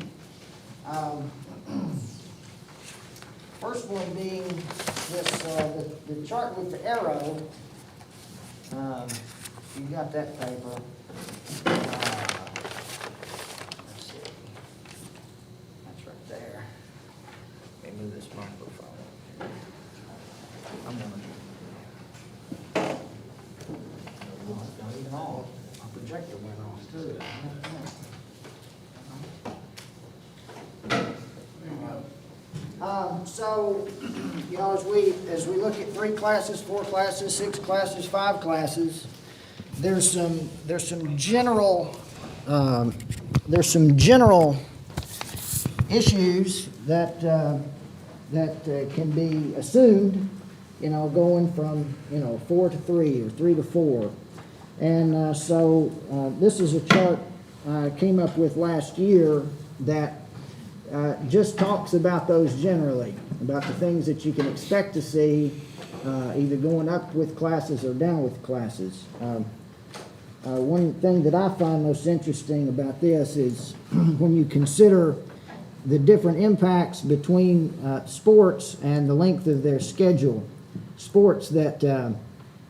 First one being this, the chart with the arrow. You got that paper. Let's see. That's right there. Let me move this microphone. I'm gonna. Oh, it's not even on. My projector went off too. So, you know, as we look at 3 classes, 4 classes, 6 classes, 5 classes, there's some general issues that can be assumed, you know, going from, you know, 4 to 3 or 3 to 4. And so this is a chart I came up with last year that just talks about those generally, about the things that you can expect to see, either going up with classes or down with classes. One thing that I find most interesting about this is when you consider the different impacts between sports and the length of their schedule. Sports that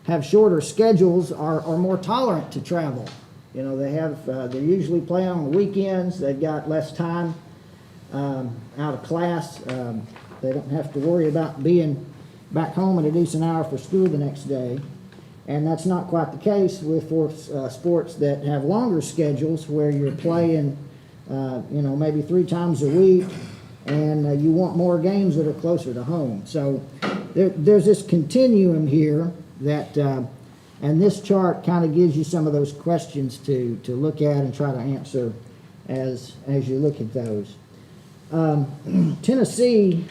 have shorter schedules are more tolerant to travel. You know, they're usually playing on the weekends. They've got less time out of class. They don't have to worry about being back home at a decent hour for school the next day. And that's not quite the case with sports that have longer schedules where you're playing, maybe 3 times a week, and you want more games that are closer to home. So there's this continuum here that, and this chart kind of gives you some of those questions to look at and try to answer as you look at those. Tennessee,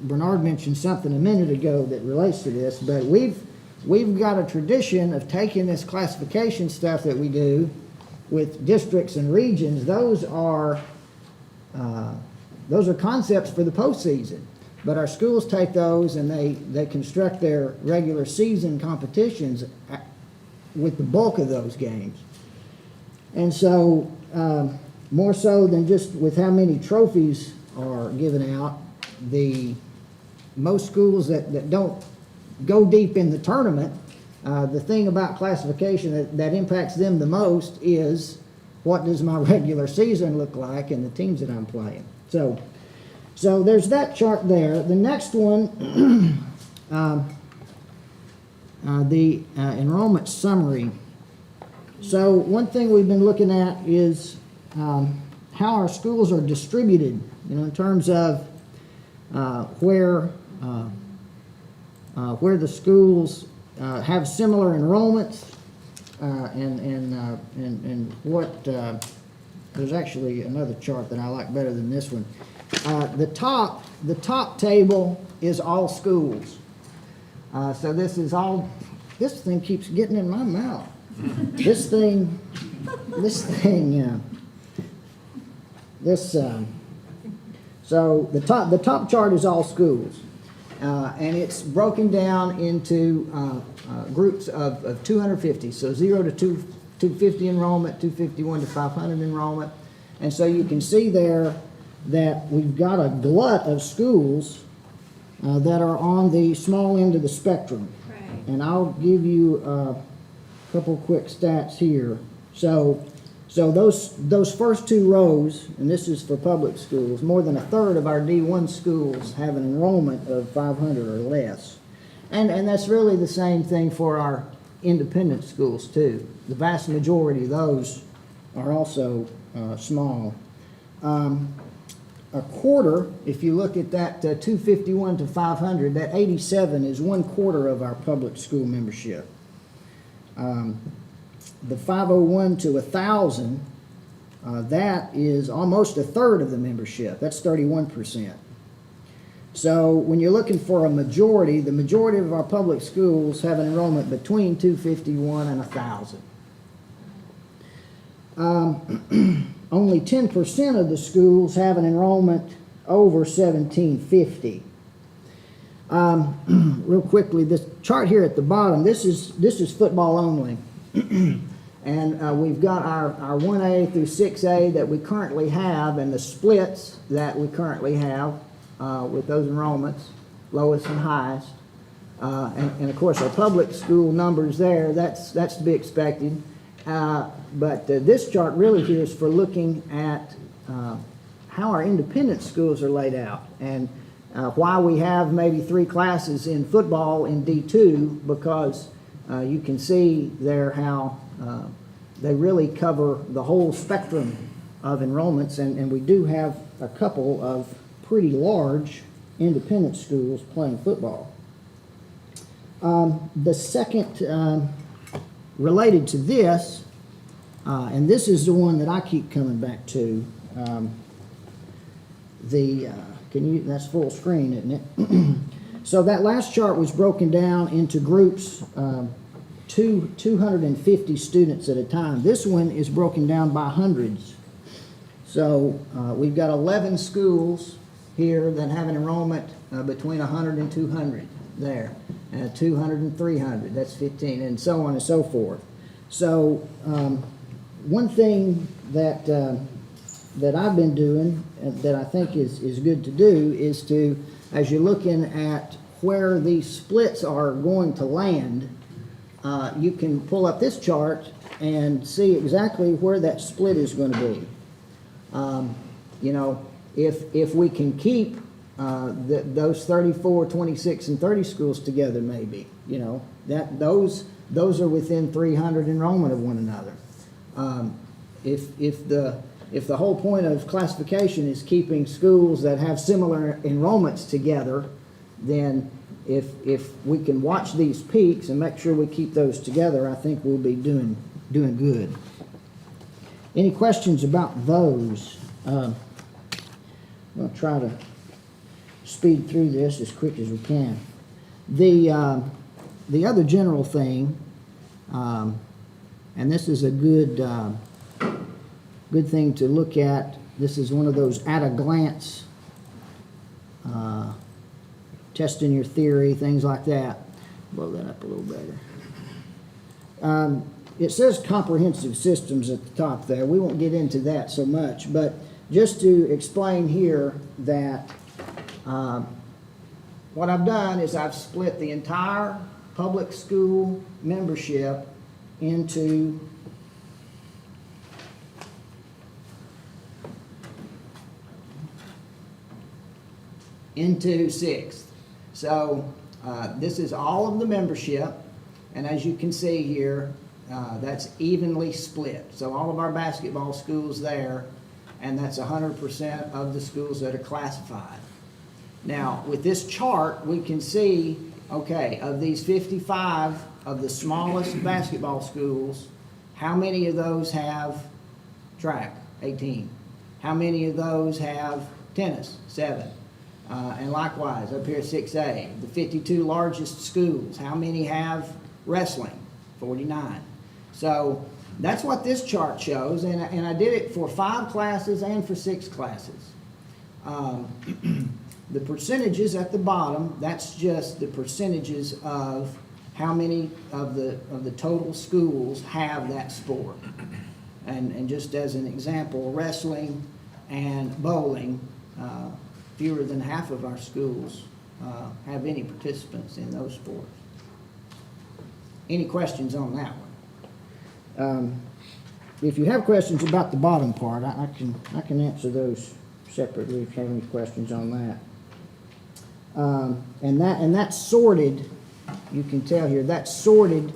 Bernard mentioned something a minute ago that relates to this, but we've got a tradition of taking this classification stuff that we do with districts and regions. Those are concepts for the postseason, but our schools take those and they construct their regular season competitions with the bulk of those games. And so, more so than just with how many trophies are given out, most schools that don't go deep in the tournament, the thing about classification that impacts them the most is, what does my regular season look like and the teams that I'm playing? So there's that chart there. The next one, the enrollment summary. So one thing we've been looking at is how our schools are distributed, in terms of where the schools have similar enrollments, and what, there's actually another chart that I like better than this one. The top table is all schools. So this thing keeps getting in my mouth. So the top chart is all schools. And it's broken down into groups of 250, so 0 to 250 enrollment, 251 to 500 enrollment. And so you can see there that we've got a glut of schools that are on the small end of the spectrum. Right. And I'll give you a couple quick stats here. So those first 2 rows, and this is for public schools, more than 1/3 of our D1 schools have an enrollment of 500 or less. And that's really the same thing for our independent schools too. The vast majority of those are also small. A quarter, if you look at that 251 to 500, that 87 is 1/4 of our public school membership. The 501 to 1,000, that is almost 1/3 of the membership. That's 31%. So when you're looking for a majority, the majority of our public schools have an enrollment between 251 and 1,000. Only 10% of the schools have an enrollment over 1,750. Real quickly, this chart here at the bottom, this is football only. And we've got our 1A through 6A that we currently have, and the splits that we currently have with those enrollments, lowest and highest. And of course, our public school numbers there, that's to be expected. But this chart really here is for looking at how our independent schools are laid out, and why we have maybe 3 classes in football in D2, because you can see there how they really cover the whole spectrum of enrollments, and we do have a couple of pretty large independent schools playing football. The second, related to this, and this is the one that I keep coming back to, that's full screen, isn't it? So that last chart was broken down into groups, 250 students at a time. This one is broken down by hundreds. So we've got 11 schools here that have an enrollment between 100 and 200 there, 200 and 300, that's 15, and so on and so forth. So one thing that that I've been doing that I think is good to do is to, as you're looking at where these splits are going to land, you can pull up this chart and see exactly where that split is going to be. You know, if we can keep those 34, 26, and 30 schools together, maybe, you know, that those are within 300 enrollment of one another. If the whole point of classification is keeping schools that have similar enrollments together, then if we can watch these peaks and make sure we keep those together, I think we'll be doing good. Any questions about those? I'm going to try to speed through this as quick as we can. The other general thing, and this is a good thing to look at. This is one of those at-a-glance, testing your theory, things like that. Blow that up a little better. It says comprehensive systems at the top there. We won't get into that so much, but just to explain here that what I've done is I've split the entire public school membership into sixth. So this is all of the membership, and as you can see here, that's evenly split. So all of our basketball schools there, and that's 100% of the schools that are classified. Now, with this chart, we can see, okay, of these 55 of the smallest basketball schools, how many of those have track? 18. How many of those have tennis? 7. And likewise, up here at 6A, the 52 largest schools, how many have wrestling? 49. So that's what this chart shows, and I did it for 5 classes and for 6 classes. The percentages at the bottom, that's just the percentages of how many of the total schools have that sport. And just as an example, wrestling and bowling, fewer than half of our schools have any participants in those sports. Any questions on that one? If you have questions about the bottom part, I can answer those separately if you have any questions on that. And that's sorted, you can tell here, that's sorted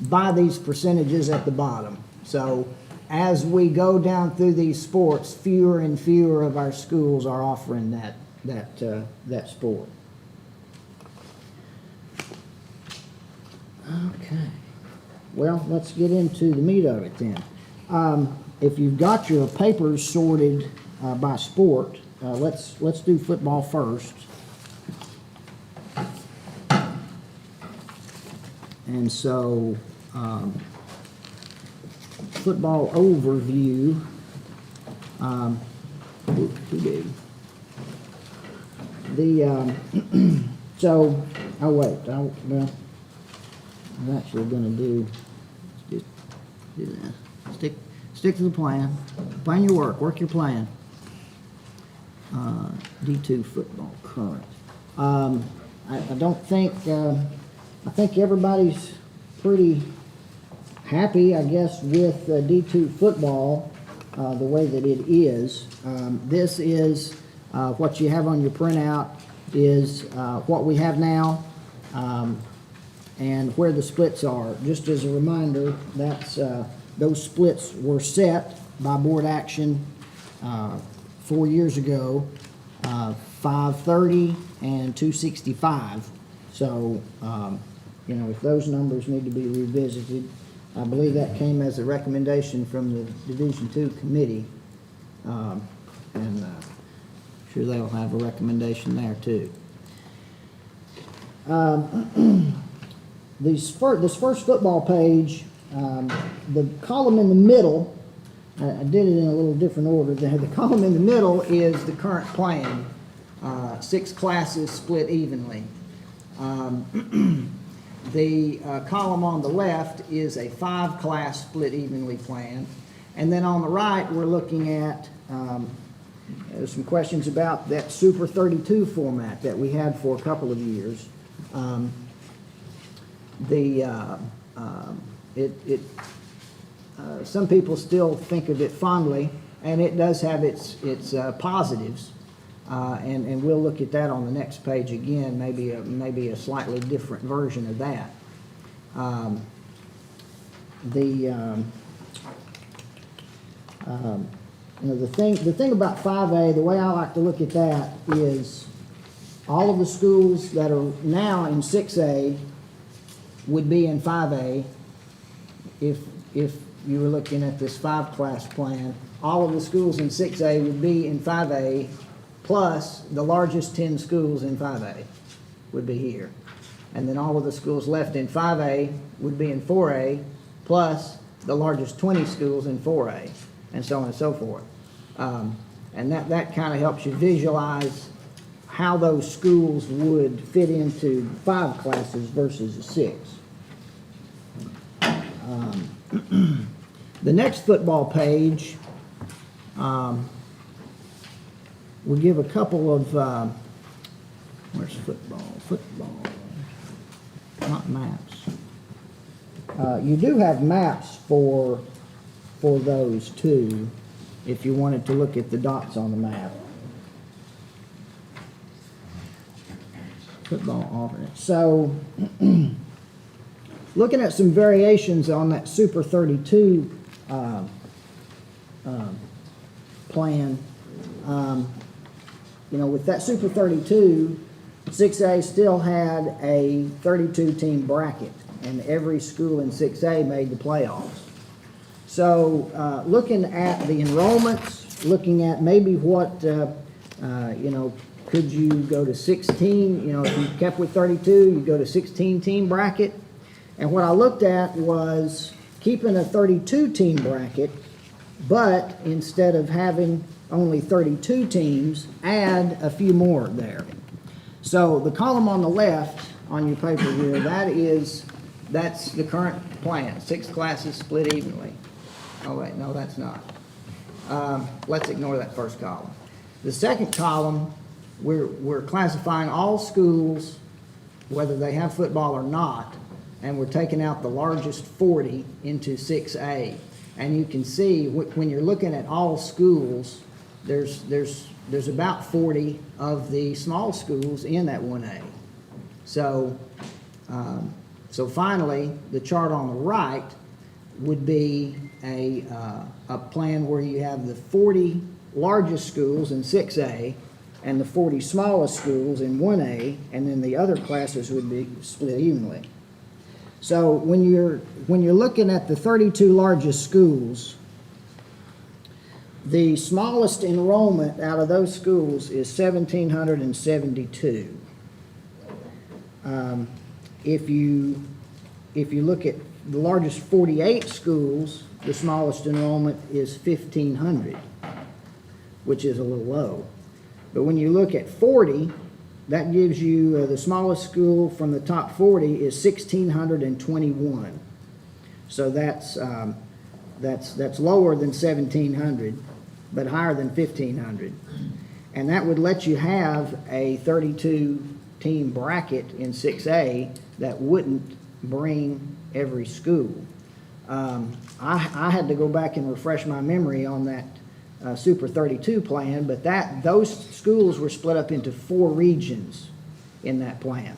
by these percentages at the bottom. So as we go down through these sports, fewer and fewer of our schools are offering that sport. Okay. Well, let's get into the meat of it then. If you've got your papers sorted by sport, let's do football first. And so, football overview. Too big. So, oh wait, well, I'm actually going to just do this. Stick to the plan. Plan your work your plan. D2 football current. I don't think, I think everybody's pretty happy, I guess, with D2 football, the way that it is. This is what you have on your printout is what we have now and where the splits are. Just as a reminder, that's those splits were set by board action 4 years ago, 530 and 265. So, you know, if those numbers need to be revisited, I believe that came as a recommendation from the Division II committee, and I'm sure they'll have a recommendation there too. This first football page, the column in the middle I did it in a little different order. The column in the middle is the current plan, 6 classes split evenly. The column on the left is a 5-class split evenly plan. And then on the right, we're looking at, there's some questions about that Super 32 format that we had for a couple of years. Some people still think of it fondly, and it does have its positives. And we'll look at that on the next page again, maybe a slightly different version of that. The thing about 5A, the way I like to look at that is all of the schools that are now in 6A would be in 5A if you were looking at this 5-class plan. All of the schools in 6A would be in 5A, plus the largest 10 schools in 5A would be here. And then all of the schools left in 5A would be in 4A, plus the largest 20 schools in 4A, and so on and so forth. And that kind of helps you visualize how those schools would fit into 5 classes versus a 6. The next football page will give a couple of, where's football? Football, not maps. You do have maps for those too, if you wanted to look at the dots on the map. Football alternate. So, looking at some variations on that Super 32 plan, with that Super 32, 6A still had a 32-team bracket, and every school in 6A made the playoffs. So, looking at the enrollments, looking at maybe what, could you go to 16? If you kept with 32, you go to 16-team bracket. And what I looked at was keeping a 32-team bracket, but instead of having only 32 teams, add a few more there. So the column on the left on your paper here, that's the current plan, 6 classes split evenly. Oh wait, no, that's not. Let's ignore that first column. The second column, we're classifying all schools, whether they have football or not, and we're taking out the largest 40 into 6A. And you can see when you're looking at all schools, there's about 40 of the small schools in that 1A. So finally, the chart on the right would be a plan where you have the 40 largest schools in 6A and the 40 smallest schools in 1A, and then the other classes would be split evenly. So when you're looking at the 32 largest schools, the smallest enrollment out of those schools is 1,772. If you look at the largest 48 schools, the smallest enrollment is 1,500, which is a little low. But when you look at 40, that gives you the smallest school from the top 40 is 1,621. So that's lower than 1,700, but higher than 1,500. And that would let you have a 32-team bracket in 6A that wouldn't bring every school. I had to go back and refresh my memory on that Super 32 plan, but those schools were split up into 4 regions in that plan.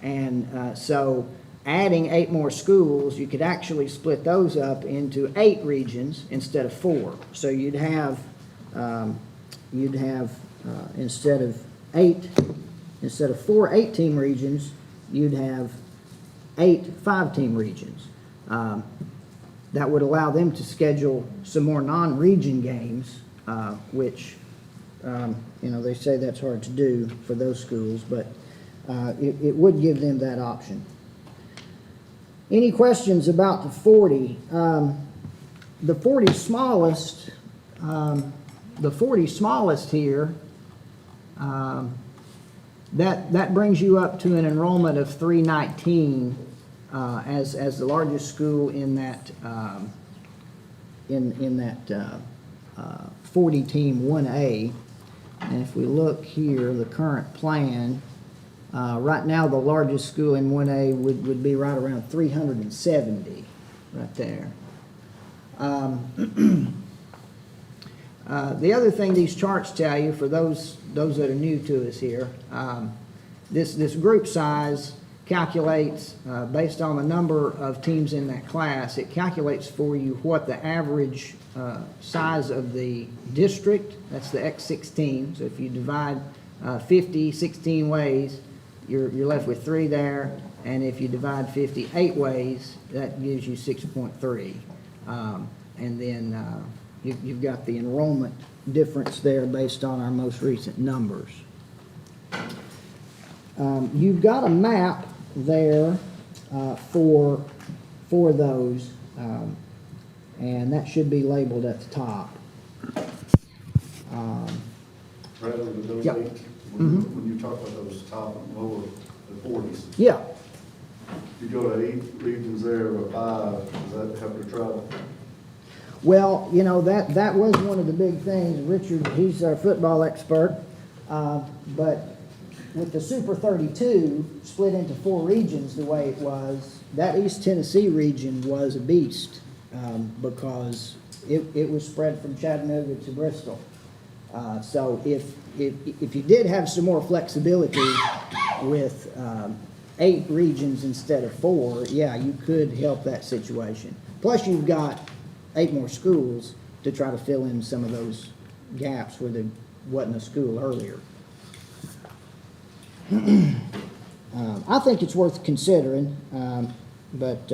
And so adding 8 more schools, you could actually split those up into 8 regions instead of 4. So you'd have instead of 4 8-team regions, you'd have 8 5-team regions. That would allow them to schedule some more non-region games, which, they say that's hard to do for those schools, but it would give them that option. Any questions about the 40? The 40 smallest, here, that brings you up to an enrollment of 319 as the largest school in that 40 team 1A. And if we look here, the current plan, right now the largest school in 1A would be right around 370 right there. The other thing these charts tell you, for those that are new to us here, this group size calculates, based on the number of teams in that class, it calculates for you what the average size of the district, that's the X16. So if you divide 50 16 ways, you're left with 3 there. And if you divide 50 8 ways, that gives you 6.3. And then you've got the enrollment difference there based on our most recent numbers. You've got a map there for those, and that should be labeled at the top. Bradley, with those Yep. eight, when you talk about those top and lower, the 40s, Yeah. you go to 8 regions there or 5, does that help your travel? Well, you know, that was one of the big things. Richard, he's our football expert, but with the Super 32 split into 4 regions the way it was, that East Tennessee region was a beast, because it was spread from Chattanooga to Bristol. So if you did have some more flexibility with 8 regions instead of 4, yeah, you could help that situation. Plus you've got 8 more schools to try to fill in some of those gaps where there wasn't a school earlier. I think it's worth considering, but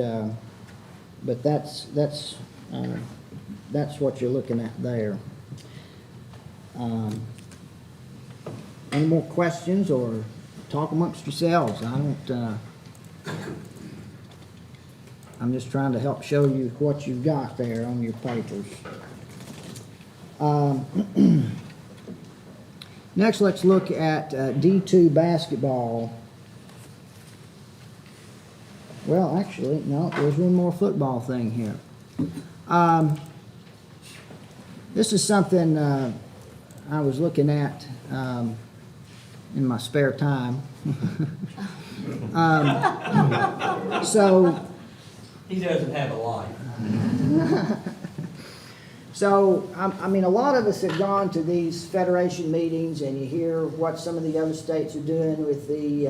that's what you're looking at there. Any more questions, or talk amongst yourselves? I'm just trying to help show you what you've got there on your papers. Next, let's look at D2 basketball. Well, actually, no, there's one more football thing here. This is something I was looking at in my spare time. So He doesn't have a life. So, I mean, a lot of us have gone to these federation meetings, and you hear what some of the other states are doing with the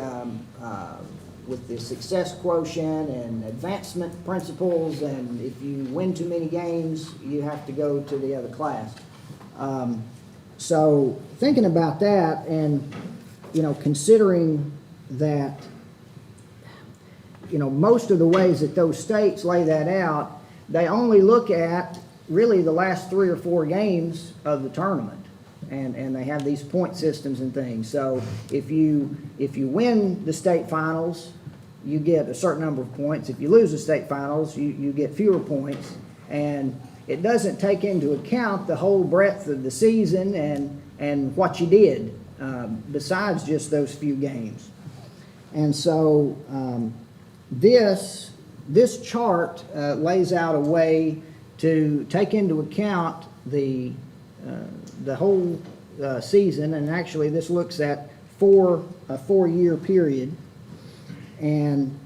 success quotient and advancement principles, and if you win too many games, you have to go to the other class. So, thinking about that, and, you know, considering that, you know, most of the ways that those states lay that out, they only look at really the last 3 or 4 games of the tournament, and they have these point systems and things. So if you win the state finals, you get a certain number of points. If you lose the state finals, you get fewer points, and it doesn't take into account the whole breadth of the season and what you did besides just those few games. And so this chart lays out a way to take into account the whole season, and actually this looks at a 4-year period, and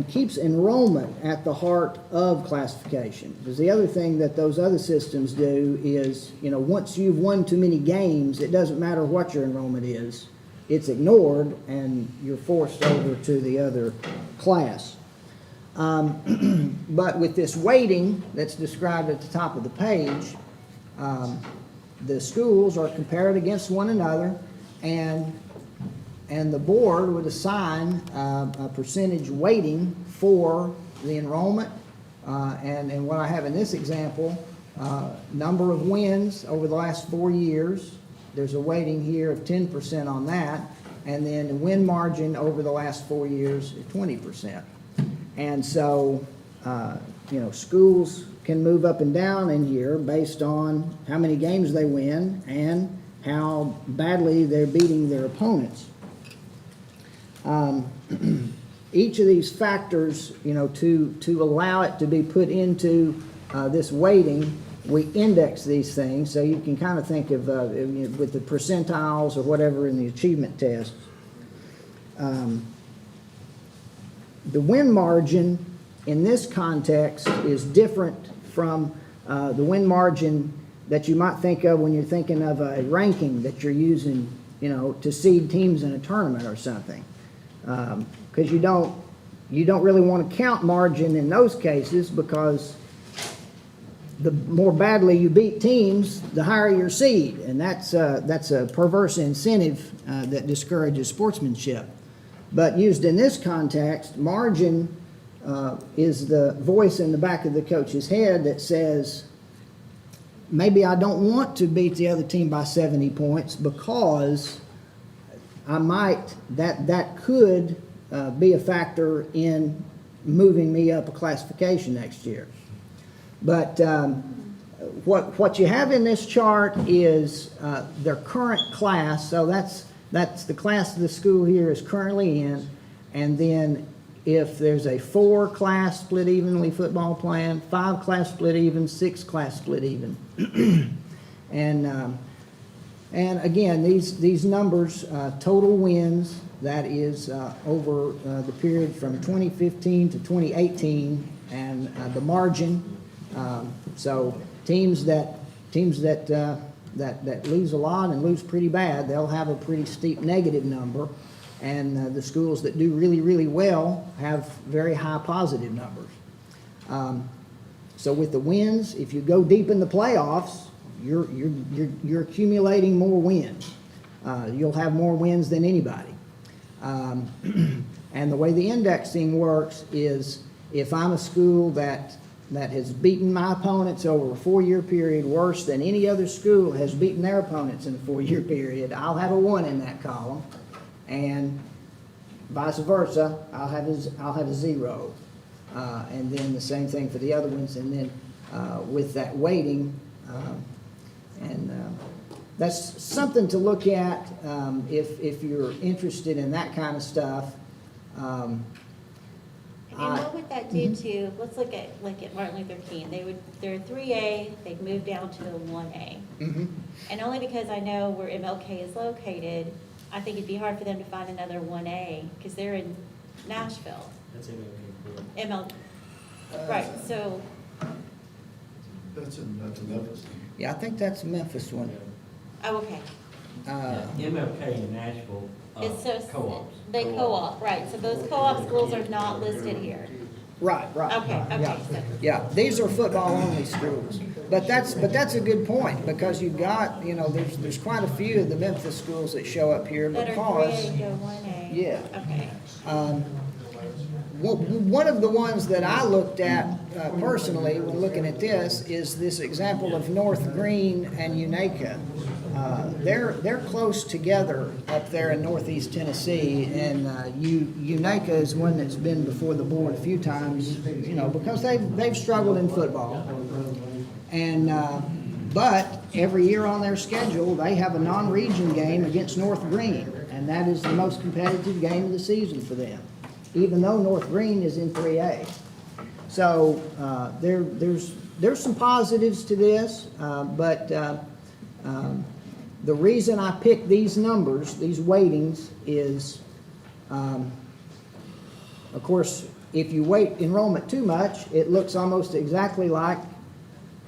keeps enrollment at the heart of classification. Because the other thing that those other systems do is, you know, once you've won too many games, it doesn't matter what your enrollment is. It's ignored, and you're forced over to the other class. But with this weighting that's described at the top of the page, the schools are compared against one another, and the board would assign a percentage weighting for the enrollment. And what I have in this example, number of wins over the last 4 years, there's a weighting here of 10% on that, and then the win margin over the last 4 years is 20%. And so schools can move up and down in here based on how many games they win and how badly they're beating their opponents. Each of these factors, to allow it to be put into this weighting, we index these things, so you can kind of think of, with the percentiles or whatever in the achievement tests. The win margin in this context is different from the win margin that you might think of when you're thinking of a ranking that you're using, to seed teams in a tournament or something. Because you don't really want to count margin in those cases, because the more badly you beat teams, the higher your seed, and that's a perverse incentive that discourages sportsmanship. But used in this context, margin is the voice in the back of the coach's head that says, maybe I don't want to beat the other team by 70 points because that could be a factor in moving me up a classification next year. But what you have in this chart is their current class, so that's the class the school here is currently in, and then if there's a 4-class split evenly football plan, 5-class split even, 6-class split even. And again, these numbers, total wins, that is over the period from 2015 to 2018, and the margin. So teams that lose a lot and lose pretty bad, they'll have a pretty steep negative number. And the schools that do really, really well have very high positive numbers. So with the wins, if you go deep in the playoffs, you're accumulating more wins. You'll have more wins than anybody. And the way the indexing works is, if I'm a school that has beaten my opponents over a 4-year period worse than any other school has beaten their opponents in a 4-year period, I'll have a 1 in that column. And vice versa, I'll have a 0, and then the same thing for the other ones. And then with that weighting, that's something to look at if you're interested in that kind of stuff. And what would that do to, let's look at Martin Luther King. They're 3A, they've moved down to a 1A. And only because I know where MLK is located, I think it'd be hard for them to find another 1A, because they're in Nashville. That's MLK. Right, so, That's a Memphis. Yeah, I think that's a Memphis one. oh, okay. MLK in Nashville, It's so, co-ops. they co-op, right, so those co-op schools are not listed here. Right. Okay, Yeah. so, Yeah, these are football-only schools. But that's a good point, because you've got, there's quite a few of the Memphis schools that show up here that are because, 3A, go 1A. yeah. Okay. One of the ones that I looked at personally when looking at this is this example of North Green and Unaka. They're close together up there in northeast Tennessee, and Unaka is one that's been before the board a few times, because they've struggled in football. And but every year on their schedule, they have a non-region game against North Green, and that is the most competitive game of the season for them, even though North Green is in 3A. So there's some positives to this, but the reason I picked these numbers, these weightings, is, of course, if you weight enrollment too much, it looks almost exactly like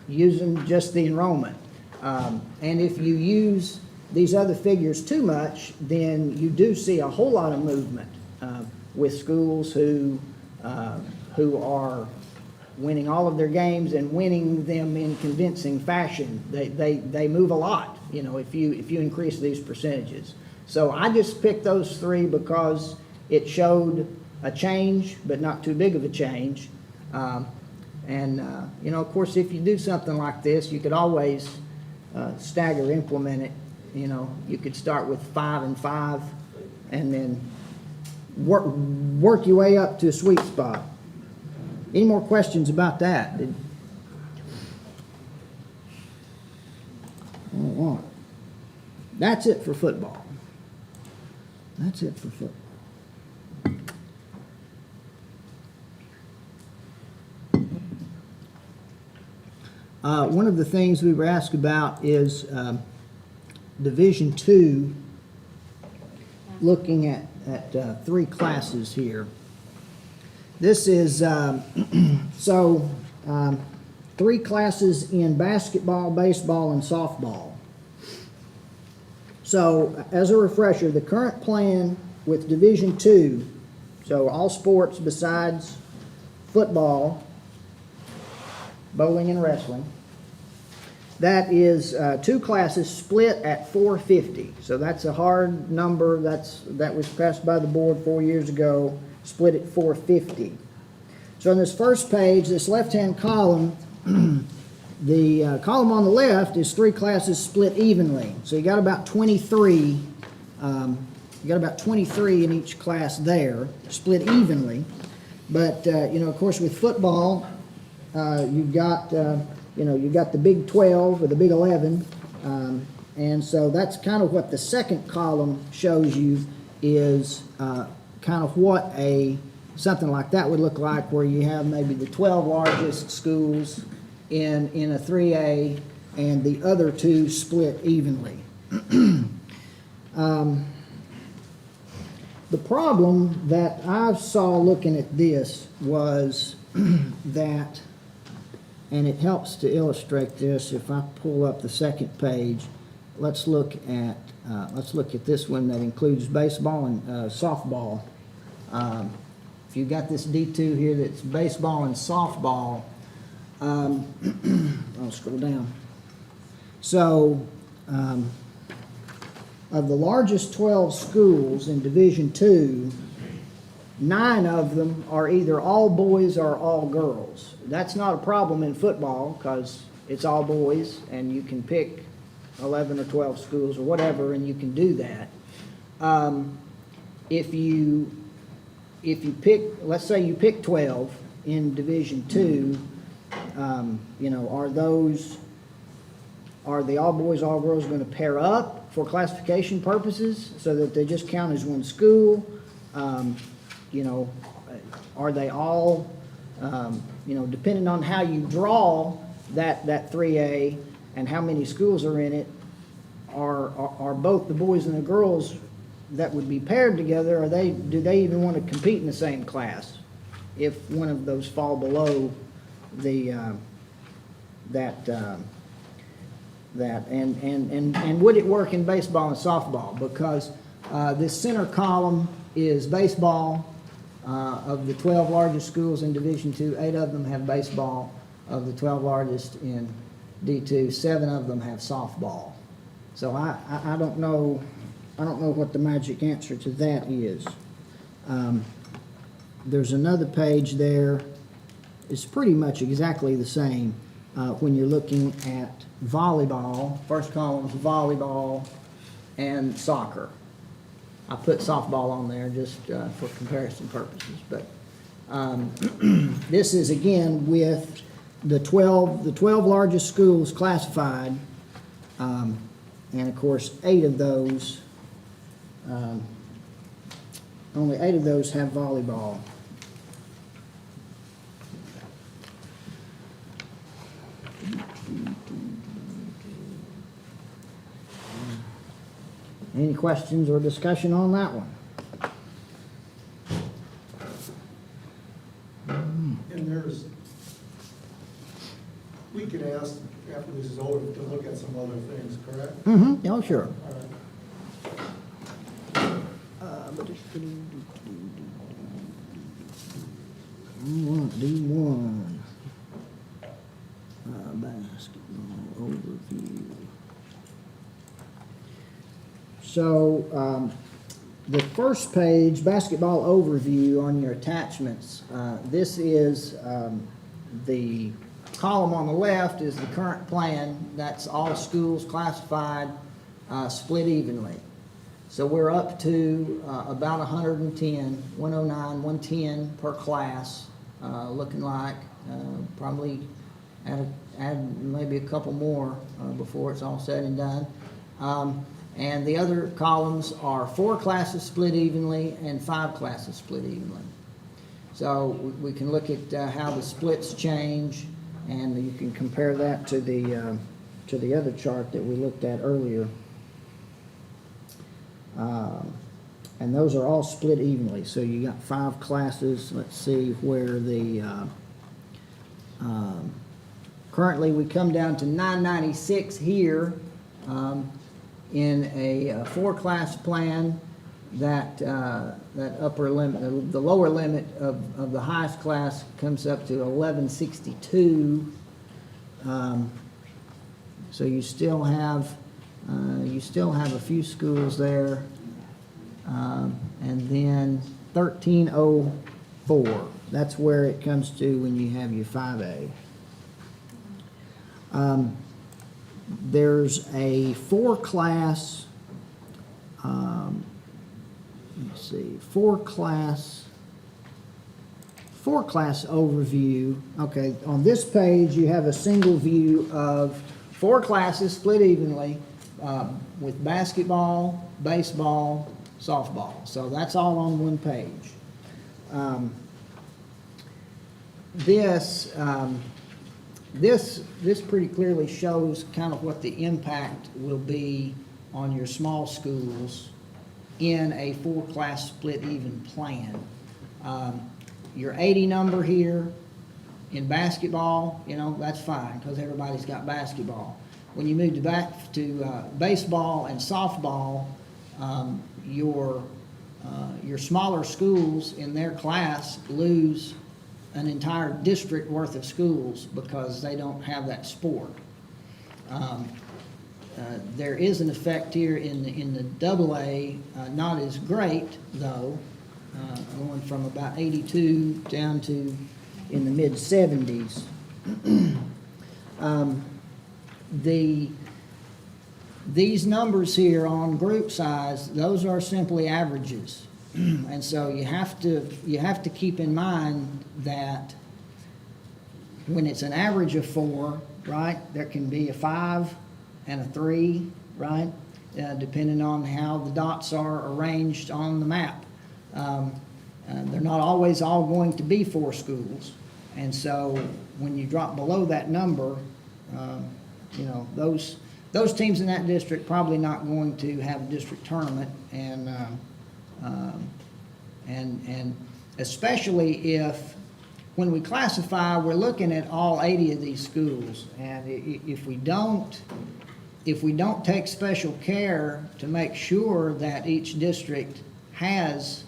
using just the enrollment. And if you use these other figures too much, then you do see a whole lot of movement with schools who are winning all of their games and winning them in convincing fashion. They move a lot, if you increase these percentages. So I just picked those 3 because it showed a change, but not too big of a change. Of course, if you do something like this, you could always stagger implement it. You could start with 5 and 5, and then work your way up to a sweet spot. Any more questions about that? All right. That's it for football. That's it for football. One of the things we were asked about is Division II, looking at 3 classes here. This is, 3 classes in basketball, baseball, and softball. So, as a refresher, the current plan with Division II, so all sports besides football, bowling and wrestling, that is 2 classes split at $450. So that's a hard number. That was passed by the board 4 years ago, split at $450. So on this first page, this left-hand column, the column on the left is 3 classes split evenly. So you got about 23. You got about 23 in each class there, split evenly. But of course, with football, you've got you've got the Big 12 or the Big 11, and so that's kind of what the second column shows you is kind of what something like that would look like, where you have maybe the 12 largest schools in a 3A and the other 2 split evenly. The problem that I saw looking at this was that, and it helps to illustrate this if I pull up the second page. Let's look at this one that includes baseball and softball. If you've got this D2 here that's baseball and softball, I'll scroll down. So, of the largest 12 schools in Division II, 9 of them are either all boys or all girls. That's not a problem in football because it's all boys and you can pick 11 or 12 schools or whatever, and you can do that. If you pick, let's say you pick 12 in Division II, are the all boys, all girls going to pair up for classification purposes so that they just count as one school? Are they all, depending on how you draw that 3A and how many schools are in it, are both the boys and the girls that would be paired together, do they even want to compete in the same class if one of those fall below and would it work in baseball and softball? Because this center column is baseball. Of the 12 largest schools in Division II, 8 of them have baseball. Of the 12 largest in D2, 7 of them have softball. So I don't know what the magic answer to that is. There's another page there. It's pretty much exactly the same when you're looking at volleyball. First column is volleyball and soccer. I put softball on there just for comparison purposes, but this is again with the 12 largest schools classified, and of course 8 of those, only 8 of those have volleyball. Any questions or discussion on that one? And we could ask after this is over to look at some other things, correct? Mm-hmm. Oh, sure. D1. Basketball overview. So, the first page, basketball overview on your attachments, this is the column on the left is the current plan. That's all schools classified, split evenly. So we're up to about 110, 109, 110 per class looking like. Probably add maybe a couple more before it's all said and done. And the other columns are 4 classes split evenly and 5 classes split evenly. So we can look at how the splits change, and you can compare that to the other chart that we looked at earlier. And those are all split evenly. So you got 5 classes. Let's see where the currently we come down to 996 here in a 4-class plan. That upper limit, the lower limit of the highest class comes up to 1162. So you still have a few schools there, and then 1304. That's where it comes to when you have your 5A. There's a 4-class. Let's see, 4-class overview. Okay, on this page you have a single view of 4 classes split evenly with basketball, baseball, softball. So that's all on one page. This pretty clearly shows kind of what the impact will be on your small schools in a 4-class split even plan. Your 80 number here in basketball, that's fine because everybody's got basketball. When you move back to baseball and softball, your smaller schools in their class lose an entire district worth of schools because they don't have that sport. There is an effect here in the AA, not as great though, going from about 82 down to in the mid-70s. These numbers here on group size, those are simply averages. And so you have to keep in mind that when it's an average of 4, right, there can be a 5 and a 3, right, depending on how the dots are arranged on the map. They're not always all going to be 4 schools. And so when you drop below that number, those teams in that district probably not going to have a district tournament, and especially if when we classify, we're looking at all 80 of these schools, and if we don't take special care to make sure that each district has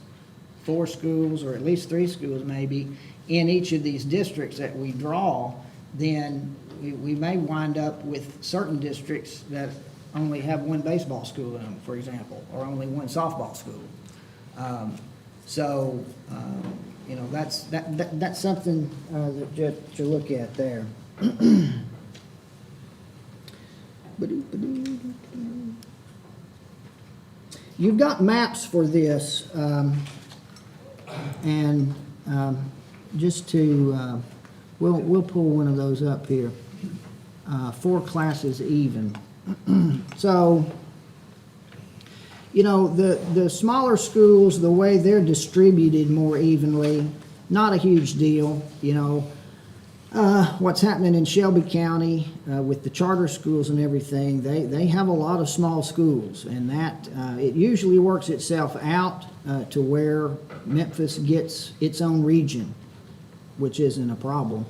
4 schools, or at least 3 schools maybe, in each of these districts that we draw, then we may wind up with certain districts that only have 1 baseball school in them, for example, or only 1 softball school. That's something to look at there. You've got maps for this, and just to we'll pull one of those up here. 4 classes even. So, the smaller schools, the way they're distributed more evenly, not a huge deal. What's happening in Shelby County with the charter schools and everything, they have a lot of small schools, and that it usually works itself out to where Memphis gets its own region, which isn't a problem.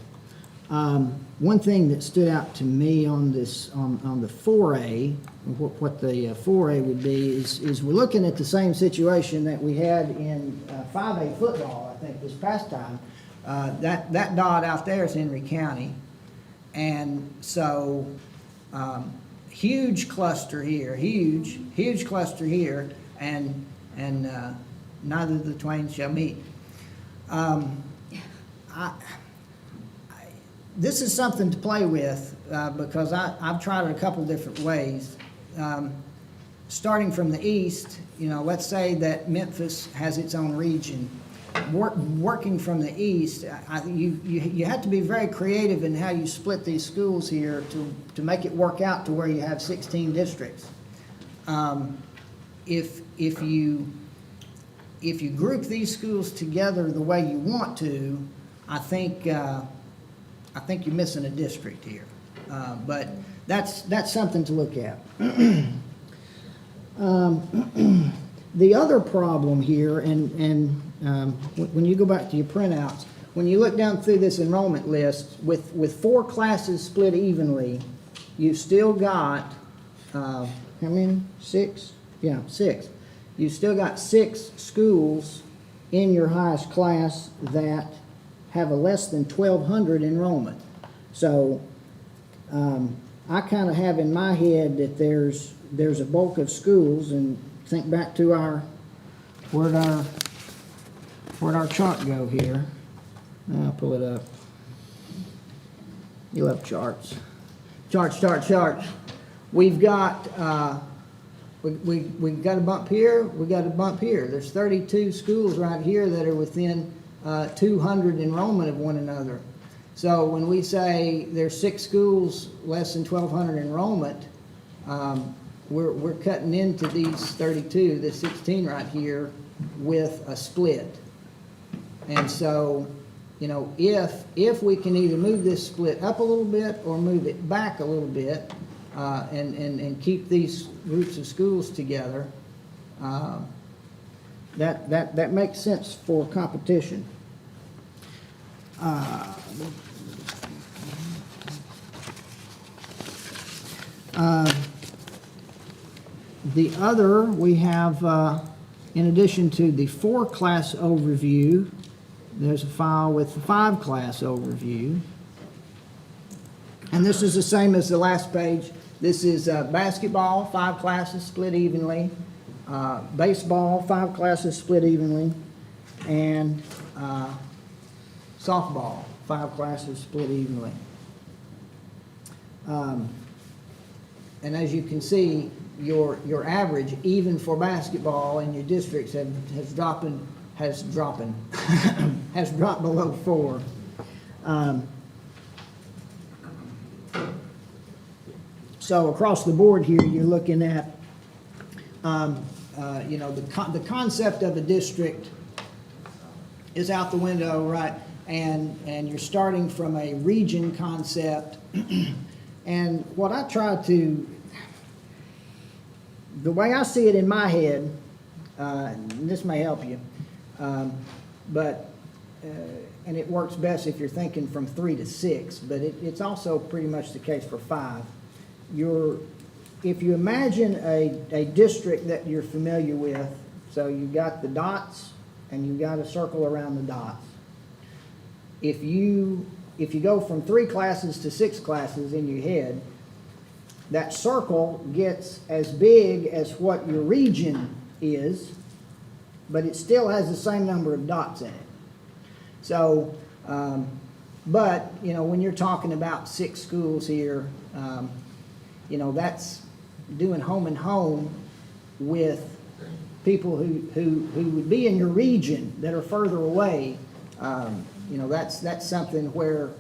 One thing that stood out to me on this, on the 4A, what the 4A would be is we're looking at the same situation that we had in 5A football, I think, this past time. That dot out there is Henry County. And so, huge cluster here, huge cluster here, and neither of the twain shall meet. This is something to play with because I've tried it a couple different ways. Starting from the east, let's say that Memphis has its own region. working from the east, you have to be very creative in how you split these schools here to make it work out to where you have 16 districts. If you group these schools together the way you want to, I think you're missing a district here. But that's something to look at. The other problem here, and when you go back to your printouts, when you look down through this enrollment list, with 4 classes split evenly, you've still got, how many? 6? Yeah, 6. You've still got 6 schools in your highest class that have a less than 1,200 enrollment. So I kind of have in my head that there's a bulk of schools, and think back to where'd our chart go here? I'll pull it up. You love charts. Charts. We've got we got a bump here. We got a bump here. There's 32 schools right here that are within 200 enrollment of one another. So when we say there's 6 schools less than 1,200 enrollment, we're cutting into these 32, the 16 right here, with a split. And so, if we can either move this split up a little bit or move it back a little bit, and keep these groups of schools together, that makes sense for competition. The other, we have, in addition to the 4-class overview, there's a file with the 5-class overview. And this is the same as the last page. This is basketball, 5 classes split evenly, baseball, 5 classes split evenly, and softball, 5 classes split evenly. And as you can see, your average, even for basketball in your districts, has dropped below 4. So across the board here, you're looking at, the concept of a district is out the window, right? And you're starting from a region concept. And what I try to, the way I see it in my head, and this may help you, and it works best if you're thinking from 3 to 6, but it's also pretty much the case for 5. If you imagine a district that you're familiar with, so you've got the dots and you've got a circle around the dots. If you go from 3 classes to 6 classes in your head, that circle gets as big as what your region is, but it still has the same number of dots in it. So, but, when you're talking about 6 schools here, that's doing home and home with people who would be in your region that are further away. That's something where,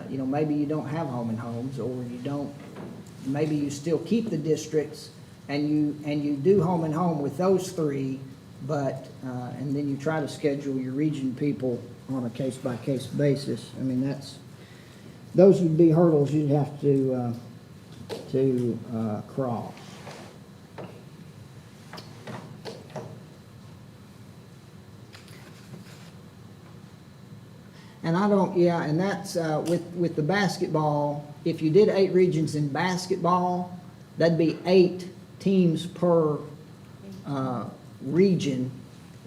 maybe you don't have home and homes, or maybe you still keep the districts and you do home and home with those 3, but, and then you try to schedule your region people on a case-by-case basis. I mean, those would be hurdles you'd have to cross. And and that's with the basketball, if you did 8 regions in basketball, that'd be 8 teams per region.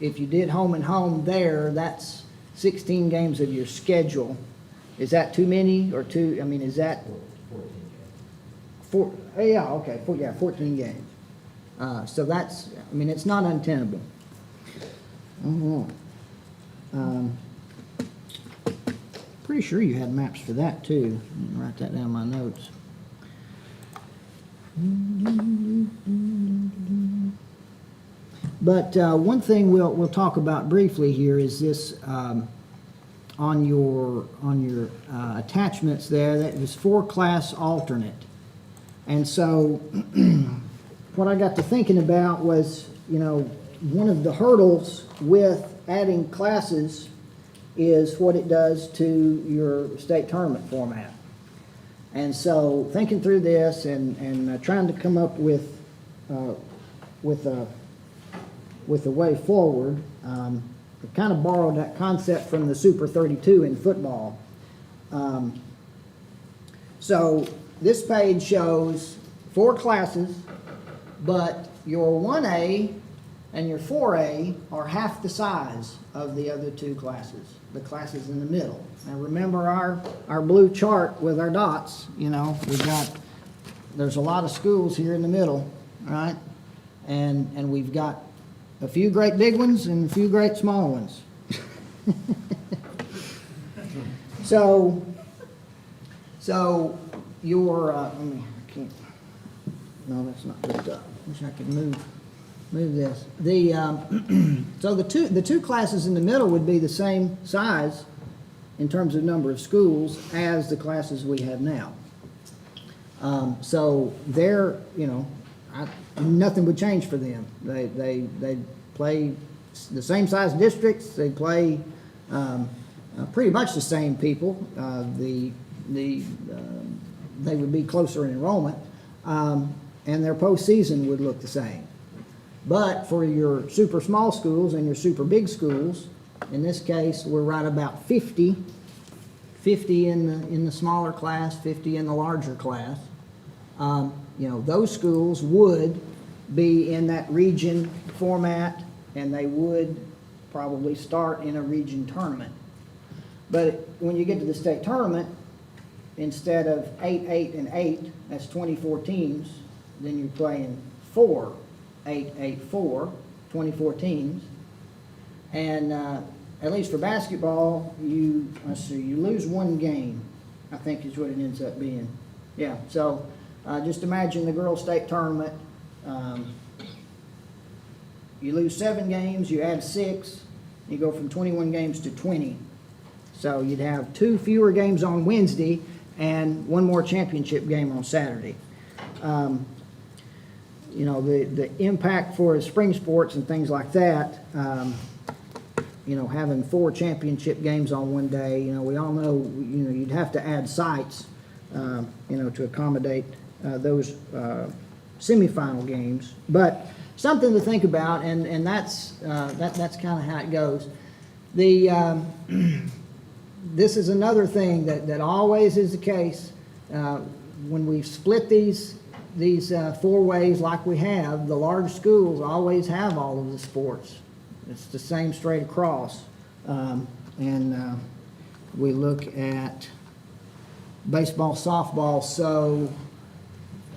If you did home and home there, that's 16 games of your schedule. Is that too many or too, is that? 14 games. 14 games. So that's, it's not untenable. Pretty sure you had maps for that too. Write that down in my notes. But one thing we'll talk about briefly here is this, on your attachments there, that is four-class alternate. And so what I got to thinking about was, you know, one of the hurdles with adding classes is what it does to your state tournament format. And so thinking through this and trying to come up with a way forward, I kind of borrowed that concept from the Super 32 in football. So this page shows 4 classes, but your 1A and your 4A are half the size of the other 2 classes, the classes in the middle. Now remember our blue chart with our dots, you know, there's a lot of schools here in the middle, right? And we've got a few great big ones and a few great small ones. So your, let me, I can't, no, that's not hooked up. Wish I could move this. So the two classes in the middle would be the same size in terms of number of schools as the classes we have now. So they're, you know, nothing would change for them. They play the same size districts. They play pretty much the same people. They would be closer in enrollment, and their postseason would look the same. But for your super small schools and your super big schools, in this case, we're right about 50 in the smaller class, 50 in the larger class. You know, those schools would be in that region format, and they would probably start in a region tournament. But when you get to the state tournament, instead of 8, 8, and 8, that's 24 teams, then you're playing 4, 8, 8, 4, 24 teams. And at least for basketball, you lose 1 game, I think is what it ends up being. Yeah, so just imagine the girls' state tournament. You lose 7 games, you add 6, you go from 21 games to 20. So you'd have 2 fewer games on Wednesday and 1 more championship game on Saturday. You know, the impact for spring sports and things like that, you know, having 4 championship games on one day, you know, we all know, you know, you'd have to add sites, you know, to accommodate those semifinal games. But something to think about, and that's kind of how it goes. This is another thing that always is the case. When we split these 4 ways like we have, the large schools always have all of the sports. It's the same straight across. We look at baseball, softball. So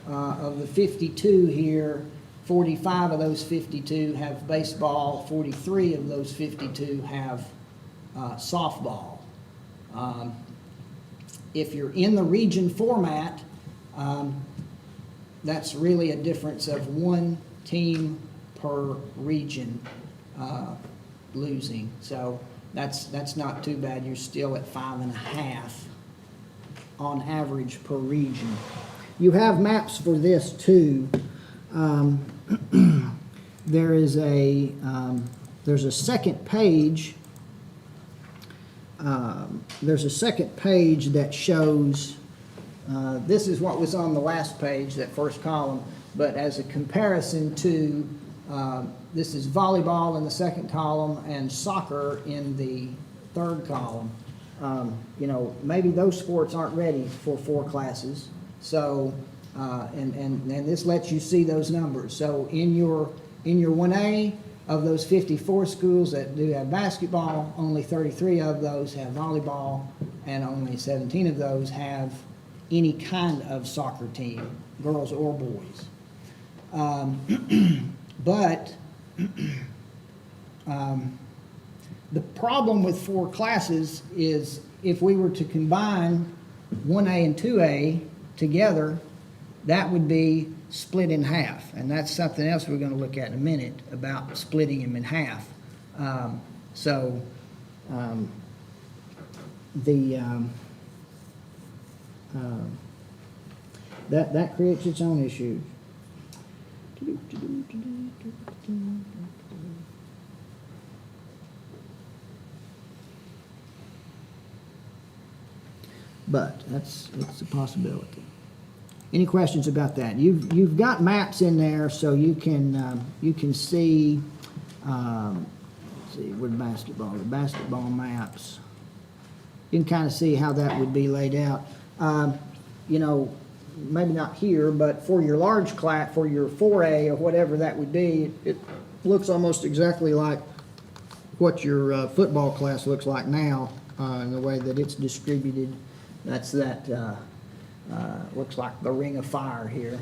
of the 52 here, 45 of those 52 have baseball, 43 of those 52 have softball. If you're in the region format, that's really a difference of 1 team per region losing. So that's not too bad. You're still at 5.5 on average per region. You have maps for this too. There's a second page. There's a second page that shows, this is what was on the last page, that first column, but as a comparison to, this is volleyball in the second column and soccer in the third column. You know, maybe those sports aren't ready for 4 classes. So, and this lets you see those numbers. So in your 1A, of those 54 schools that do have basketball, only 33 of those have volleyball, and only 17 of those have any kind of soccer team, girls or boys. But the problem with 4 classes is if we were to combine 1A and 2A together, that would be split in half. And that's something else we're gonna look at in a minute, about splitting them in half. So, that creates its own issues. But it's a possibility. Any questions about that? You've got maps in there, so you can see. Let's see, where the basketball maps. You can kind of see how that would be laid out. You know, maybe not here, but for your large class, for your 4A or whatever that would be, it looks almost exactly like what your football class looks like now, in the way that it's distributed. That's looks like the ring of fire here,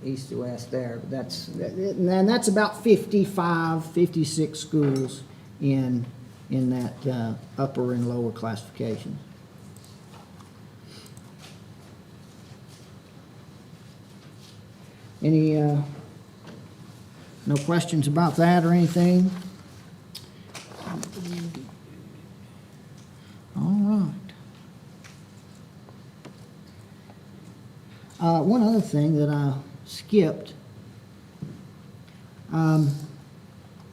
east to west there. And that's about 55, 56 schools in that upper and lower classifications. Any, no questions about that or anything? All right. One other thing that I skipped,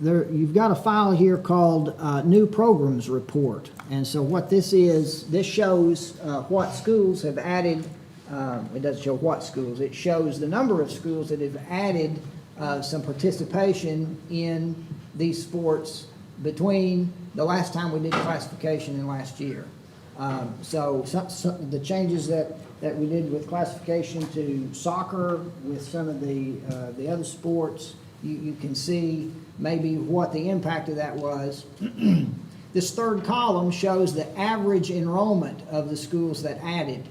you've got a file here called New Programs Report. And so what this is, this shows what schools have added. It doesn't show what schools. It shows the number of schools that have added some participation in these sports between the last time we did classification and last year. So the changes that we did with classification to soccer, with some of the other sports, you can see maybe what the impact of that was. This third column shows the average enrollment of the schools that added.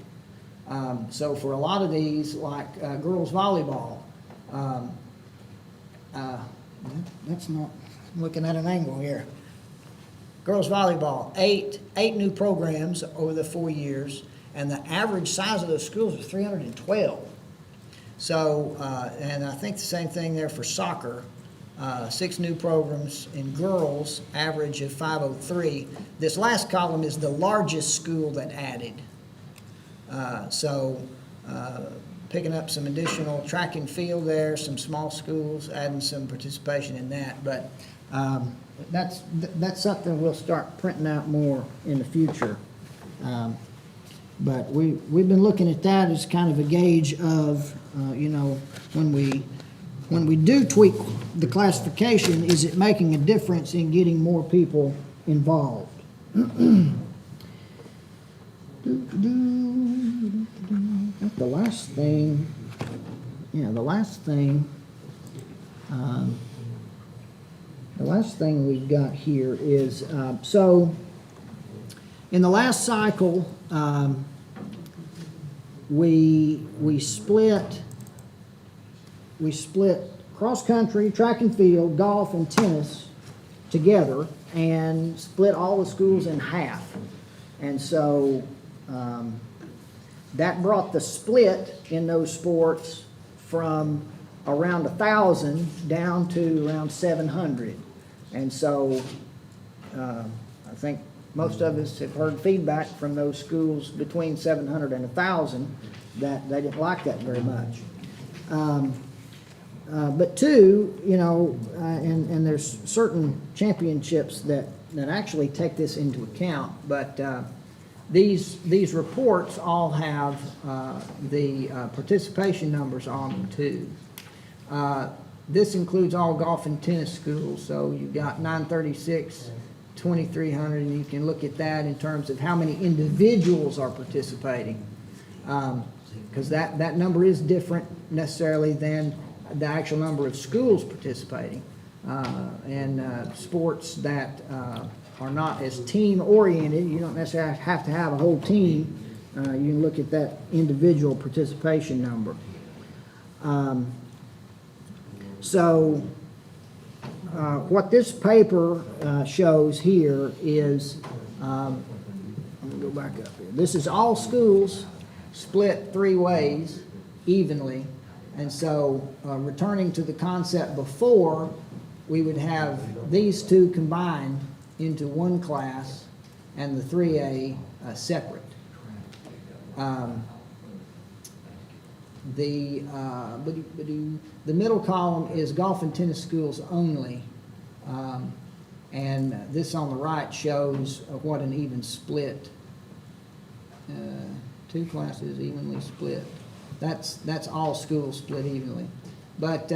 So for a lot of these, like girls volleyball, that's not, I'm looking at an angle here. Girls volleyball, eight new programs over the 4 years, and the average size of those schools was 312. So, and I think the same thing there for soccer. 6 new programs in girls, average of 503. This last column is the largest school that added. Picking up some additional track and field there, some small schools, adding some participation in that. But that's something we'll start printing out more in the future. But we've been looking at that as kind of a gauge of, you know, when we do tweak the classification, is it making a difference in getting more people involved? The last thing, the last thing we've got here is, so in the last cycle, we split cross country, track and field, golf, and tennis together, and split all the schools in half. And so that brought the split in those sports from around 1,000 down to around 700. And so I think most of us have heard feedback from those schools between 700 and 1,000 that they didn't like that very much. But two, you know, and there's certain championships that actually take this into account, but these reports all have the participation numbers on them too. This includes all golf and tennis schools, so you've got 936, 2,300, and you can look at that in terms of how many individuals are participating, because that number is different necessarily than the actual number of schools participating. And sports that are not as team-oriented, you don't necessarily have to have a whole team. You can look at that individual participation number. What this paper shows here is, let me go back up here. This is all schools split 3 ways, evenly. And so, returning to the concept before, we would have these two combined into one class and the 3A separate. The middle column is golf and tennis schools only. And this on the right shows what an even split. Two classes evenly split. That's all schools split evenly. But,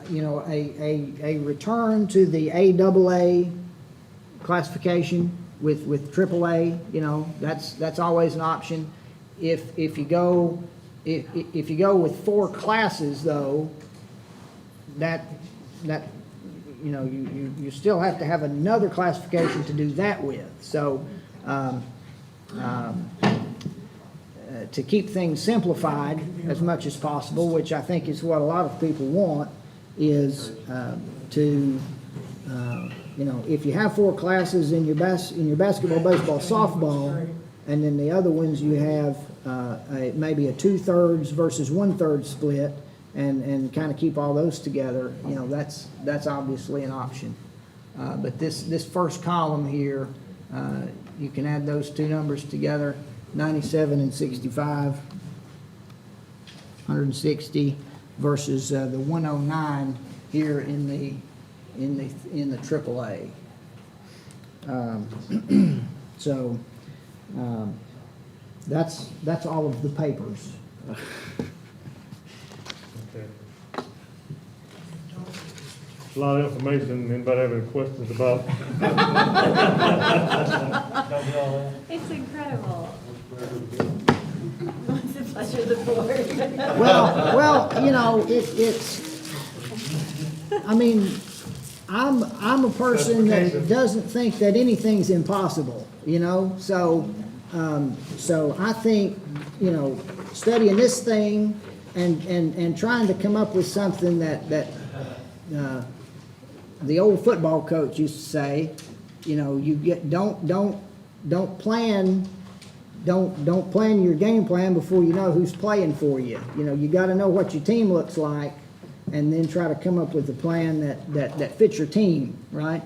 you know, a return to the AAA classification with AAA, you know, that's always an option. If you go with 4 classes though, that you know, you still have to have another classification to do that with. So, to keep things simplified as much as possible, which I think is what a lot of people want, is to, you know, if you have 4 classes in your basketball, baseball, softball, and then the other ones you have maybe a 2/3 versus 1/3 split, and kind of keep all those together, you know, that's obviously an option. But this first column here, you can add those two numbers together, 97 and 65, 160 versus the 109 here in the AAA. So that's all of the papers. Okay. A lot of information. Anybody have any questions about? It's incredible. What's the pleasure of the board? Well, you know, it's, I mean, I'm a person that doesn't think that anything's impossible, you know? So I think, you know, studying this thing and trying to come up with something that the old football coach used to say, you know, you get, don't plan your game plan before you know who's playing for you. You know, you got to know what your team looks like, and then try to come up with a plan that fits your team, right?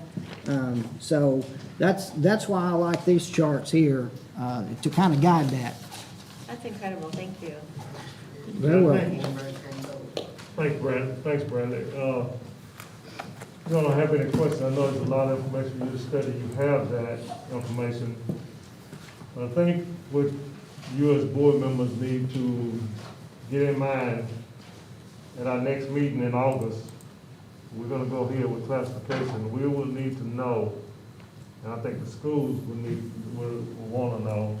So that's why I like these charts here, to kind of guide that. That's incredible, thank you. Very well. Thanks, Brandon. You don't have any questions. I know there's a lot of information for you to study. You have that information. I think what you as board members need to get in mind at our next meeting in August, we're gonna go here with classification. We will need to know, and I think the schools will wanna know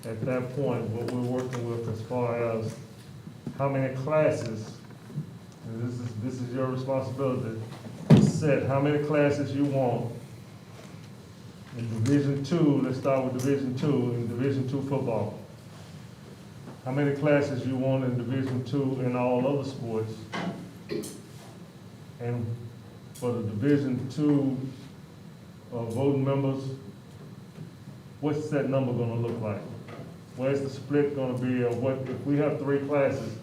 at that point what we're working with as far as how many classes, and this is your responsibility, to set how many classes you want in Division II. Let's start with Division II, in Division II football. How many classes you want in Division II in all other sports? And for the Division II voting members, what's that number gonna look like? Where's the split gonna be, or what, if we have 3 classes,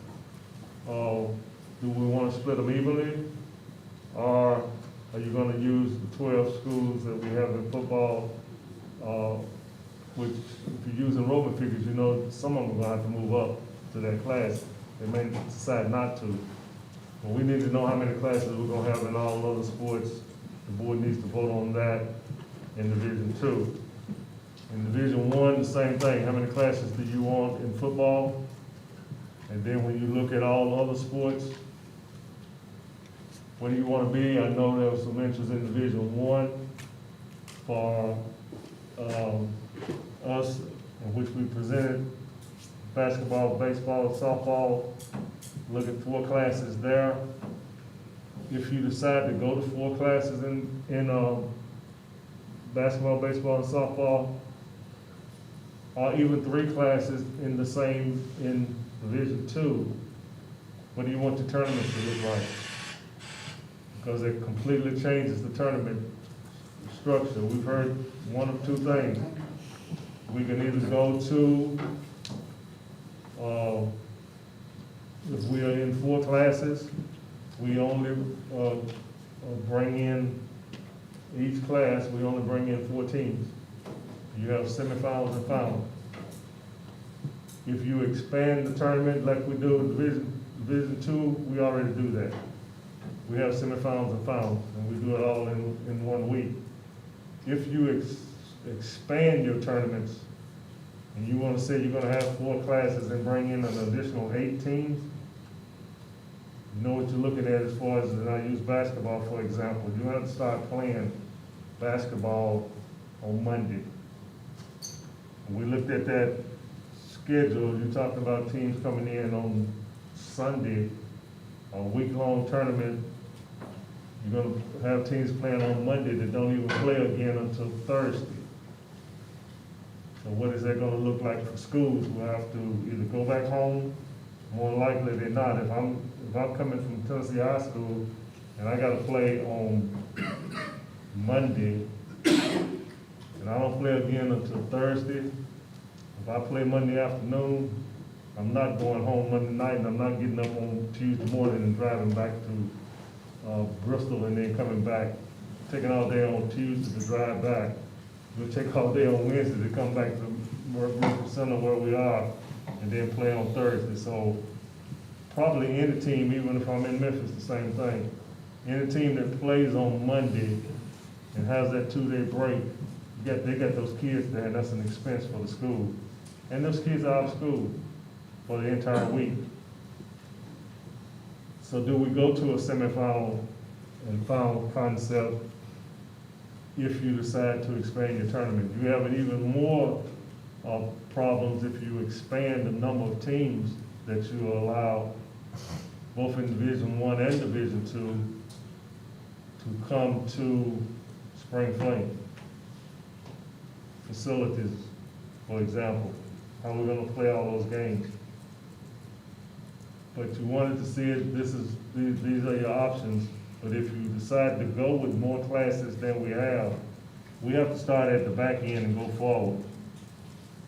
do we wanna split them evenly? Or are you gonna use the 12 schools that we have in football, which, if you use enrollment figures, you know some of them are gonna have to move up to that class. They may decide not to. But we need to know how many classes we're gonna have in all other sports. The board needs to vote on that in Division II. In Division I, the same thing. How many classes do you want in football? And then when you look at all other sports, where do you want to be? I know there was some interest in Division I for us, in which we presented basketball, baseball, softball. Look at 4 classes there. If you decide to go to 4 classes in basketball, baseball, and softball, or even 3 classes in the same, in Division II, what do you want the tournament to look like? Because it completely changes the tournament structure. We've heard one of 2 things. We can either go to if we are in 4 classes, we only bring in, each class, we only bring in 4 teams. You have semifinals and finals. If you expand the tournament like we do in Division II, we already do that. We have semifinals and finals, and we do it all in 1 week. If you expand your tournaments, and you want to say you're going to have 4 classes and bring in an additional 8 teams, you know what you're looking at as far as, and I use basketball for example, you have to start playing basketball on Monday. We looked at that schedule, you're talking about teams coming in on Sunday, a week-long tournament. You're gonna have teams playing on Monday that don't even play again until Thursday. So what is that gonna look like for schools? We'll have to either go back home, more likely than not. If I'm coming from Tennessee High School and I gotta play on Monday, and I don't play again until Thursday, if I play Monday afternoon, I'm not going home Monday night, and I'm not getting up on Tuesday morning and driving back to Bristol and then coming back, taking all day on Tuesday to drive back. We'll take all day on Wednesday to come back to Murfreesboro Center where we are, and then play on Thursday. So probably any team, even if I'm in Memphis, the same thing. Any team that plays on Monday and has that 2-day break, they got those kids there, and that's an expense for the school. And those kids are out of school for the entire week. So do we go to a semifinal and final concept if you decide to expand your tournament? You have even more problems if you expand the number of teams that you allow, both in Division I and Division II, to come to Spring Fling. Facilities, for example, how we're gonna play all those games. But you wanted to see it, these are your options, but if you decide to go with more classes than we have to start at the back end and go forward.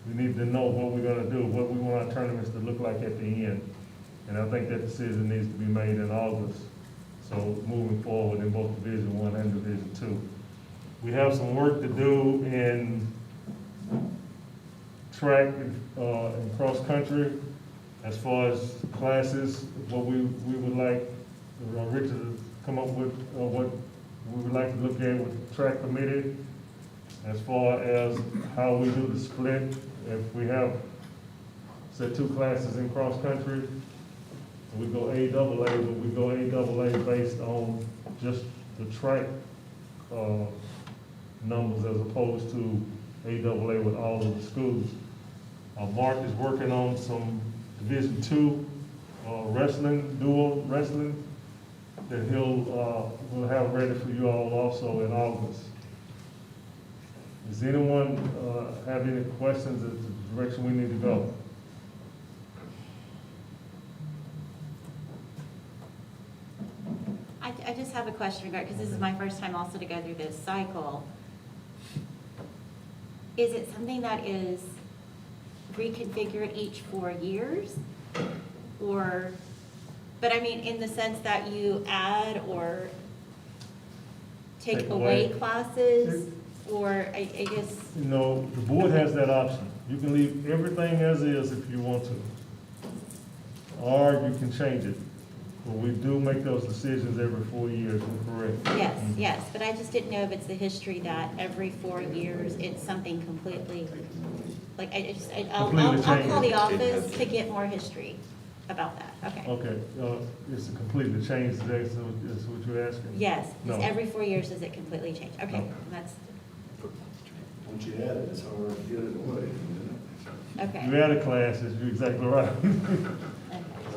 We need to know what we're gonna do, what we want our tournaments to look like at the end. And I think that decision needs to be made in August. So moving forward in both Division I and Division II. We have some work to do in track and cross country as far as classes. What we would like Richard to come up with, what we would like to look at with the track committee as far as how we do the split. If we have, say, 2 classes in cross country, we go AAA, but we go AAA based on just the track numbers as opposed to AAA with all of the schools. Mark is working on some Division II wrestling, dual wrestling, that will have ready for you all also in August. Does anyone have any questions as to the direction we need to go? I just have a question, because this is my first time also to go through this cycle. Is it something that is reconfigured each 4 years? Or, but I mean, in the sense that you add or take away classes? Or I guess, No, the board has that option. You can leave everything as is if you want to. Or you can change it. But we do make those decisions every 4 years, you're correct. yes, but I just didn't know if it's the history that every 4 years it's something completely, like, I'll call the office to get more history about that, okay. Okay, it's a completely changed today, so is what you're asking? Yes, No. every 4 years does it completely change? Okay, No. that's, Once you add it, it's hard to get it away. okay. You added classes, you're exactly right.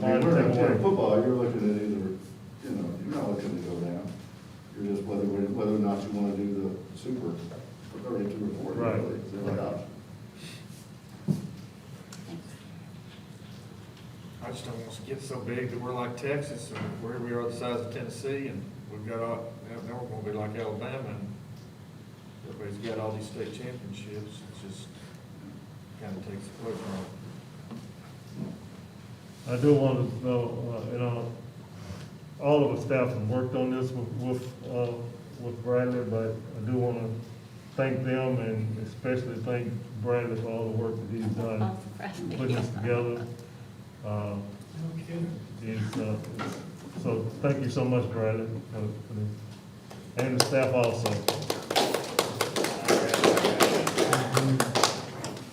I mean, we're in football, you're looking at either, you're not looking to go down. You're just whether or not you want to do the super for 32 or 40. Right. Really. It's the only option. I just don't want us to get so big that we're like Texas, or where we are the size of Tennessee, and we've got all, now we're gonna be like Alabama, and everybody's got all these state championships. It just kind of takes away from it. I do want to know, all of the staff have worked on this with Bradley, but I do want to thank them and especially thank Bradley for all the work that he's done Oh, Bradley, putting this yeah. together. So thank you so much, Bradley, for this. And the staff also.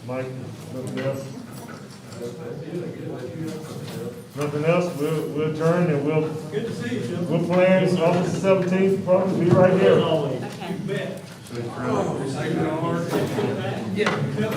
Mike, nothing else? Nothing else, we'll adjourn and we'll. Good to see you, Jim. We'll plan August 17th, probably be right here. Okay. Thank you, Howard.